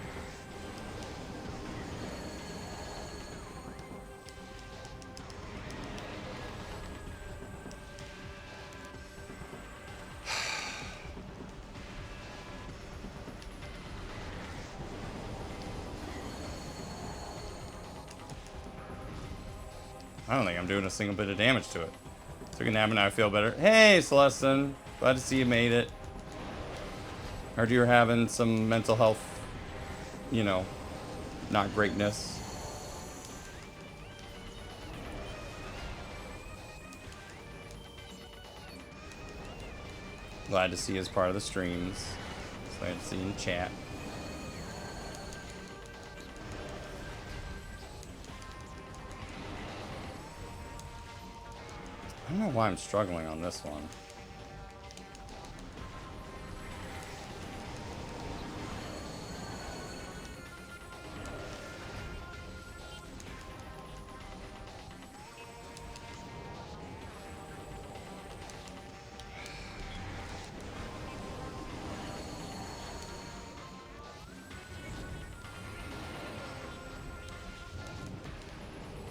I don't think I'm doing a single bit of damage to it. Took a nap and now I feel better. Hey, Celestin. Glad to see you made it. Heard you were having some mental health, you know, not greatness. Glad to see you as part of the streams. Glad to see you in chat. I don't know why I'm struggling on this one.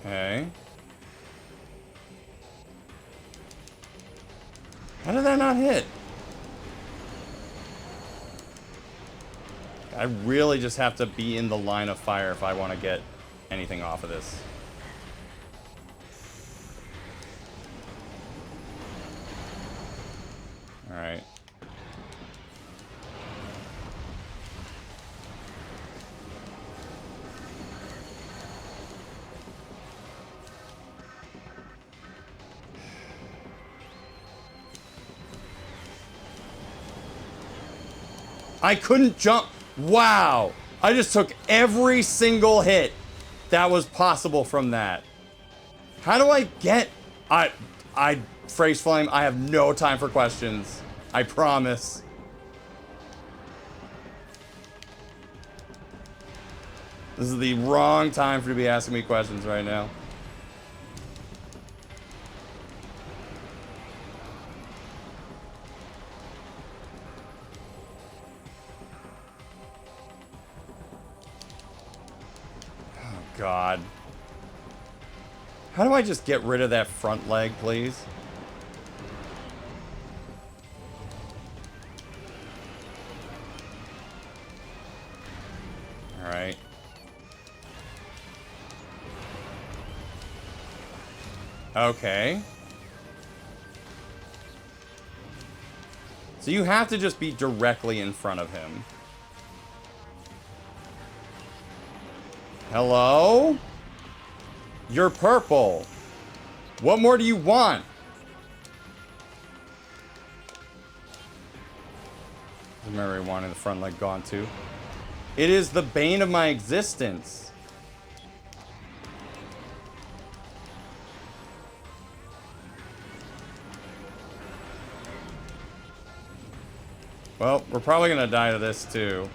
Okay. How did that not hit? I really just have to be in the line of fire if I want to get anything off of this. Alright. I couldn't jump. Wow. I just took every single hit that was possible from that. How do I get Phrase Flame, I have no time for questions. I promise. This is the wrong time for you to be asking me questions right now. Oh, God. How do I just get rid of that front leg, please? All right. Okay. So you have to just be directly in front of him. Hello? You're purple. What more do you want? I remember wanting the front leg gone too. It is the bane of my existence. Well, we're probably gonna die to this too.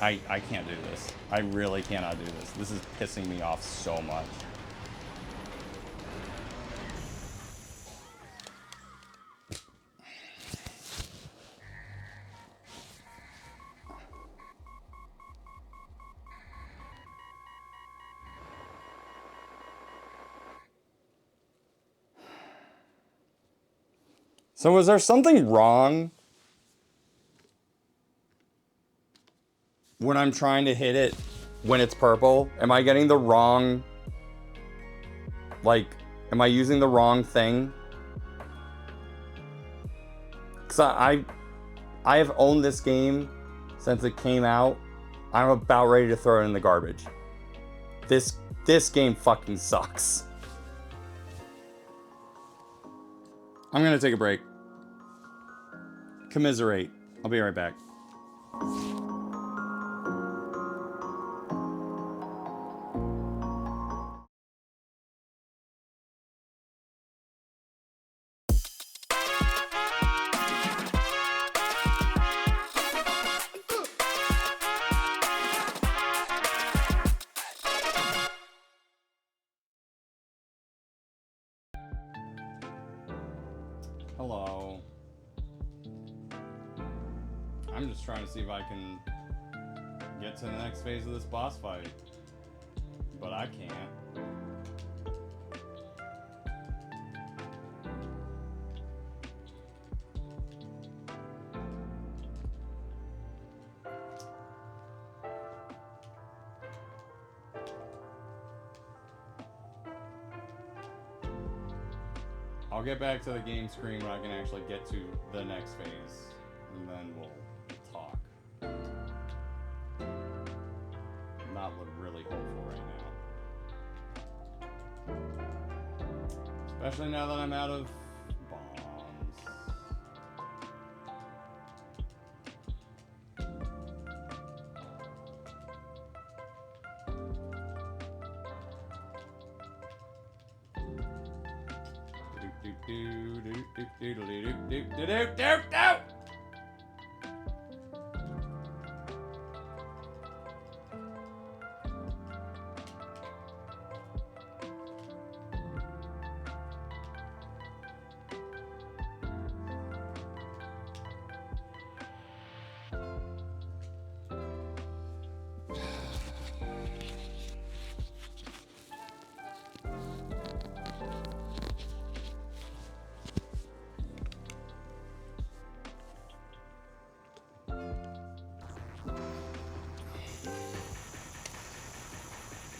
I can't do this. I really cannot do this. This is pissing me off so much. So was there something wrong when I'm trying to hit it when it's purple? Am I getting the wrong, like, am I using the wrong thing? Because I have owned this game since it came out. I'm about ready to throw it in the garbage. This game fucking sucks. I'm gonna take a break. Commiserate. I'll be right back. Hello. I'm just trying to see if I can get to the next phase of this boss fight. But I can't. I'll get back to the game screen when I can actually get to the next phase, and then we'll talk. Not really hopeful right now. Especially now that I'm out of bombs.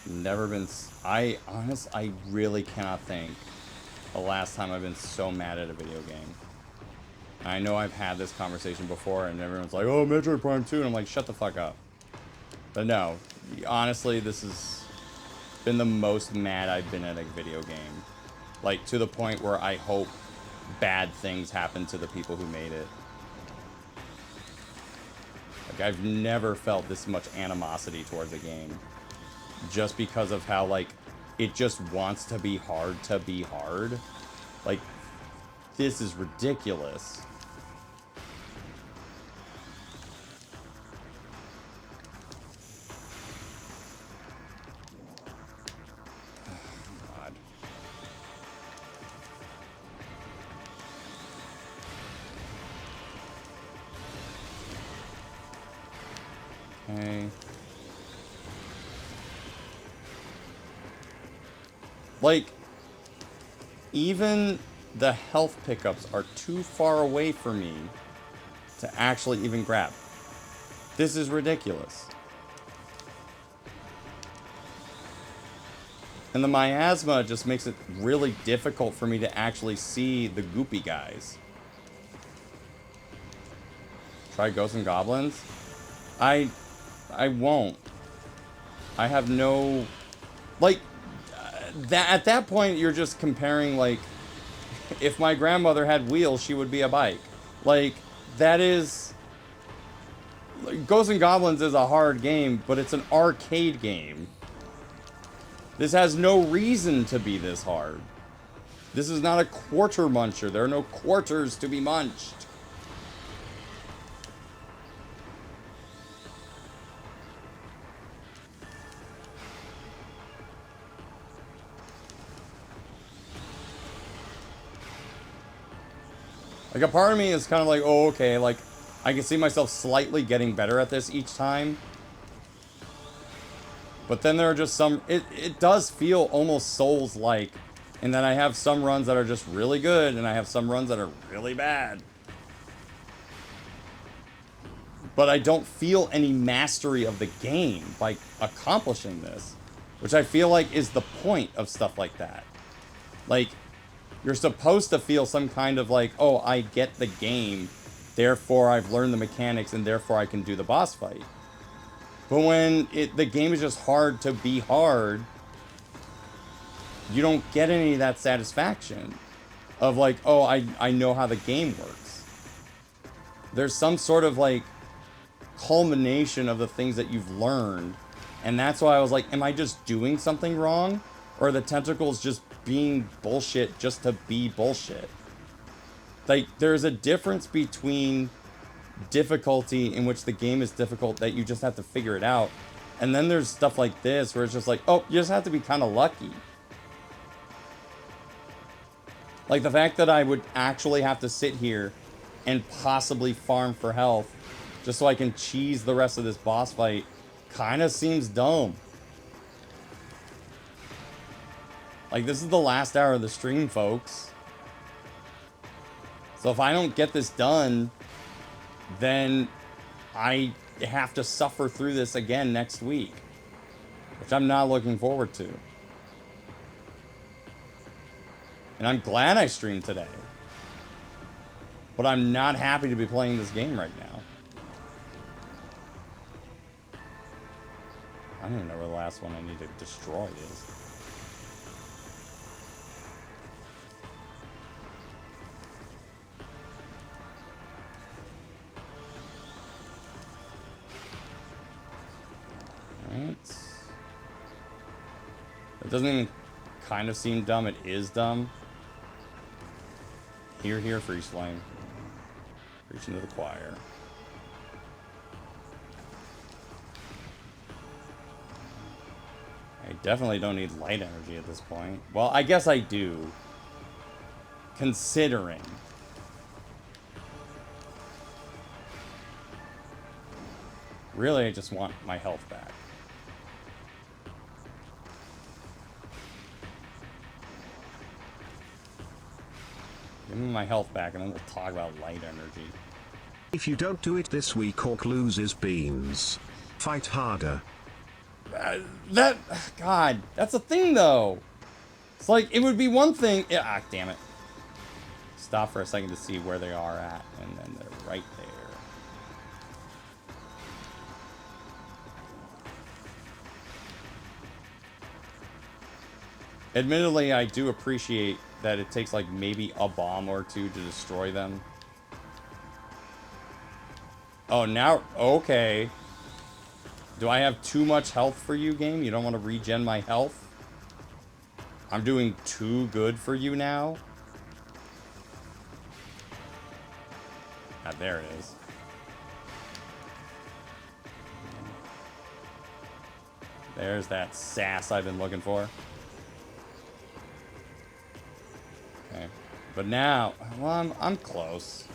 Never been. I really cannot think the last time I've been so mad at a video game. I know I've had this conversation before, and everyone's like, "Oh, Metroid Prime 2," and I'm like, "Shut the fuck up." But no, honestly, this has been the most mad I've been at a video game, like to the point where I hope bad things happen to the people who made it. Like, I've never felt this much animosity towards a game. Just because of how, like, it just wants to be hard to be hard. Like, this is ridiculous. Okay. Like, even the health pickups are too far away for me to actually even grab. This is ridiculous. And the miasma just makes it really difficult for me to actually see the goopy guys. Try Ghosts and Goblins? I won't. I have no... Like, at that point, you're just comparing, like, if my grandmother had wheels, she would be a bike. Like, that is... Like, Ghosts and Goblins is a hard game, but it's an arcade game. This has no reason to be this hard. This is not a quarter muncher. There are no quarters to be munched. Like, a part of me is kind of like, oh, okay, like, I can see myself slightly getting better at this each time. But then there are just some... It does feel almost Souls-like. And then I have some runs that are just really good, and I have some runs that are really bad. But I don't feel any mastery of the game by accomplishing this. Which I feel like is the point of stuff like that. Like... You're supposed to feel some kind of like, oh, I get the game, therefore I've learned the mechanics, and therefore I can do the boss fight. But when the game is just hard to be hard, you don't get any of that satisfaction of like, oh, I know how the game works. There's some sort of like culmination of the things that you've learned, and that's why I was like, am I just doing something wrong? Or are the tentacles just being bullshit just to be bullshit? Like, there's a difference between difficulty in which the game is difficult that you just have to figure it out. And then there's stuff like this where it's just like, oh, you just have to be kind of lucky. Like, the fact that I would actually have to sit here and possibly farm for health just so I can cheese the rest of this boss fight kind of seems dumb. Like, this is the last hour of the stream, folks. So if I don't get this done, then I have to suffer through this again next week. Which I'm not looking forward to. And I'm glad I streamed today. But I'm not happy to be playing this game right now. I don't even know where the last one I need to destroy is. It doesn't even kind of seem dumb. It is dumb. Here, freeze flame. Reach into the choir. I definitely don't need light energy at this point. Well, I guess I do. Considering. Really, I just want my health back. Give me my health back, and then we'll talk about light energy. If you don't do it this week, Orc loses beans. Fight harder. God, that's the thing, though. It's like, it would be one thing... damn it. Stop for a second to see where they are at, and then they're right there. Admittedly, I do appreciate that it takes like maybe a bomb or two to destroy them. Oh, now... Okay. Do I have too much health for you, game? You don't want to regen my health? I'm doing too good for you now? Ah, there it is. There's that sass I've been looking for. Okay. But now... Well, I'm close.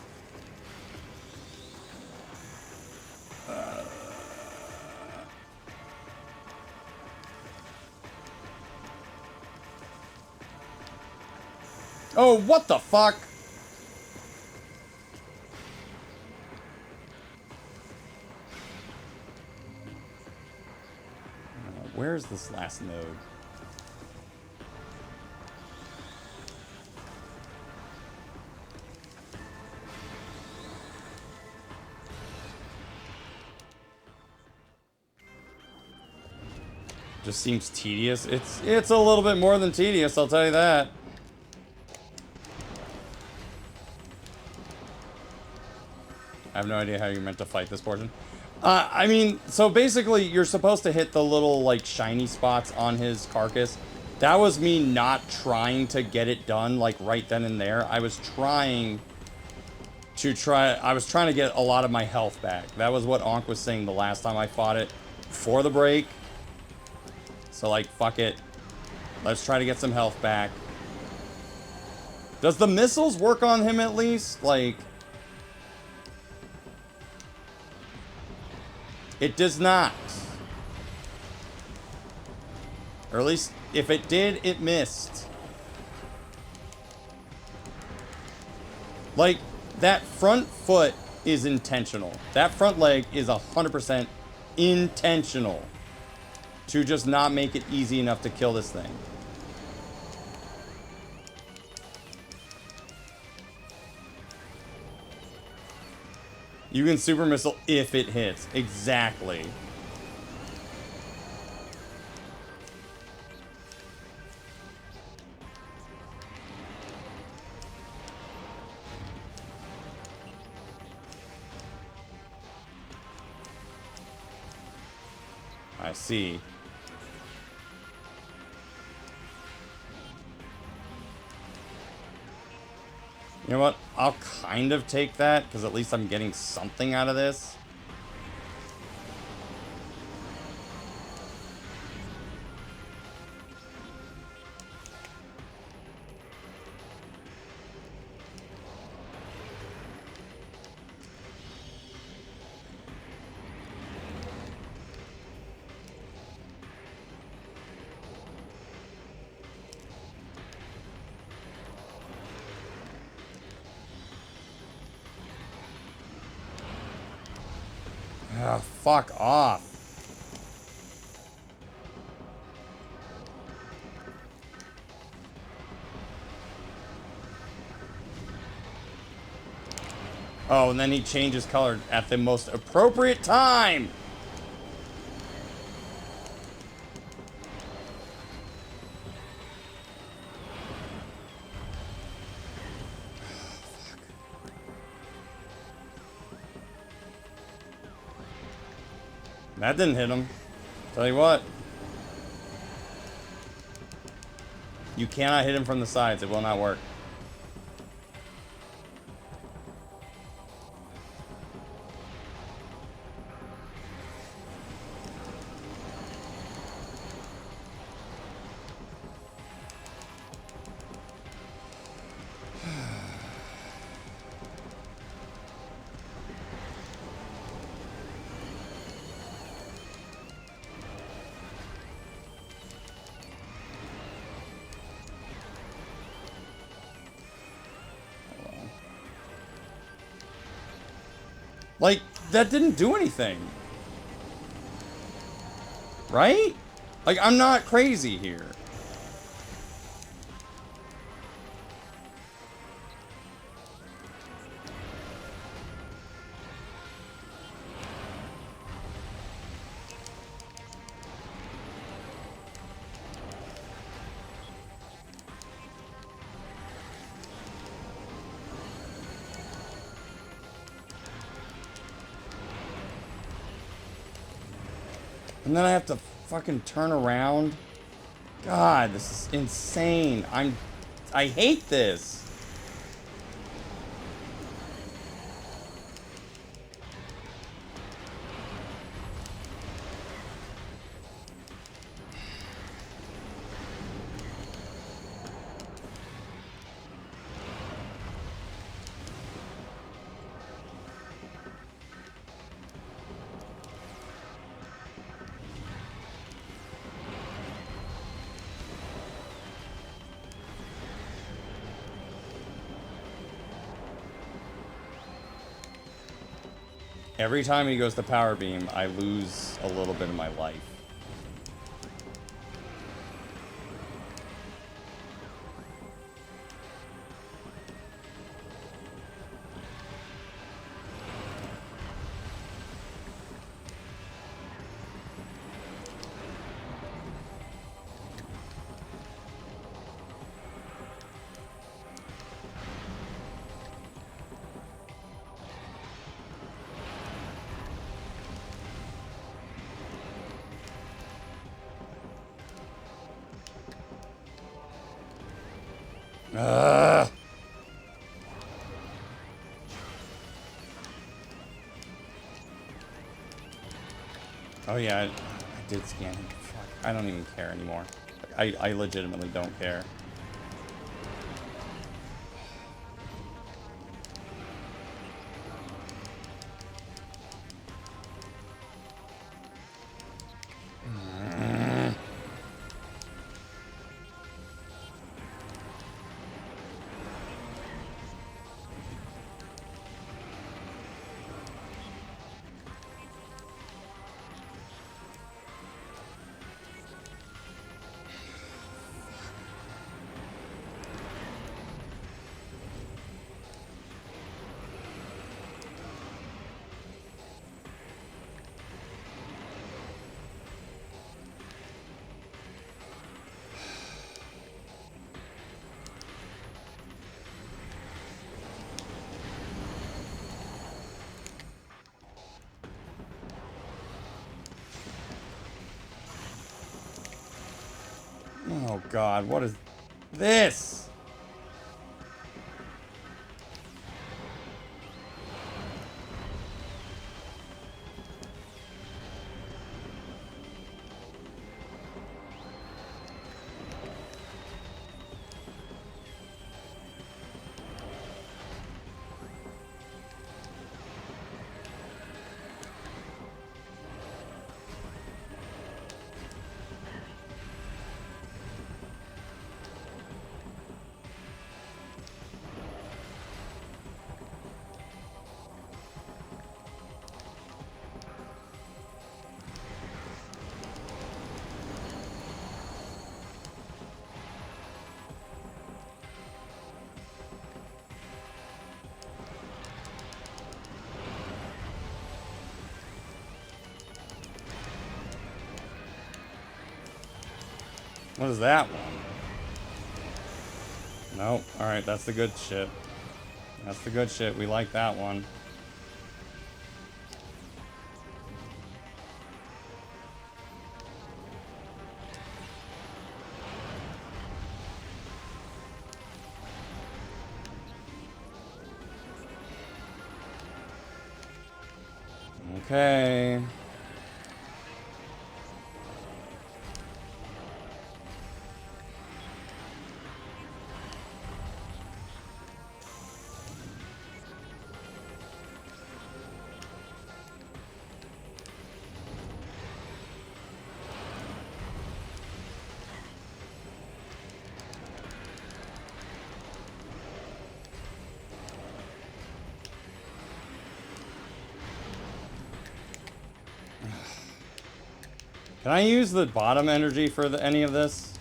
Oh, what the fuck? Where's this last node? Just seems tedious. It's a little bit more than tedious, I'll tell you that. I have no idea how you're meant to fight this portion. I mean, so basically, you're supposed to hit the little, like, shiny spots on his carcass. That was me not trying to get it done, like, right then and there. I was trying to get a lot of my health back. That was what Ankh was saying the last time I fought it before the break. So, like, fuck it. Let's try to get some health back. Does the missiles work on him at least? Like... It does not. Or at least, if it did, it missed. Like, that front foot is intentional. That front leg is 100% intentional. To just not make it easy enough to kill this thing. You can super missile if it hits. Exactly. I see. You know what? I'll kind of take that, because at least I'm getting something out of this. Ah, fuck off. Oh, and then he changes color at the most appropriate time. That didn't hit him. Tell you what. You cannot hit him from the sides. It will not work. Like, that didn't do anything. Right? Like, I'm not crazy here. And then I have to fucking turn around. God, this is insane. I hate this. Every time he goes to power beam, I lose a little bit of my life. Ugh. Oh yeah, I did scan him. Fuck, I don't even care anymore. I legitimately don't care. Oh God, what is this? What is that one? Nope. Alright, that's the good shit. That's the good shit. We like that one. Okay. Can I use the bottom energy for any of this?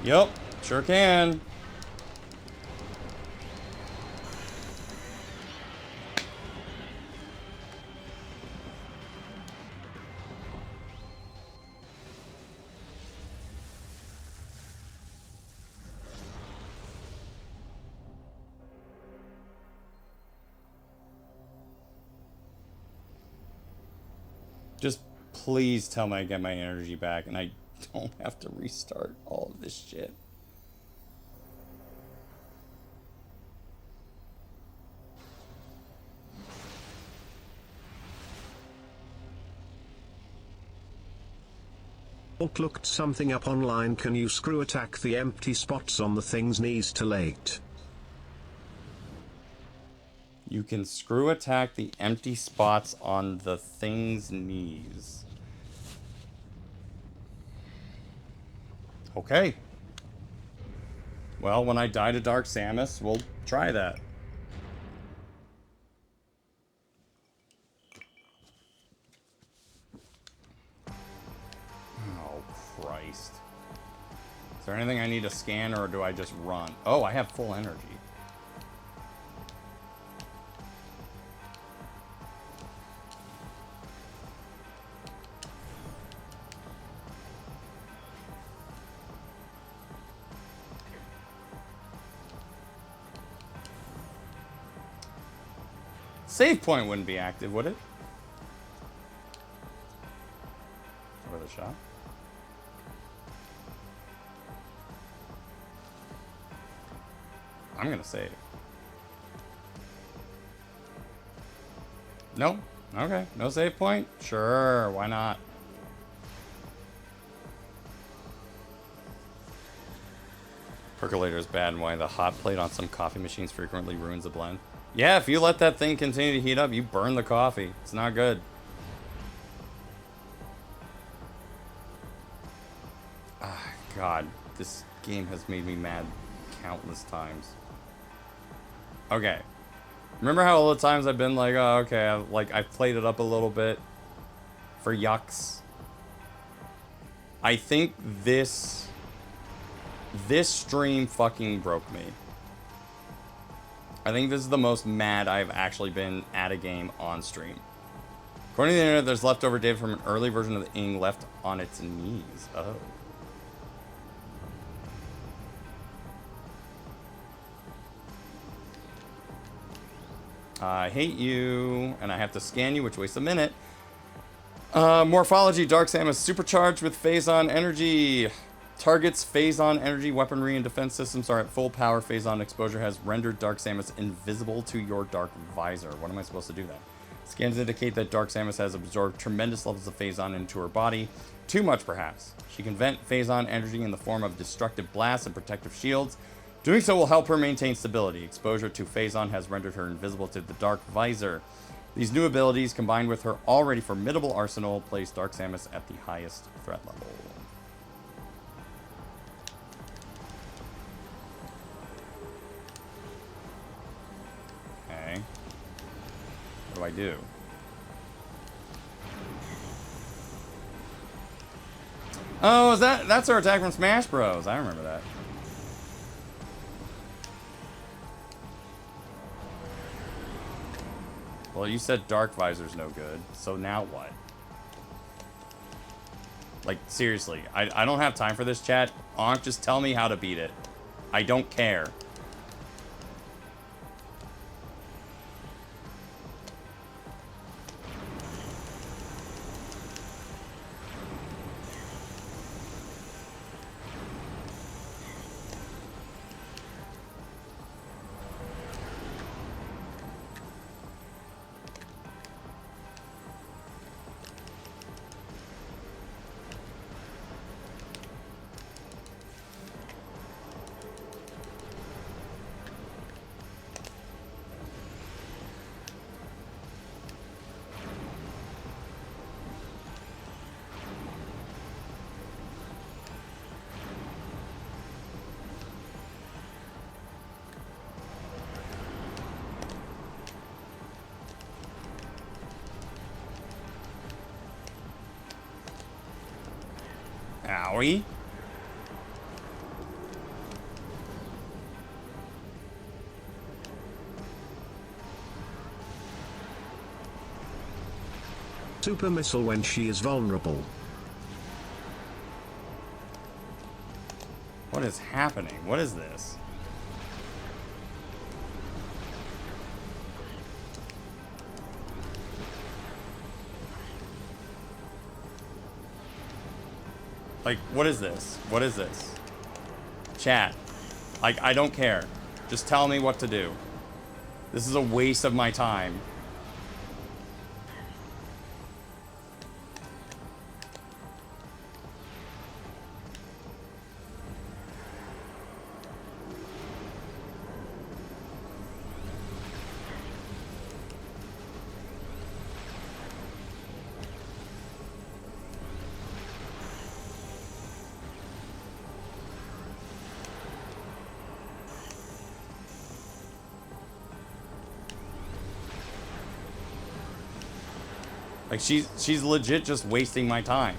Yep, sure can. Just please tell me I get my energy back and I don't have to restart all of this shit. Looked something up online. Can you screw attack the empty spots on the thing's knees to late? You can screw attack the empty spots on the thing's knees. Okay. Well, when I die to Dark Samus, we'll try that. Oh, Christ. Is there anything I need to scan, or do I just run? Oh, I have full energy. Save point wouldn't be active, would it? Worth a shot. I'm gonna save. No? Okay. No save point? Sure, why not? Percolator is bad, and why the hot plate on some coffee machines frequently ruins the blend. Yeah, if you let that thing continue to heat up, you burn the coffee. It's not good. Ah, God. This game has made me mad countless times. Okay. Remember how all the times I've been like, oh, okay, I've played it up a little bit for yucks? I think this stream fucking broke me. I think this is the most mad I've actually been at a game on stream. According to the internet, there's leftover data from an early version of the Ing left on its knees. Oh. I hate you, and I have to scan you, which wastes a minute. Morphology, Dark Samus supercharged with Phazon energy. Targets Phazon energy weaponry and defense systems are at full power. Phazon exposure has rendered Dark Samus invisible to your dark visor. What am I supposed to do then? Scans indicate that Dark Samus has absorbed tremendous levels of Phazon into her body. Too much, perhaps. She can vent Phazon energy in the form of destructive blasts and protective shields. Doing so will help her maintain stability. Exposure to Phazon has rendered her invisible to the dark visor. These new abilities, combined with her already formidable arsenal, place Dark Samus at the highest threat level. Okay. What do I do? Oh, that's her attack from Smash Bros. I remember that. Well, you said Dark Visor's no good, so now what? Like, seriously, I don't have time for this, chat. Ankh, just tell me how to beat it. I don't care. Owie. Super missile when she is vulnerable. What is happening? What is this? Like, what is this? What is this? Chat. Like, I don't care. Just tell me what to do. This is a waste of my time. Like, she's legit just wasting my time.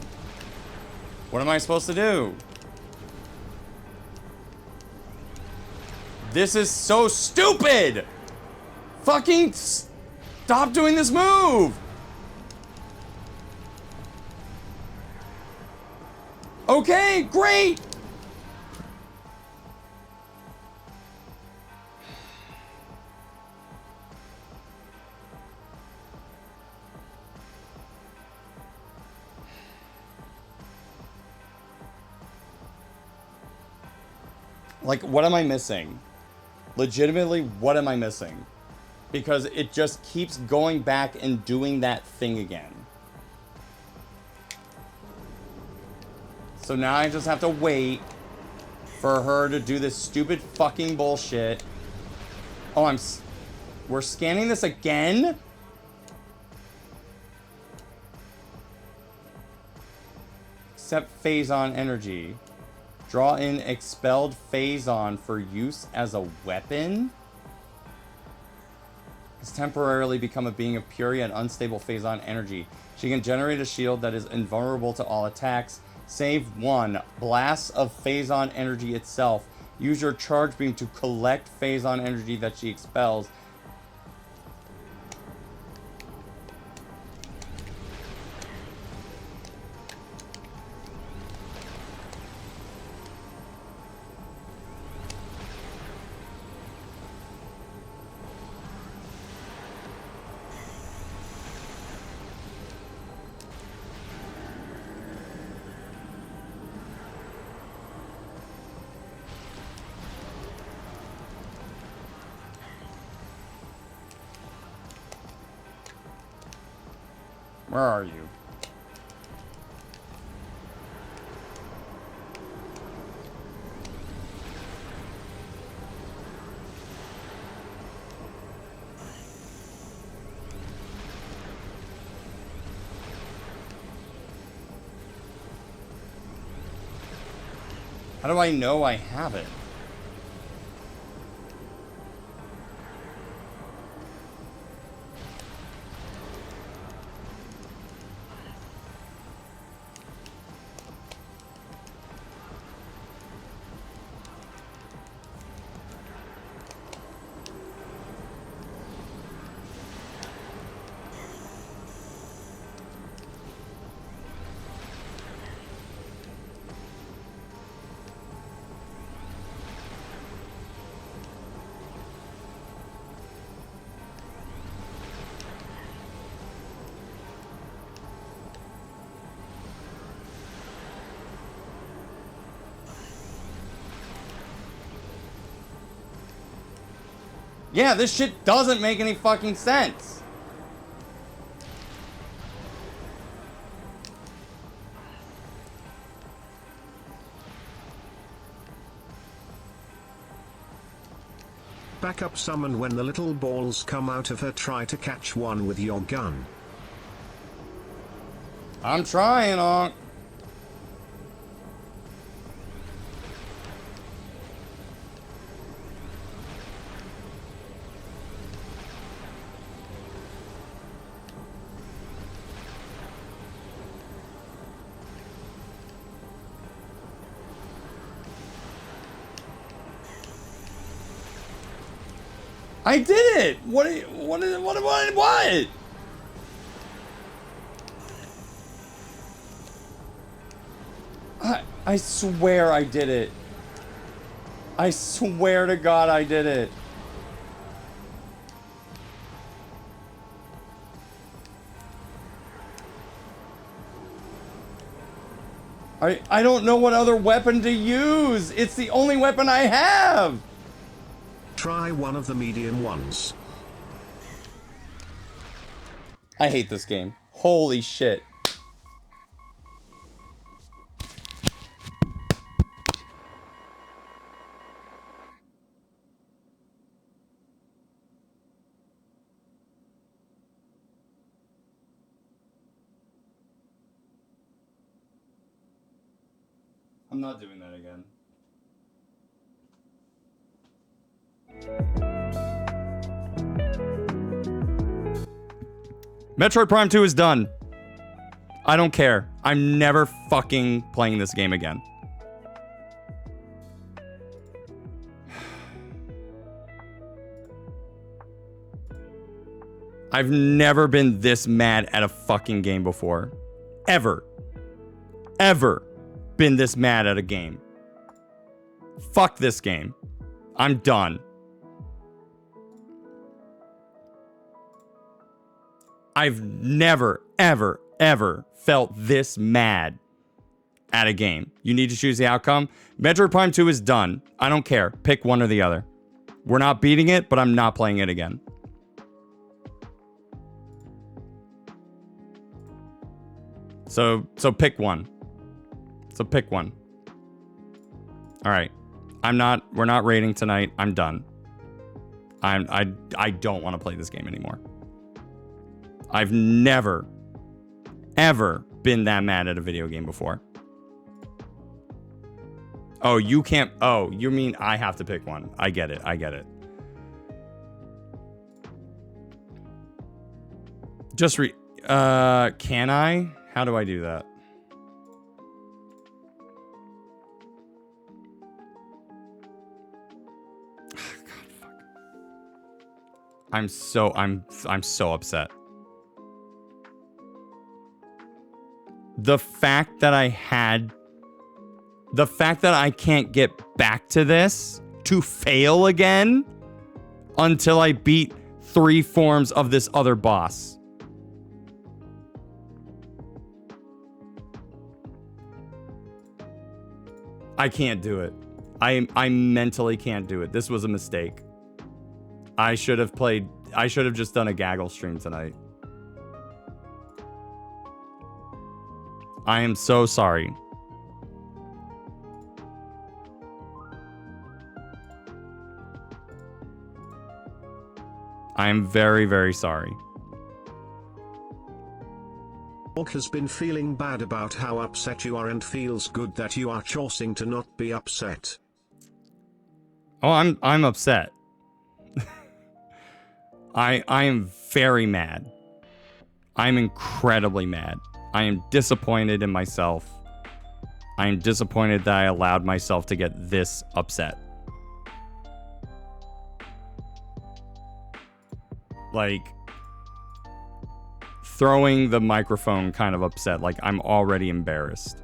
What am I supposed to do? This is so stupid! Fucking stop doing this move! Okay, great! Like, what am I missing? Legitimately, what am I missing? Because it just keeps going back and doing that thing again. So now I just have to wait for her to do this stupid fucking bullshit. Oh, we're scanning this again? Accept phazon energy. Draw in expelled phazon for use as a weapon? Has temporarily become a being of pure yet unstable phazon energy. She can generate a shield that is invulnerable to all attacks. Save 1. Blasts of phazon energy itself. Use your charge beam to collect phazon energy that she expels. Where are you? How do I know I have it? Yeah, this shit doesn't make any fucking sense. Backup summon when the little balls come out of her. Try to catch one with your gun. I'm trying, Onk. I did it! What? I swear I did it. I swear to God I did it. I don't know what other weapon to use. It's the only weapon I have. Try one of the medium ones. I hate this game. Holy shit. I'm not doing that again. Metroid Prime 2 is done. I don't care. I'm never fucking playing this game again. I've never been this mad at a fucking game before. Ever. Ever been this mad at a game. Fuck this game. I'm done. I've never, ever, ever felt this mad at a game. You need to choose the outcome. Metroid Prime 2 is done. I don't care. Pick one or the other. We're not beating it, but I'm not playing it again. So pick one. So pick one. All right. We're not rating tonight. I'm done. I don't want to play this game anymore. I've never, ever been that mad at a video game before. Oh, you can't. Oh, you mean I have to pick one. I get it. I get it. Just can I? How do I do that? God, fuck. I'm so upset. The fact that I can't get back to this to fail again until I beat 3 forms of this other boss. I can't do it. I mentally can't do it. This was a mistake. I should have just done a gaggle stream tonight. I am so sorry. I am very, very sorry. Orc has been feeling bad about how upset you are and feels good that you are choosing to not be upset. Oh, I'm upset. I am very mad. I'm incredibly mad. I am disappointed in myself. I am disappointed that I allowed myself to get this upset. Like, throwing the microphone kind of upset. Like, I'm already embarrassed.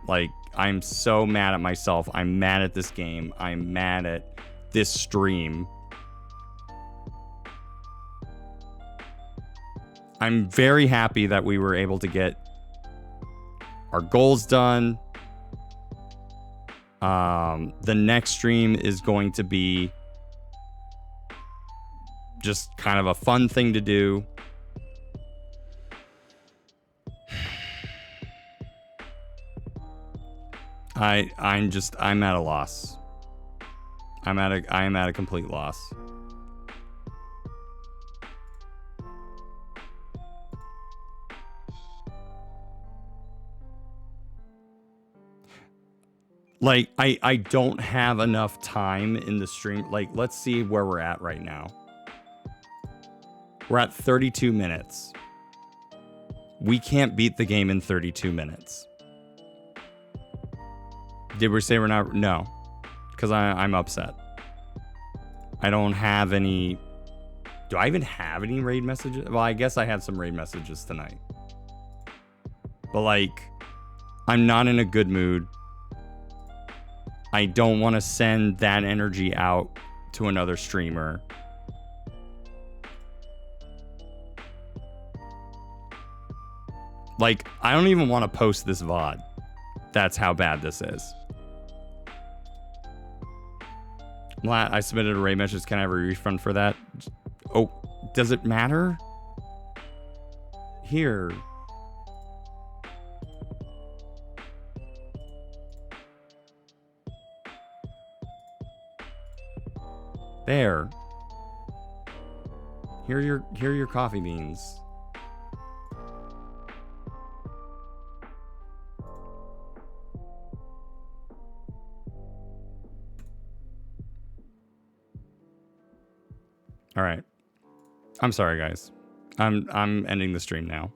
Like, I'm so mad at myself. I'm mad at this game. I'm mad at this stream. I'm very happy that we were able to get our goals done. The next stream is going to be just kind of a fun thing to do. I'm at a loss. I am at a complete loss. Like, I don't have enough time in the stream. Like, let's see where we're at right now. We're at 32 minutes. We can't beat the game in 32 minutes. Did we say we're not? No. Because I'm upset. I don't have any... Do I even have any raid messages? Well, I guess I had some raid messages tonight. But, like, I'm not in a good mood. I don't want to send that energy out to another streamer. Like, I don't even want to post this VOD. That's how bad this is. I submitted a raid message. Can I have a refund for that? Oh, does it matter? Here. There. Here are your coffee beans. All right. I'm sorry, guys. I'm ending the stream now.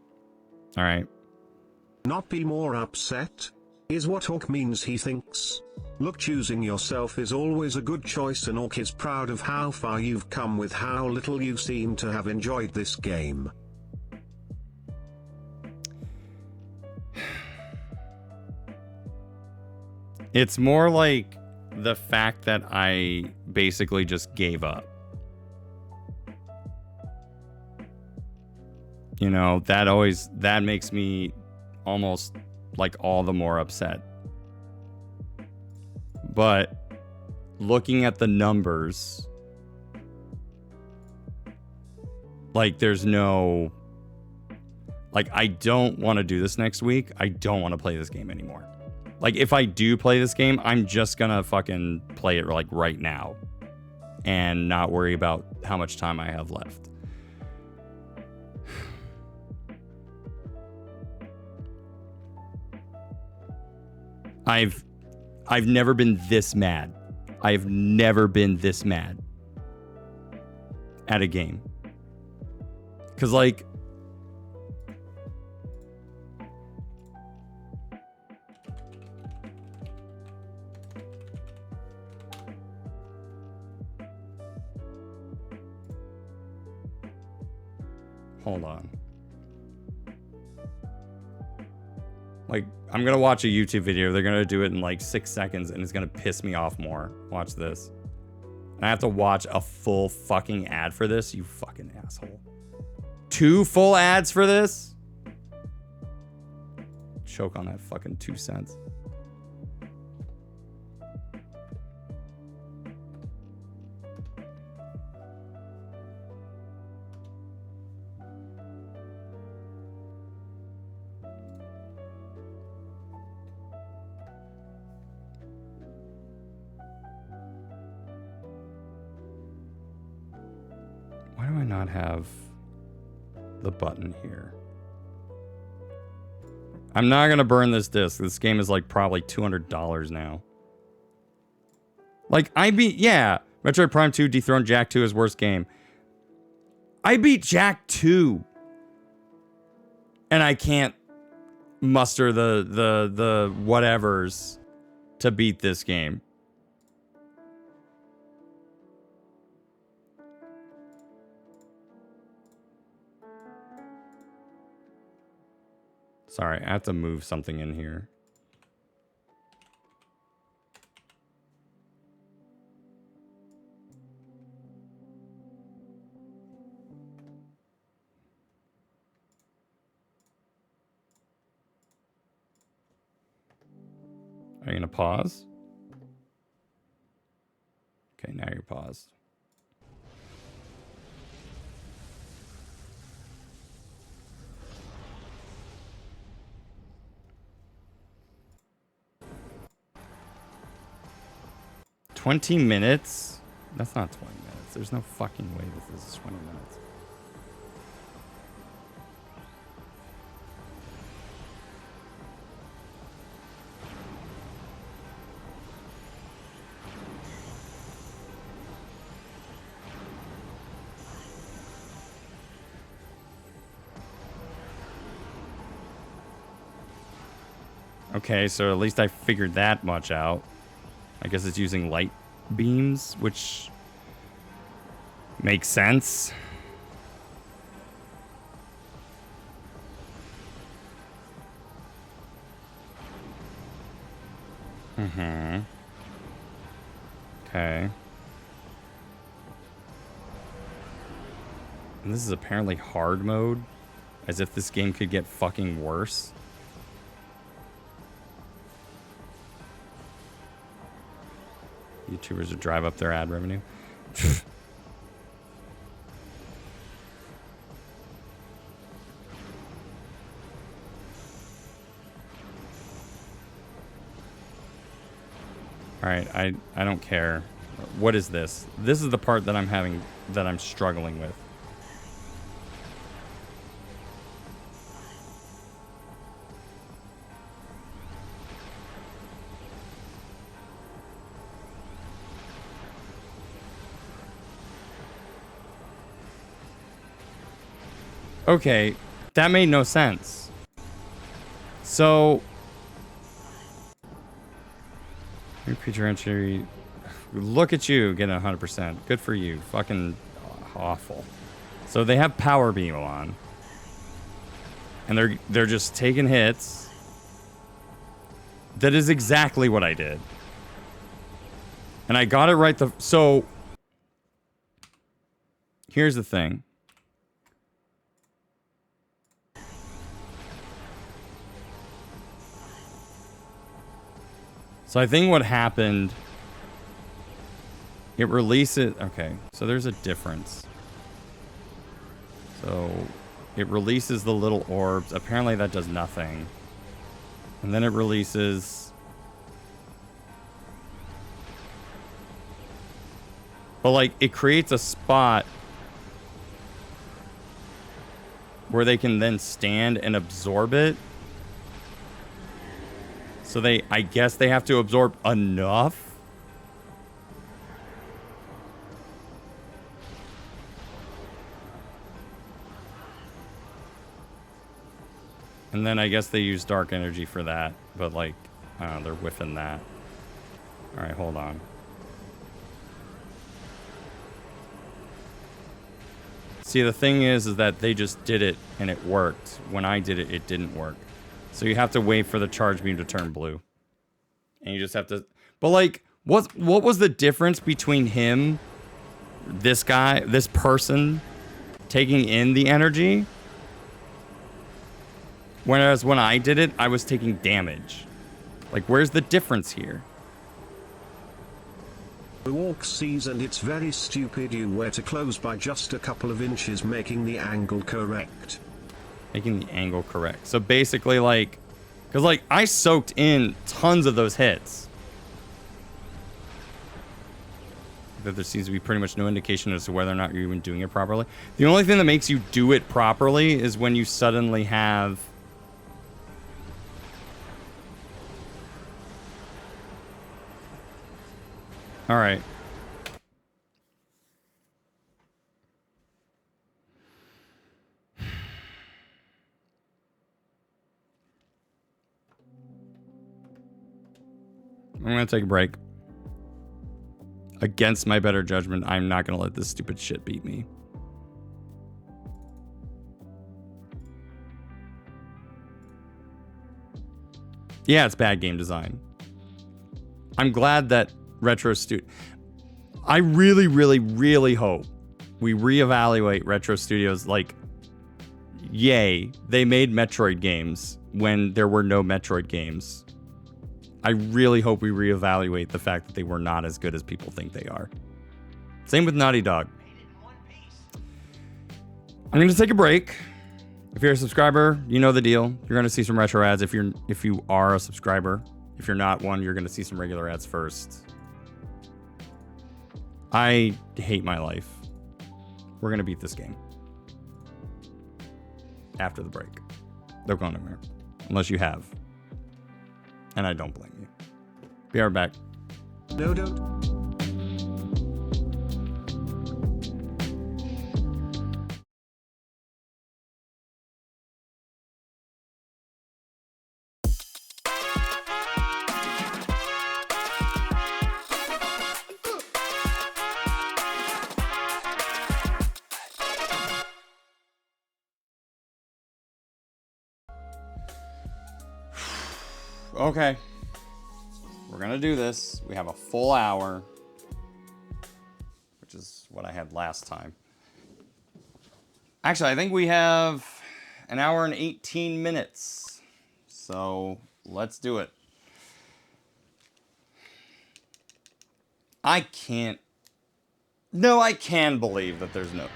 All right. Not be more upset? Is what Orc means he thinks. Look, choosing yourself is always a good choice, and Orc is proud of how far you've come with how little you seem to have enjoyed this game. It's more like the fact that I basically just gave up. You know, that makes me almost like all the more upset. But looking at the numbers, like there's no, like I don't want to do this next week. I don't want to play this game anymore. Like if I do play this game, I'm just gonna fucking play it like right now and not worry about how much time I have left. I've never been this mad. I've never been this mad at a game. 'Cause like hold on. Like, I'm gonna watch a YouTube video. They're gonna do it in like 6 seconds and it's gonna piss me off more. Watch this. And I have to watch a full fucking ad for this? You fucking asshole. 2 full ads for this? Choke on that fucking 2 cents. Why do I not have the button here? I'm not gonna burn this disc. This game is like probably $200 now. Like I beat, yeah, Metroid Prime 2 dethroned Jak 2 as worst game. I beat Jak 2. And I can't muster the whatevers to beat this game. Sorry, I have to move something in here. Are you gonna pause? Okay, now you're paused. $20 minutes? That's not 20 minutes. There's no fucking way that this is 20 minutes. Okay, so at least I figured that much out. I guess it's using light beams, which makes sense. Mm-hmm. Okay. And this is apparently hard mode, as if this game could get fucking worse. YouTubers would drive up their ad revenue. All right, I don't care. What is this? This is the part that I'm struggling with. Okay, that made no sense. So, your creature entry. Look at you getting 100%. Good for you. Fucking awful. So they have power beam on, and they're just taking hits. That is exactly what I did, and I got it right. So here's the thing. So I think what happened, it releases, okay, so there's a difference. So it releases the little orbs. Apparently that does nothing. And then it releases, but like it creates a spot where they can then stand and absorb it. So I guess they have to absorb enough. And then I guess they use dark energy for that. But like, they're whiffing that. All right, hold on. See, the thing is that they just did it and it worked. When I did it, it didn't work. So you have to wait for the charge beam to turn blue. And you just have to... But, like, what was the difference between him, this guy, this person, taking in the energy? Whereas when I did it, I was taking damage. Like, where's the difference here? The walk sees, and it's very stupid you were to close by just a couple of inches, making the angle correct. Making the angle correct. So basically, like, because like I soaked in tons of those hits. That there seems to be pretty much no indication as to whether or not you're even doing it properly. The only thing that makes you do it properly is when you suddenly have... All right. I'm going to take a break. Against my better judgment, I'm not going to let this stupid shit beat me. Yeah, it's bad game design. I'm glad that Retro Studio... I really, really, really hope we reevaluate Retro Studios. Like, yay, they made Metroid games when there were no Metroid games. I really hope we reevaluate the fact that they were not as good as people think they are. Same with Naughty Dog. I'm going to take a break. If you're a subscriber, you know the deal. You're going to see some retro ads if you are a subscriber. If you're not one, you're going to see some regular ads first. I hate my life. We're going to beat this game. After the break. Don't go nowhere. Unless you have. And I don't blame you. Be right back. No, don't. Okay. We're going to do this. We have a full hour, which is what I had last time. Actually, I think we have an hour and 18 minutes. So let's do it. I can't. No, I can believe that there's no.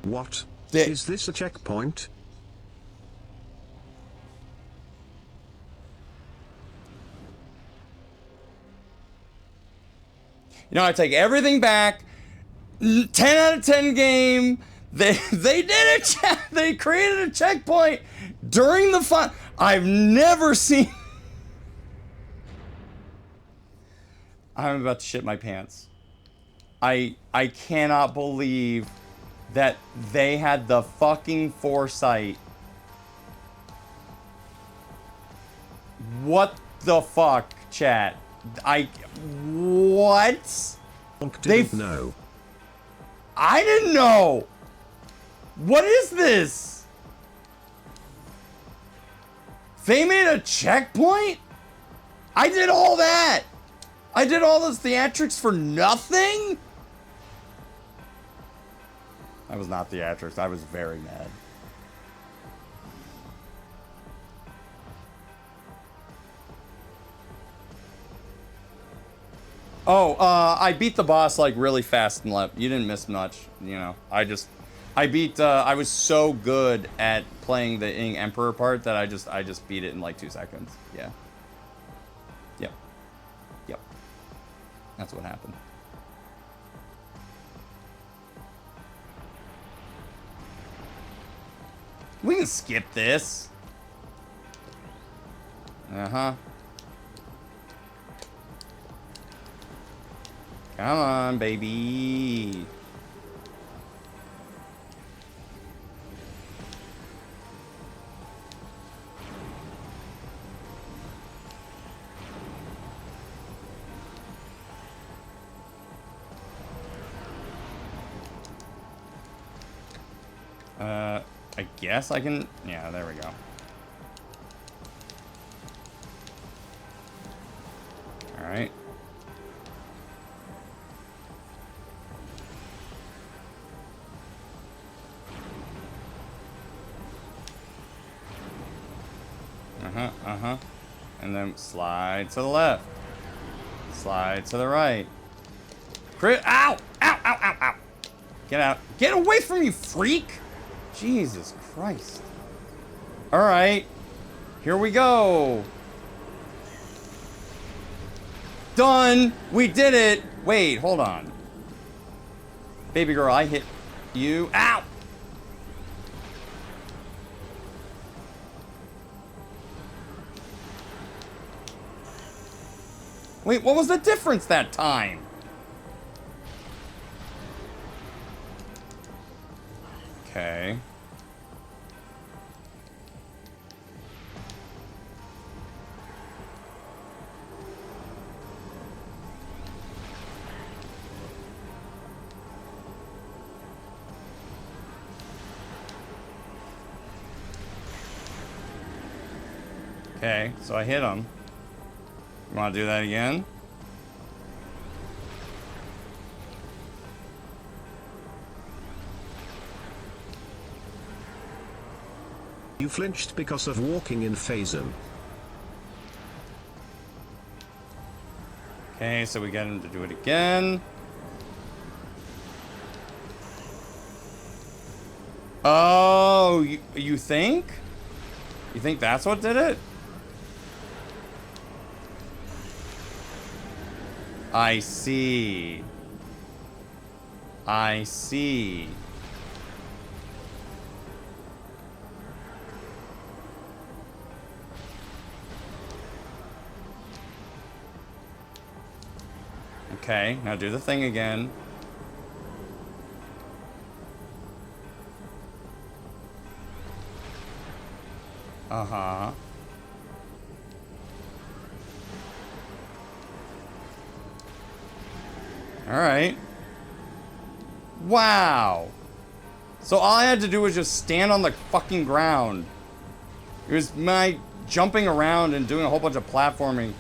What? They- Is this a checkpoint? You know, I take everything back. 10 out of 10 game. They did it. They created a checkpoint during the fun. I've never seen. I'm about to shit my pants. I cannot believe that they had the fucking foresight. What the fuck, chat? What? Didn't know. I didn't know. What is this? They made a checkpoint? I did all that. I did all those theatrics for nothing? I was not theatrics. I was very mad. Oh, I beat the boss like really fast and left. You didn't miss much, you know. I was so good at playing the Emperor part that I just beat it in like 2 seconds. Yeah. Yep. Yep. That's what happened. We can skip this. Uh-huh. Come on, baby. I guess I can... Yeah, there we go. Alright. And then slide to the left. Slide to the right. Ow! Ow, ow, ow, ow. Get out. Get away from me, freak! Jesus Christ. Alright. Here we go. Done! We did it! Wait, hold on. Baby girl, I hit you. Ow! Wait, what was the difference that time? Okay. Okay, so I hit him. You want to do that again? You flinched because of walking in Phazon. Okay, so we get him to do it again. Oh, you think? You think that's what did it? I see. I see. Okay, now do the thing again. Uh-huh. Alright. Wow. So all I had to do was just stand on the fucking ground. It was my jumping around and doing a whole bunch of platforming.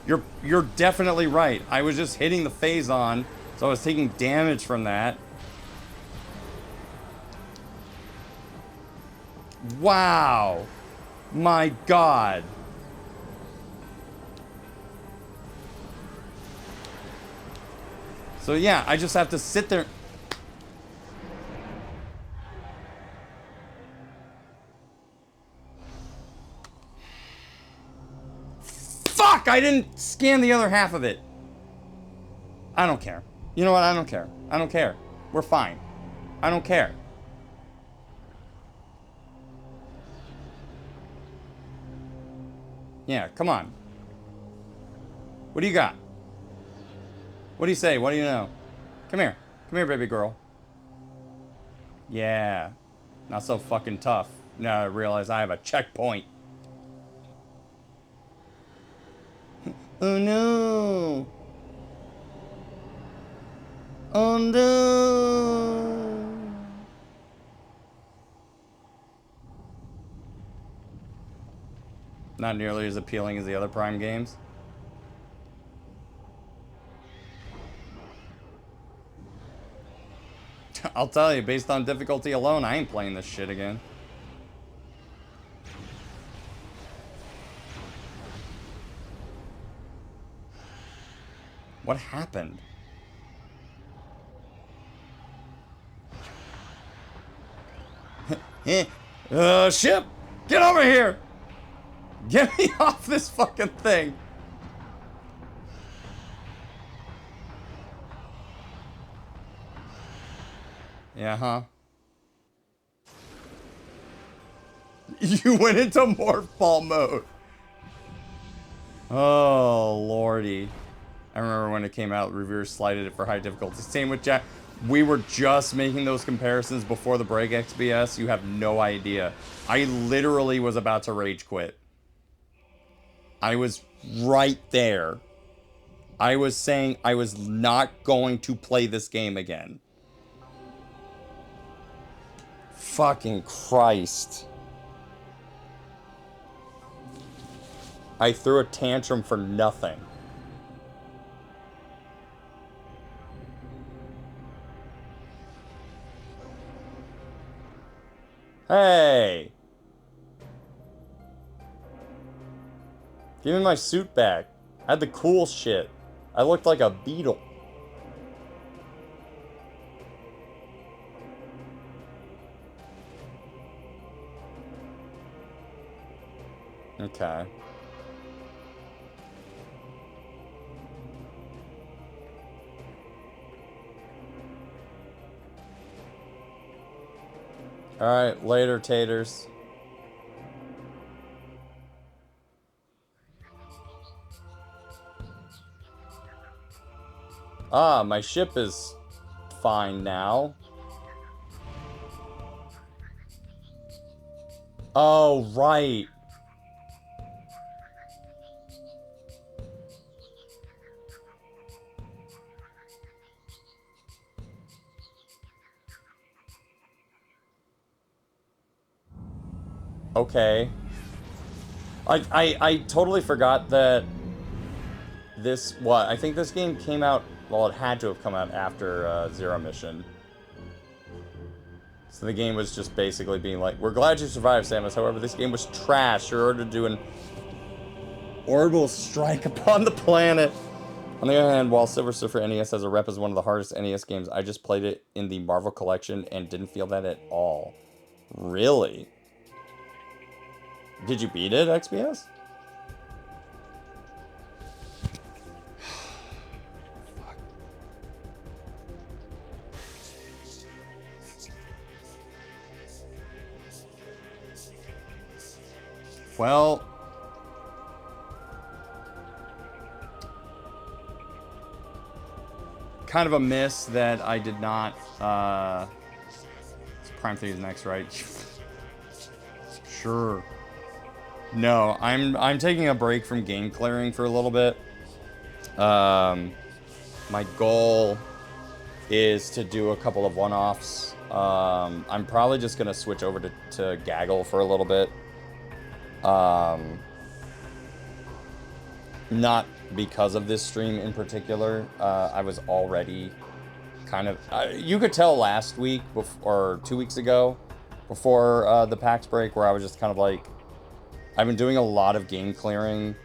You're definitely right. I was just hitting the phase-on, so I was taking damage from that. Wow. My God. So yeah, I just have to sit there. Fuck! I didn't scan the other half of it. I don't care. You know what? I don't care. I don't care. We're fine. I don't care. Yeah, come on. What do you got? What do you say? What do you know? Come here. Come here, baby girl. Yeah. Not so fucking tough. Now I realize I have a checkpoint. Oh no. Oh no. Not nearly as appealing as the other Prime games. I'll tell you, based on difficulty alone, I ain't playing this shit again. What happened? Ship! Get over here! Get me off this fucking thing! Yeah, huh? You went into morph ball mode. Oh, lordy. I remember when it came out, reviewers slighted it for high difficulty. Same with Jack. We were just making those comparisons before the break, XBS. You have no idea. I literally was about to rage quit. I was right there. I was saying I was not going to play this game again. Fucking Christ. I threw a tantrum for nothing. Hey! Give me my suit back. I had the cool shit. I looked like a beetle. Okay. Alright, later, taters. Ah, my ship is fine now. Oh, right. Okay. I totally forgot that this, what, I think this game came out, well, it had to have come out after Zero Mission. So the game was just basically being like, we're glad you survived, Samus. However, this game was trash in order to do an orbital strike upon the planet. On the other hand, while Silver Surfer NES has a rep as one of the hardest NES games, I just played it in the Marvel Collection and didn't feel that at all. Really? Did you beat it, XBS? Well, kind of a miss that I did not, Prime 3 is next, right? Sure. No, I'm taking a break from game clearing for a little bit. My goal is to do a couple of one-offs. I'm probably just gonna switch over to Gaggle for a little bit. Not because of this stream in particular. I was already kind of... you could tell last week, or 2 weeks ago, before the PAX break, where I was just kind of like... I've been doing a lot of game clearing.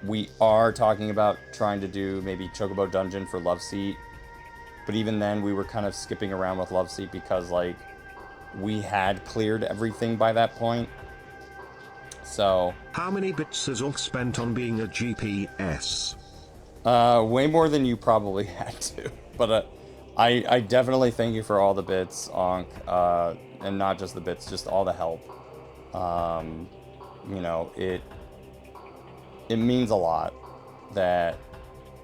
We are talking about trying to do maybe Chocobo Dungeon for Love Seat. But even then, we were kind of skipping around with Love Seat because, like, we had cleared everything by that point. So... How many bits has Orc spent on being a GPS? way more than you probably had to. But I definitely thank you for all the bits, Onk. And not just the bits, just all the help. You know, it means a lot that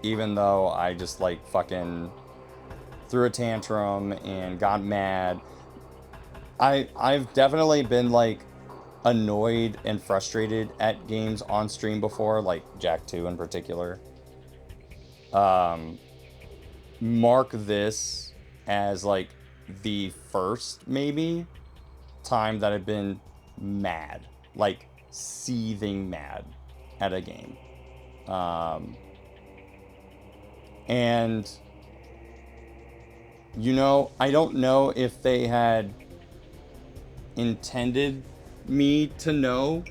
even though I just, like, fucking threw a tantrum and got mad, I've definitely been, like, annoyed and frustrated at games on stream before, like Jack 2 in particular. Mark this as, like, the first, maybe, time that I've been mad. Like, seething mad at a game. And, you know, I don't know if they had intended me to know.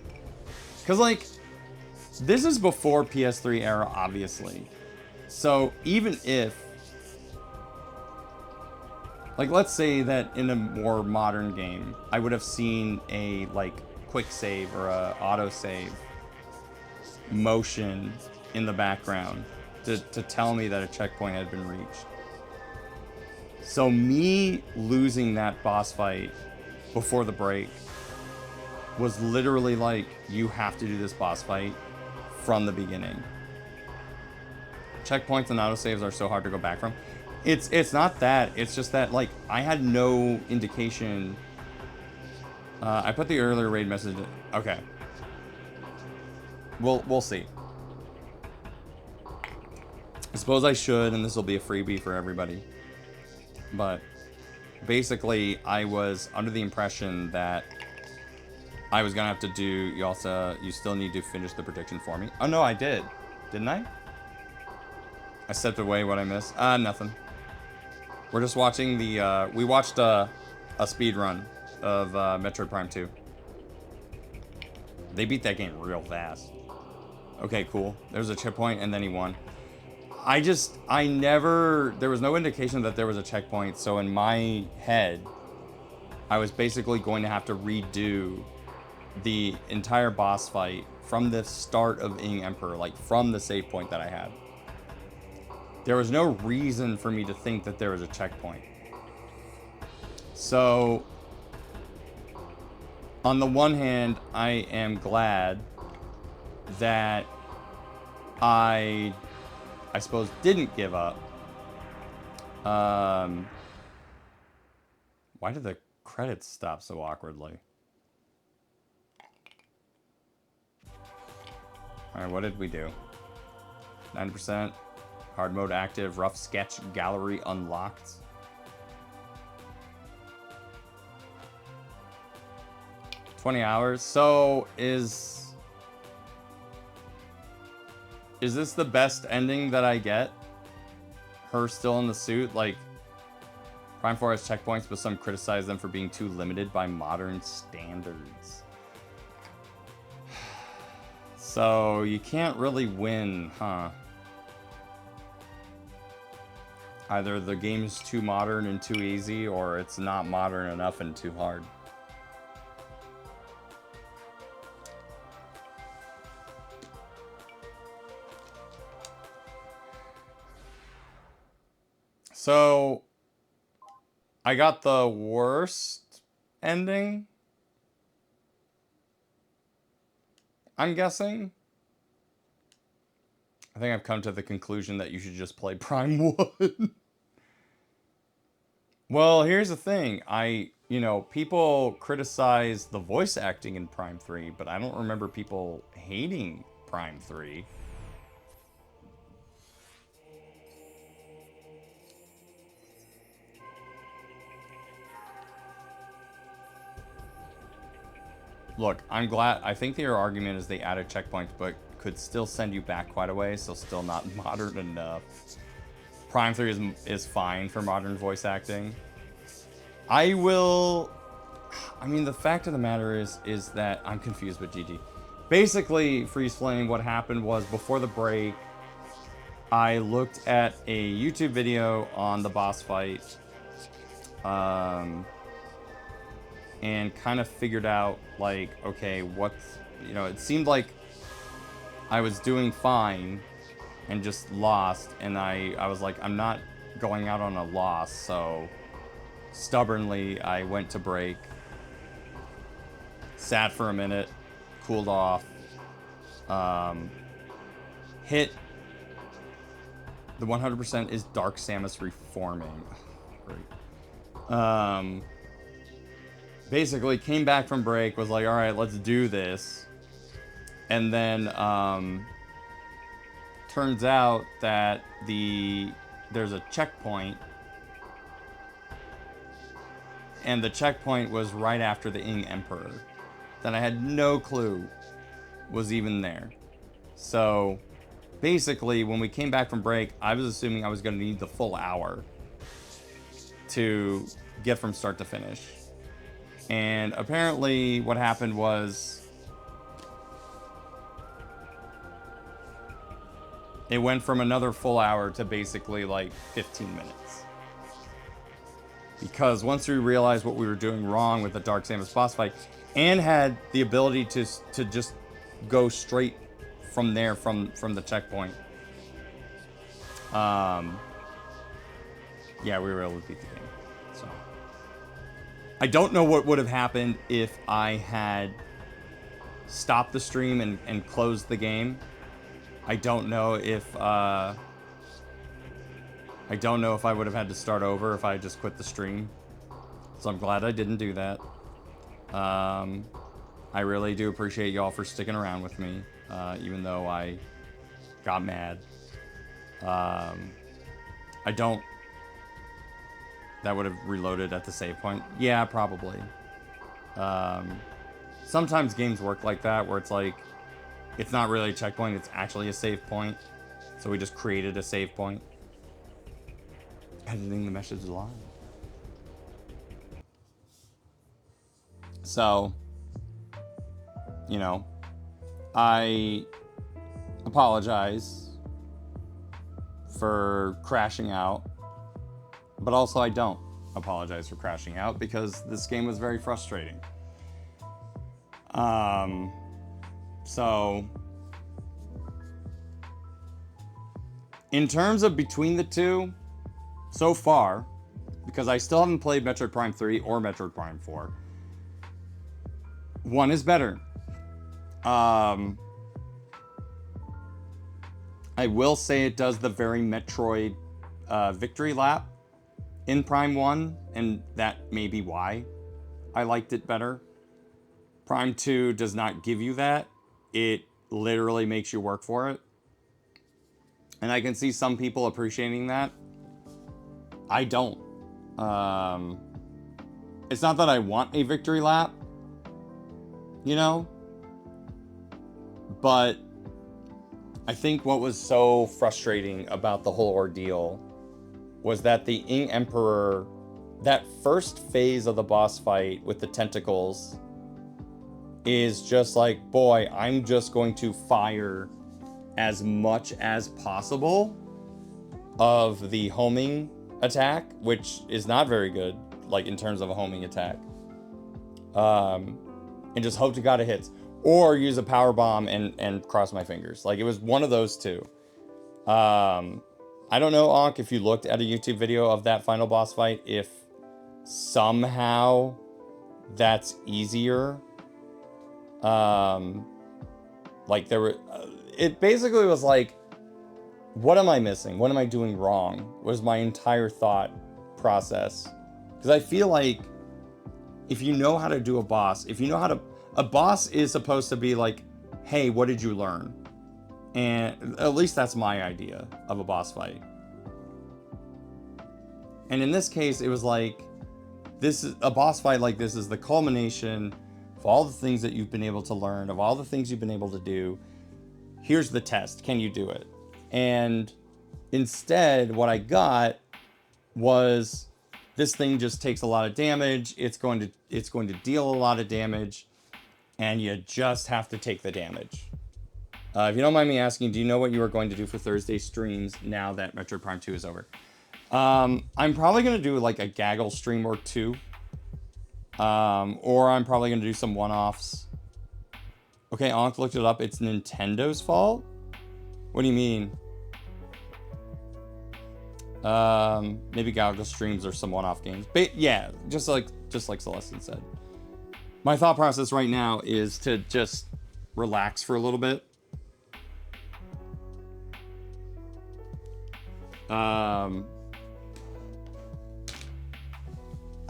Because, like, this is before PS3 era, obviously. So, even if... Like, let's say that in a more modern game, I would have seen a, like, quick save or a auto-save motion in the background to tell me that a checkpoint had been reached. So me losing that boss fight before the break was literally like, you have to do this boss fight from the beginning. Checkpoints and autosaves are so hard to go back from. It's not that. It's just that, like, I had no indication. I put the earlier raid message. Okay. We'll see. I suppose I should, and this will be a freebie for everybody. But basically, I was under the impression that I was gonna have to do. You still need to finish the prediction for me. Oh no, I did, didn't I? I stepped away. What I missed? Nothing. We're just watching the. We watched a speed run of Metroid Prime 2. They beat that game real fast. Okay, cool. There's a checkpoint, and then he won. There was no indication that there was a checkpoint, so in my head, I was basically going to have to redo the entire boss fight from the start of Ing Emperor, like from the save point that I had. There was no reason for me to think that there was a checkpoint. So, on the one hand, I am glad that I suppose didn't give up. Why did the credits stop so awkwardly? Alright, what did we do? 90%. Hard mode active. Rough sketch gallery unlocked. $20 hours. So, is this the best ending that I get? Her still in the suit? Like, Prime 4 has checkpoints, but some criticize them for being too limited by modern standards. So, you can't really win, huh? Either the game's too modern and too easy, or it's not modern enough and too hard. So, I got the worst ending, I'm guessing. I think I've come to the conclusion that you should just play Prime 1. Well, here's the thing. People criticize the voice acting in Prime 3, but I don't remember people hating Prime 3. look, I'm glad. I think their argument is they added checkpoints, but could still send you back quite a way, so still not modern enough. Prime 3 is fine for modern voice acting. I mean, the fact of the matter is that I'm confused with GG. Basically, Freeze Flame, what happened was before the break, I looked at a YouTube video on the boss fight, and kind of figured out, like, okay, it seemed like I was doing fine and just lost, and I was like, I'm not going out on a loss, so stubbornly I went to break, sat for a minute, cooled off, hit the 100% is Dark Samus reforming. Great. Basically came back from break, was like, all right, let's do this. And then turns out that there's a checkpoint, and the checkpoint was right after the Ing Emperor that I had no clue was even there. So basically, when we came back from break, I was assuming I was going to need the full hour to get from start to finish. And apparently what happened was it went from another full hour to basically like 15 minutes. Because once we realized what we were doing wrong with the Dark Samus boss fight, and had the ability to just go straight from there, from the checkpoint, yeah, we were able to beat the game. So I don't know what would have happened if I had stopped the stream and closed the game. I don't know if I would have had to start over if I just quit the stream. So I'm glad I didn't do that. I really do appreciate y'all for sticking around with me, even though I got mad. That would have reloaded at the save point. Yeah, probably. Sometimes games work like that, where it's like, it's not really a checkpoint, it's actually a save point. So we just created a save point. Editing the message live. So, I apologize for crashing out, but also I don't apologize for crashing out because this game was very frustrating. So in terms of between the two, so far, because I still haven't played Metroid Prime 3 or Metroid Prime 4, one is better. I will say it does the very Metroid victory lap in Prime 1, and that may be why I liked it better. Prime 2 does not give you that. It literally makes you work for it. And I can see some people appreciating that. I don't. It's not that I want a victory lap, but I think what was so frustrating about the whole ordeal was that the Ing Emperor, that first phase of the boss fight with the tentacles, is just like, boy, I'm just going to fire as much as possible of the homing attack, which is not very good, like in terms of a homing attack, and just hope to God it hits, or use a power bomb and cross my fingers. Like, it was one of those two. I don't know, Ankh, if you looked at a YouTube video of that final boss fight, if somehow that's easier. Like, there were, it basically was like, what am I missing? What am I doing wrong? Was my entire thought process. Because I feel like if you know how to do a boss, a boss is supposed to be like, hey, what did you learn? And at least that's my idea of a boss fight. And in this case, it was like, this is a boss fight like this is the culmination of all the things that you've been able to learn, of all the things you've been able to do, here's the test. Can you do it? And instead, what I got was, this thing just takes a lot of damage. It's going to deal a lot of damage, and you just have to take the damage. If you don't mind me asking, do you know what you are going to do for Thursday streams now that Metroid Prime 2 is over? I'm probably going to do like a gaggle stream or two. Or I'm probably going to do some one-offs. Okay, Ankh looked it up. It's Nintendo's fault? What do you mean? Maybe gaggle streams or some one-off games. But yeah, just like Celestin said. My thought process right now is to just relax for a little bit.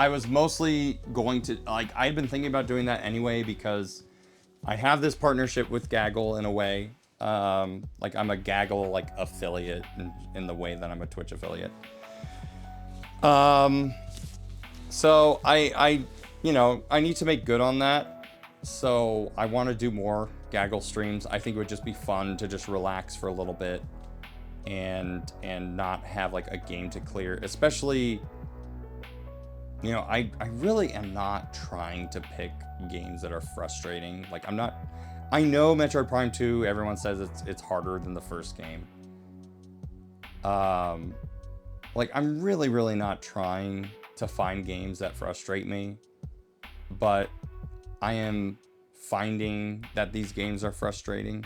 I was mostly going to, like, I'd been thinking about doing that anyway because I have this partnership with Gaggle in a way. Like, I'm a Gaggle, like, affiliate in the way that I'm a Twitch affiliate. So I you know, I need to make good on that. So I want to do more Gaggle streams. I think it would just be fun to just relax for a little bit and not have like a game to clear, especially, you know, I really am not trying to pick games that are frustrating. Like, I know Metroid Prime 2, everyone says it's harder than the first game. Like, I'm really not trying to find games that frustrate me, but I am finding that these games are frustrating.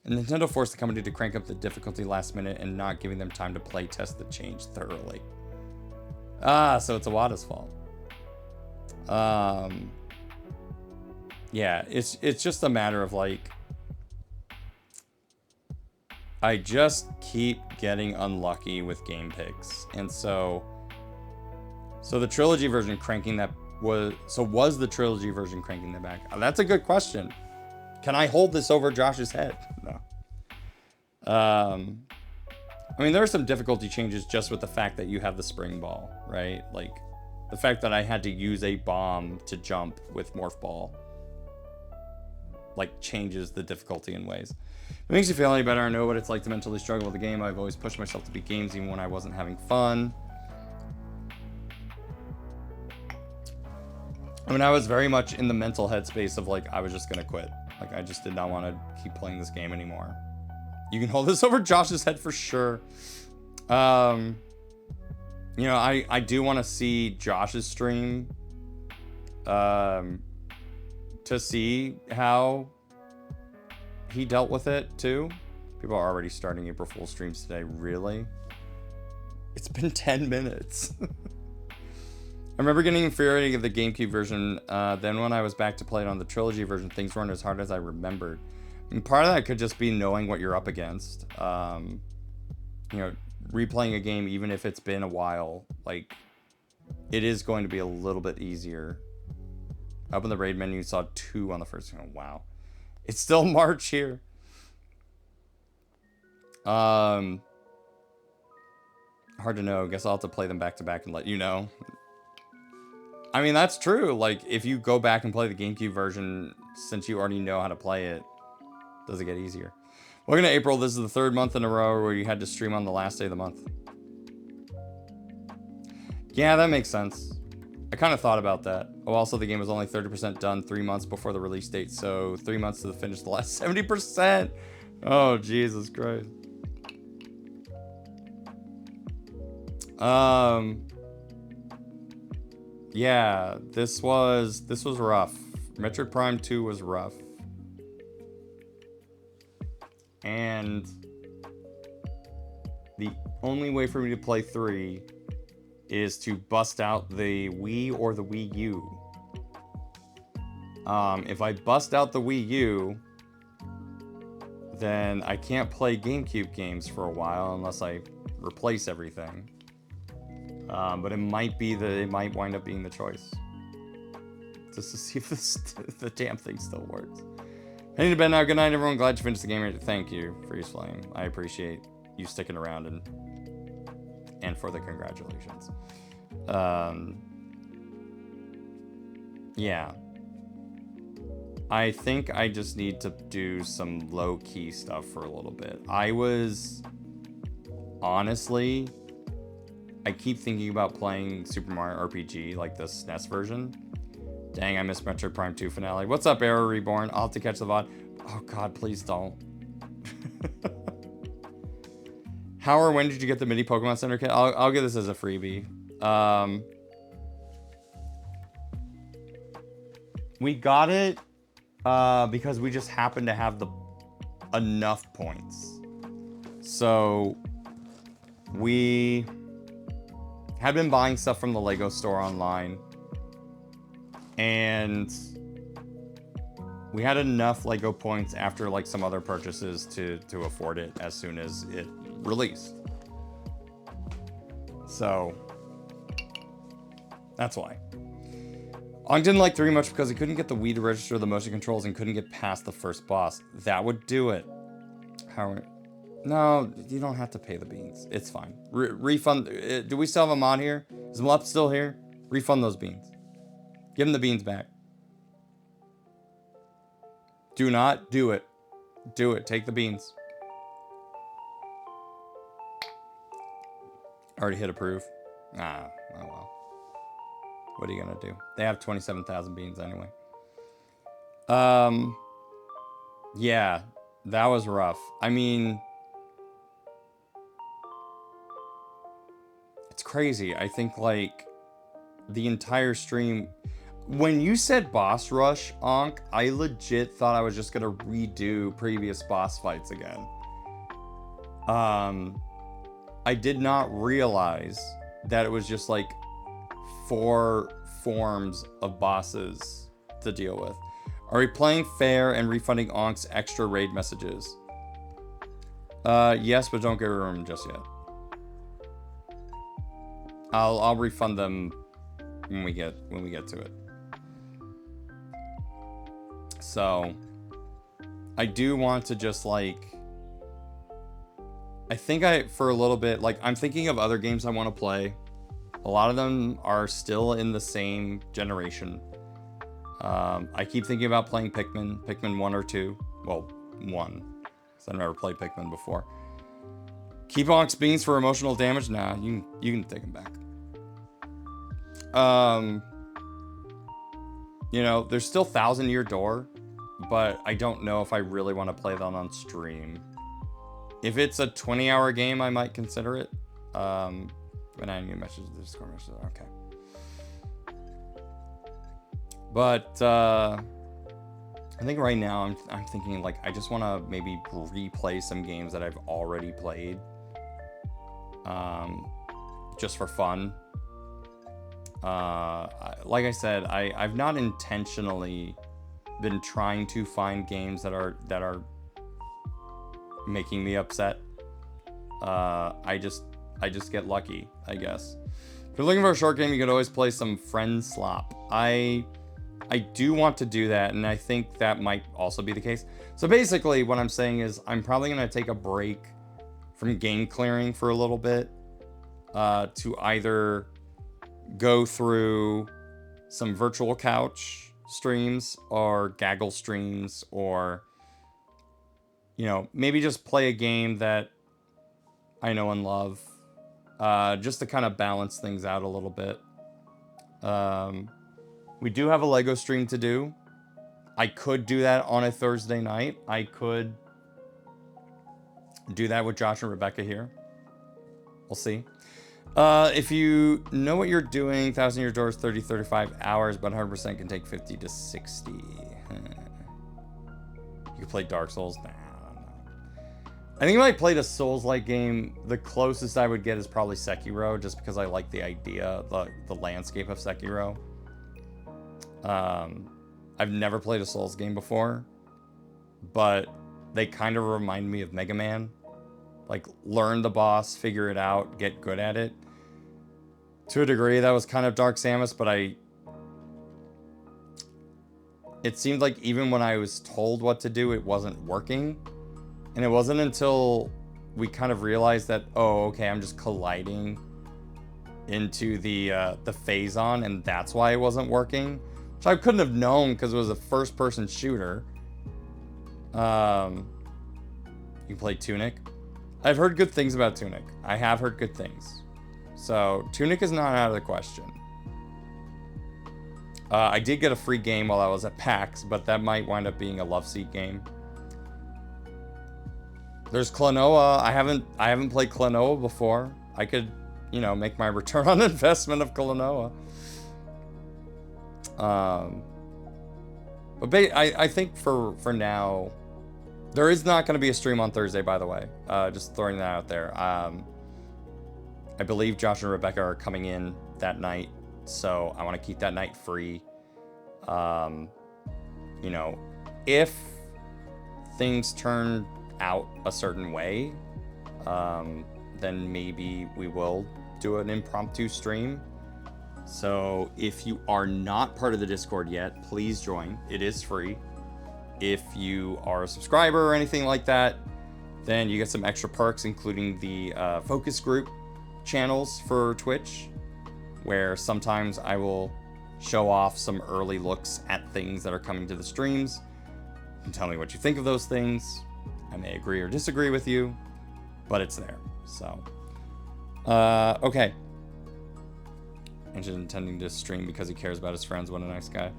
And Nintendo forced the company to crank up the difficulty last minute and not giving them time to play test the change thoroughly. So it's Iwata's fault. Yeah, it's just a matter of like, I just keep getting unlucky with game picks. And so the trilogy version cranking that was the trilogy version cranking that back? That's a good question. Can I hold this over Josh's head? No. I mean, there are some difficulty changes just with the fact that you have the spring ball, right? Like, the fact that I had to use a bomb to jump with Morph Ball, like, changes the difficulty in ways. If it makes you feel any better, I know what it's like to mentally struggle with a game. I've always pushed myself to beat games even when I wasn't having fun. I mean, I was very much in the mental headspace of, like, I was just gonna quit. Like, I just did not want to keep playing this game anymore. You can hold this over Josh's head for sure. You know, I do want to see Josh's stream to see how he dealt with it too. People are already starting April Fool's streams today. Really? It's been 10 minutes. I remember getting infuriated of the GameCube version. Then when I was back to play it on the trilogy version, things weren't as hard as I remembered. And part of that could just be knowing what you're up against. You know, replaying a game, even if it's been a while, like, it is going to be a little bit easier. Up in the raid menu, saw 2 on the first one. Wow. It's still March here. Hard to know. Guess I'll have to play them back to back and let you know. I mean, that's true. Like, if you go back and play the GameCube version, since you already know how to play it, does it get easier? Welcome to April. This is the 3rd month in a row where you had to stream on the last day of the month. Yeah, that makes sense. I kind of thought about that. Oh, also, the game was only 30% done 3 months before the release date, so 3 months to the finish the last 70%. Oh, Jesus Christ. Yeah, this was rough. Metroid Prime 2 was rough. And the only way for me to play 3 is to bust out the Wii or the Wii U. If I bust out the Wii U, then I can't play GameCube games for a while unless I replace everything. But it might wind up being the choice. Just to see if the damn thing still works. Heading to bed now. Good night, everyone. Glad you finished the game. Thank you, Freeze Flame. I appreciate you sticking around and for the congratulations. Yeah. I think I just need to do some low-key stuff for a little bit. Honestly, I keep thinking about playing Super Mario RPG, like the SNES version. Dang, I missed Metroid Prime 2 finale. What's up, Arrow Reborn? I'll have to catch the VOD. Oh god, please don't. How or when did you get the mini Pokemon Center kit? I'll get this as a freebie. We got it because we just happened to have enough points. So we had been buying stuff from the Lego store online, and we had enough Lego points after like some other purchases to afford it as soon as it released. So that's why. Ong didn't like 3 much because he couldn't get the Wii to register the motion controls and couldn't get past the first boss. That would do it. No, you don't have to pay the beans. It's fine. Refund. Do we still have them on here? Is Mlep still here? Refund those beans. Give him the beans back. Do not do it. Do it. Take the beans. Already hit approve. Ah, oh well. What are you gonna do? They have 27,000 beans anyway. Yeah, that was rough. I mean, it's crazy. I think like the entire stream, when you said boss rush, Ankh, I legit thought I was just gonna redo previous boss fights again. I did not realize that it was just like 4 forms of bosses to deal with. Are we playing fair and refunding Ankh's extra raid messages? Yes, but don't get rid of them just yet. I'll refund them when we get to it. So I do want to just like, I think for a little bit, like I'm thinking of other games I want to play. A lot of them are still in the same generation. I keep thinking about playing Pikmin 1 or 2. Well, 1, because I've never played Pikmin before. Keep Onk's beans for emotional damage? Nah, you can take them back. You know, there's still 1,000 Year Door, but I don't know if I really want to play that on stream. If it's a 20-hour game, I might consider it. When I need messages, the Discord messages, okay. But I think right now I'm thinking like I just want to maybe replay some games that I've already played, just for fun. Like I said, I've not intentionally been trying to find games that are making me upset. I just get lucky, I guess. If you're looking for a short game, you could always play some Friend Slop. I do want to do that, and I think that might also be the case. So basically, what I'm saying is I'm probably going to take a break from game clearing for a little bit to either go through some virtual couch streams or gaggle streams, or, you know, maybe just play a game that I know and love, just to kind of balance things out a little bit. We do have a Lego stream to do. I could do that on a Thursday night. I could do that with Josh and Rebecca here. We'll see. If you know what you're doing, 1,000 Year Door is 30-35 hours, but 100% can take 50 to 60. You can play Dark Souls? Nah, no. I think if I played a Souls-like game, the closest I would get is probably Sekiro, just because I like the idea, the landscape of Sekiro. I've never played a Souls game before, but they kind of remind me of Mega Man. Like, learn the boss, figure it out, get good at it. To a degree, that was kind of Dark Samus, but it seemed like even when I was told what to do, it wasn't working. And it wasn't until we kind of realized that, oh, okay, I'm just colliding into the phazon, and that's why it wasn't working. Which So I couldn't have known because it was a first-person shooter. You play Tunic? I've heard good things about Tunic. I have heard good things. So Tunic is not out of the question. I did get a free game while I was at PAX, but that might wind up being a love seat game. There's Klonoa. I haven't played Klonoa before. I could, you know, make my return on investment of Klonoa. But I think for now, there is not going to be a stream on Thursday, by the way. Just throwing that out there. I believe Josh and Rebecca are coming in that night, so I want to keep that night free. You know, if things turn out a certain way, then maybe we will do an impromptu stream. So if you are not part of the Discord yet, please join. It is free. If you are a subscriber or anything like that, then you get some extra perks, including the focus group channels for Twitch, where sometimes I will show off some early looks at things that are coming to the streams. You can tell me what you think of those things. I may agree or disagree with you, but it's there. So, okay. Engine intending to stream because he cares about his friends. What a nice guy.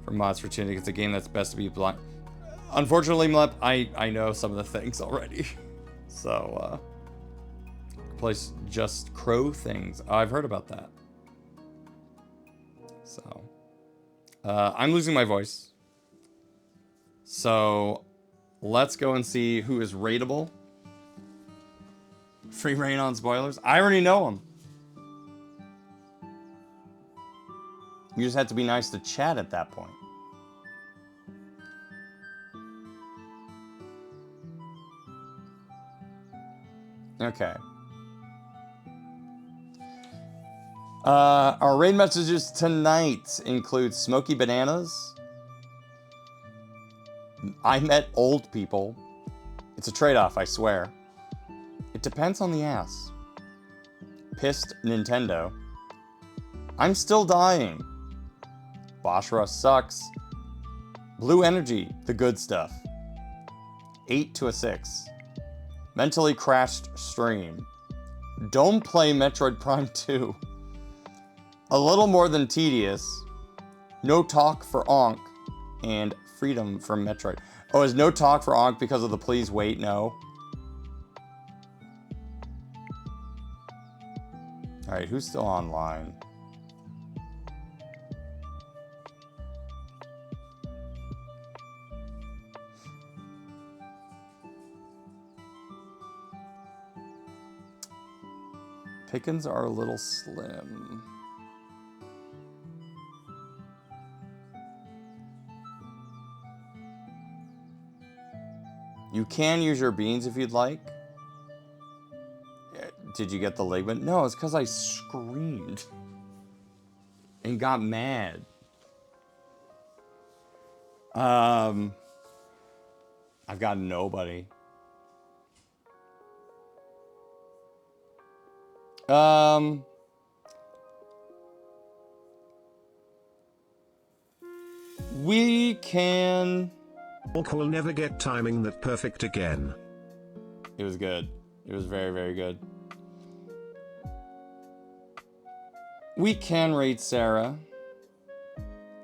For mods for Tunic, it's a game that's best to be blind. Unfortunately, Mlep, I know some of the things already. So, place just crow things. Oh, I've heard about that. So, I'm losing my voice. So, let's go and see who is rateable. Free reign on spoilers. I already know them. You just have to be nice to chat at that point. Okay. Our raid messages tonight include Smoky Bananas. I met old people. It's a trade-off, I swear. It depends on the ass. Pissed Nintendo. I'm still dying. Bashra sucks. Blue Energy, the good stuff. 8 to a 6. Mentally crashed stream. Don't play Metroid Prime 2. A little more than tedious. No talk for Onk. And freedom from Metroid. Oh, is no talk for Onk because of the please wait no? Alright, who's still online? Pickings are a little slim. You can use your beans if you'd like. Did you get the ligament? No, it's because I screamed and got mad. I've got nobody. We can... Orc will never get timing that perfect again. It was good. It was very, very good. We can raid Sarah.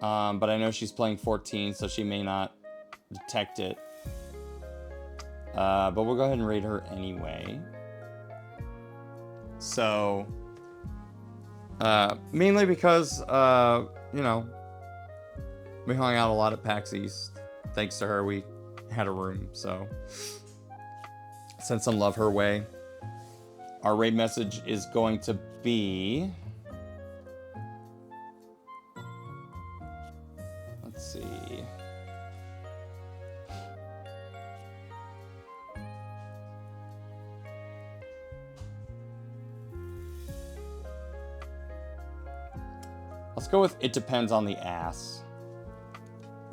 But I know she's playing 14, so she may not detect it. But we'll go ahead and raid her anyway. So, mainly because, you know, we hung out a lot at PAX East. Thanks to her, we had a room, so send some love her way. Our raid message is going to be... Let's see... Let's go with It Depends on the Ass.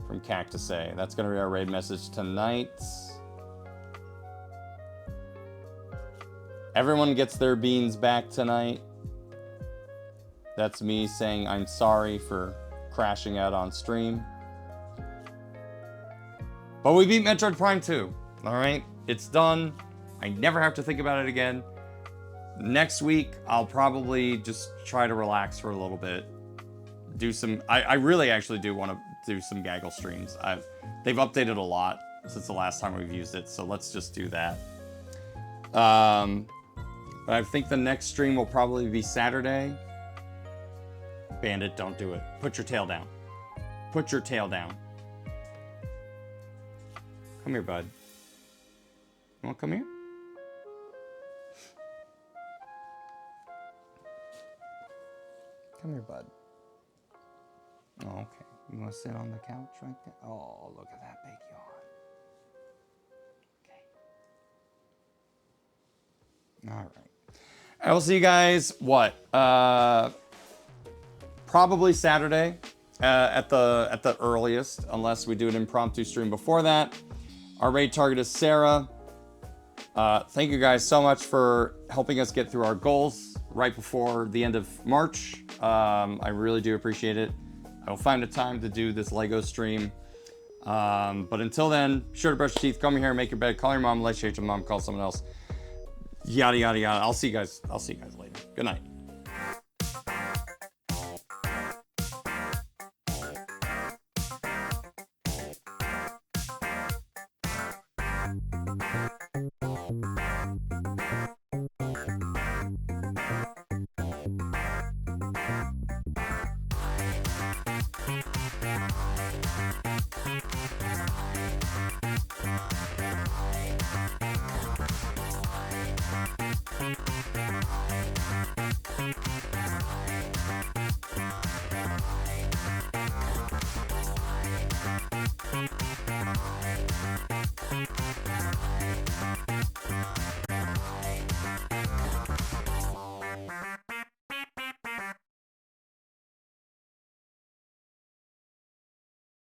From Cactus A. That's going to be our raid message tonight. Everyone gets their beans back tonight. That's me saying I'm sorry for crashing out on stream. But we beat Metroid Prime 2. All right, it's done. I never have to think about it again. Next week, I'll probably just try to relax for a little bit. Do some, I really actually do want to do some gaggle streams. They've updated a lot since the last time we've used it, so let's just do that. But I think the next stream will probably be Saturday. Bandit, don't do it. Put your tail down. Put your tail down. Come here, bud. You want to come here? Come here, bud. Oh, okay. You want to sit on the couch right there? Oh, look at that big yawn. Okay. All right. I will see you guys, what? Probably Saturday at the earliest, unless we do an impromptu stream before that. Our raid target is Sarah. Thank you guys so much for helping us get through our goals right before the end of March. I really do appreciate it. I will find a time to do this Lego stream. But until then, be sure to brush your teeth, comb your hair, make your bed, call your mom, let your mom, call someone else. Yada, yada, yada. I'll see you guys later. Good night.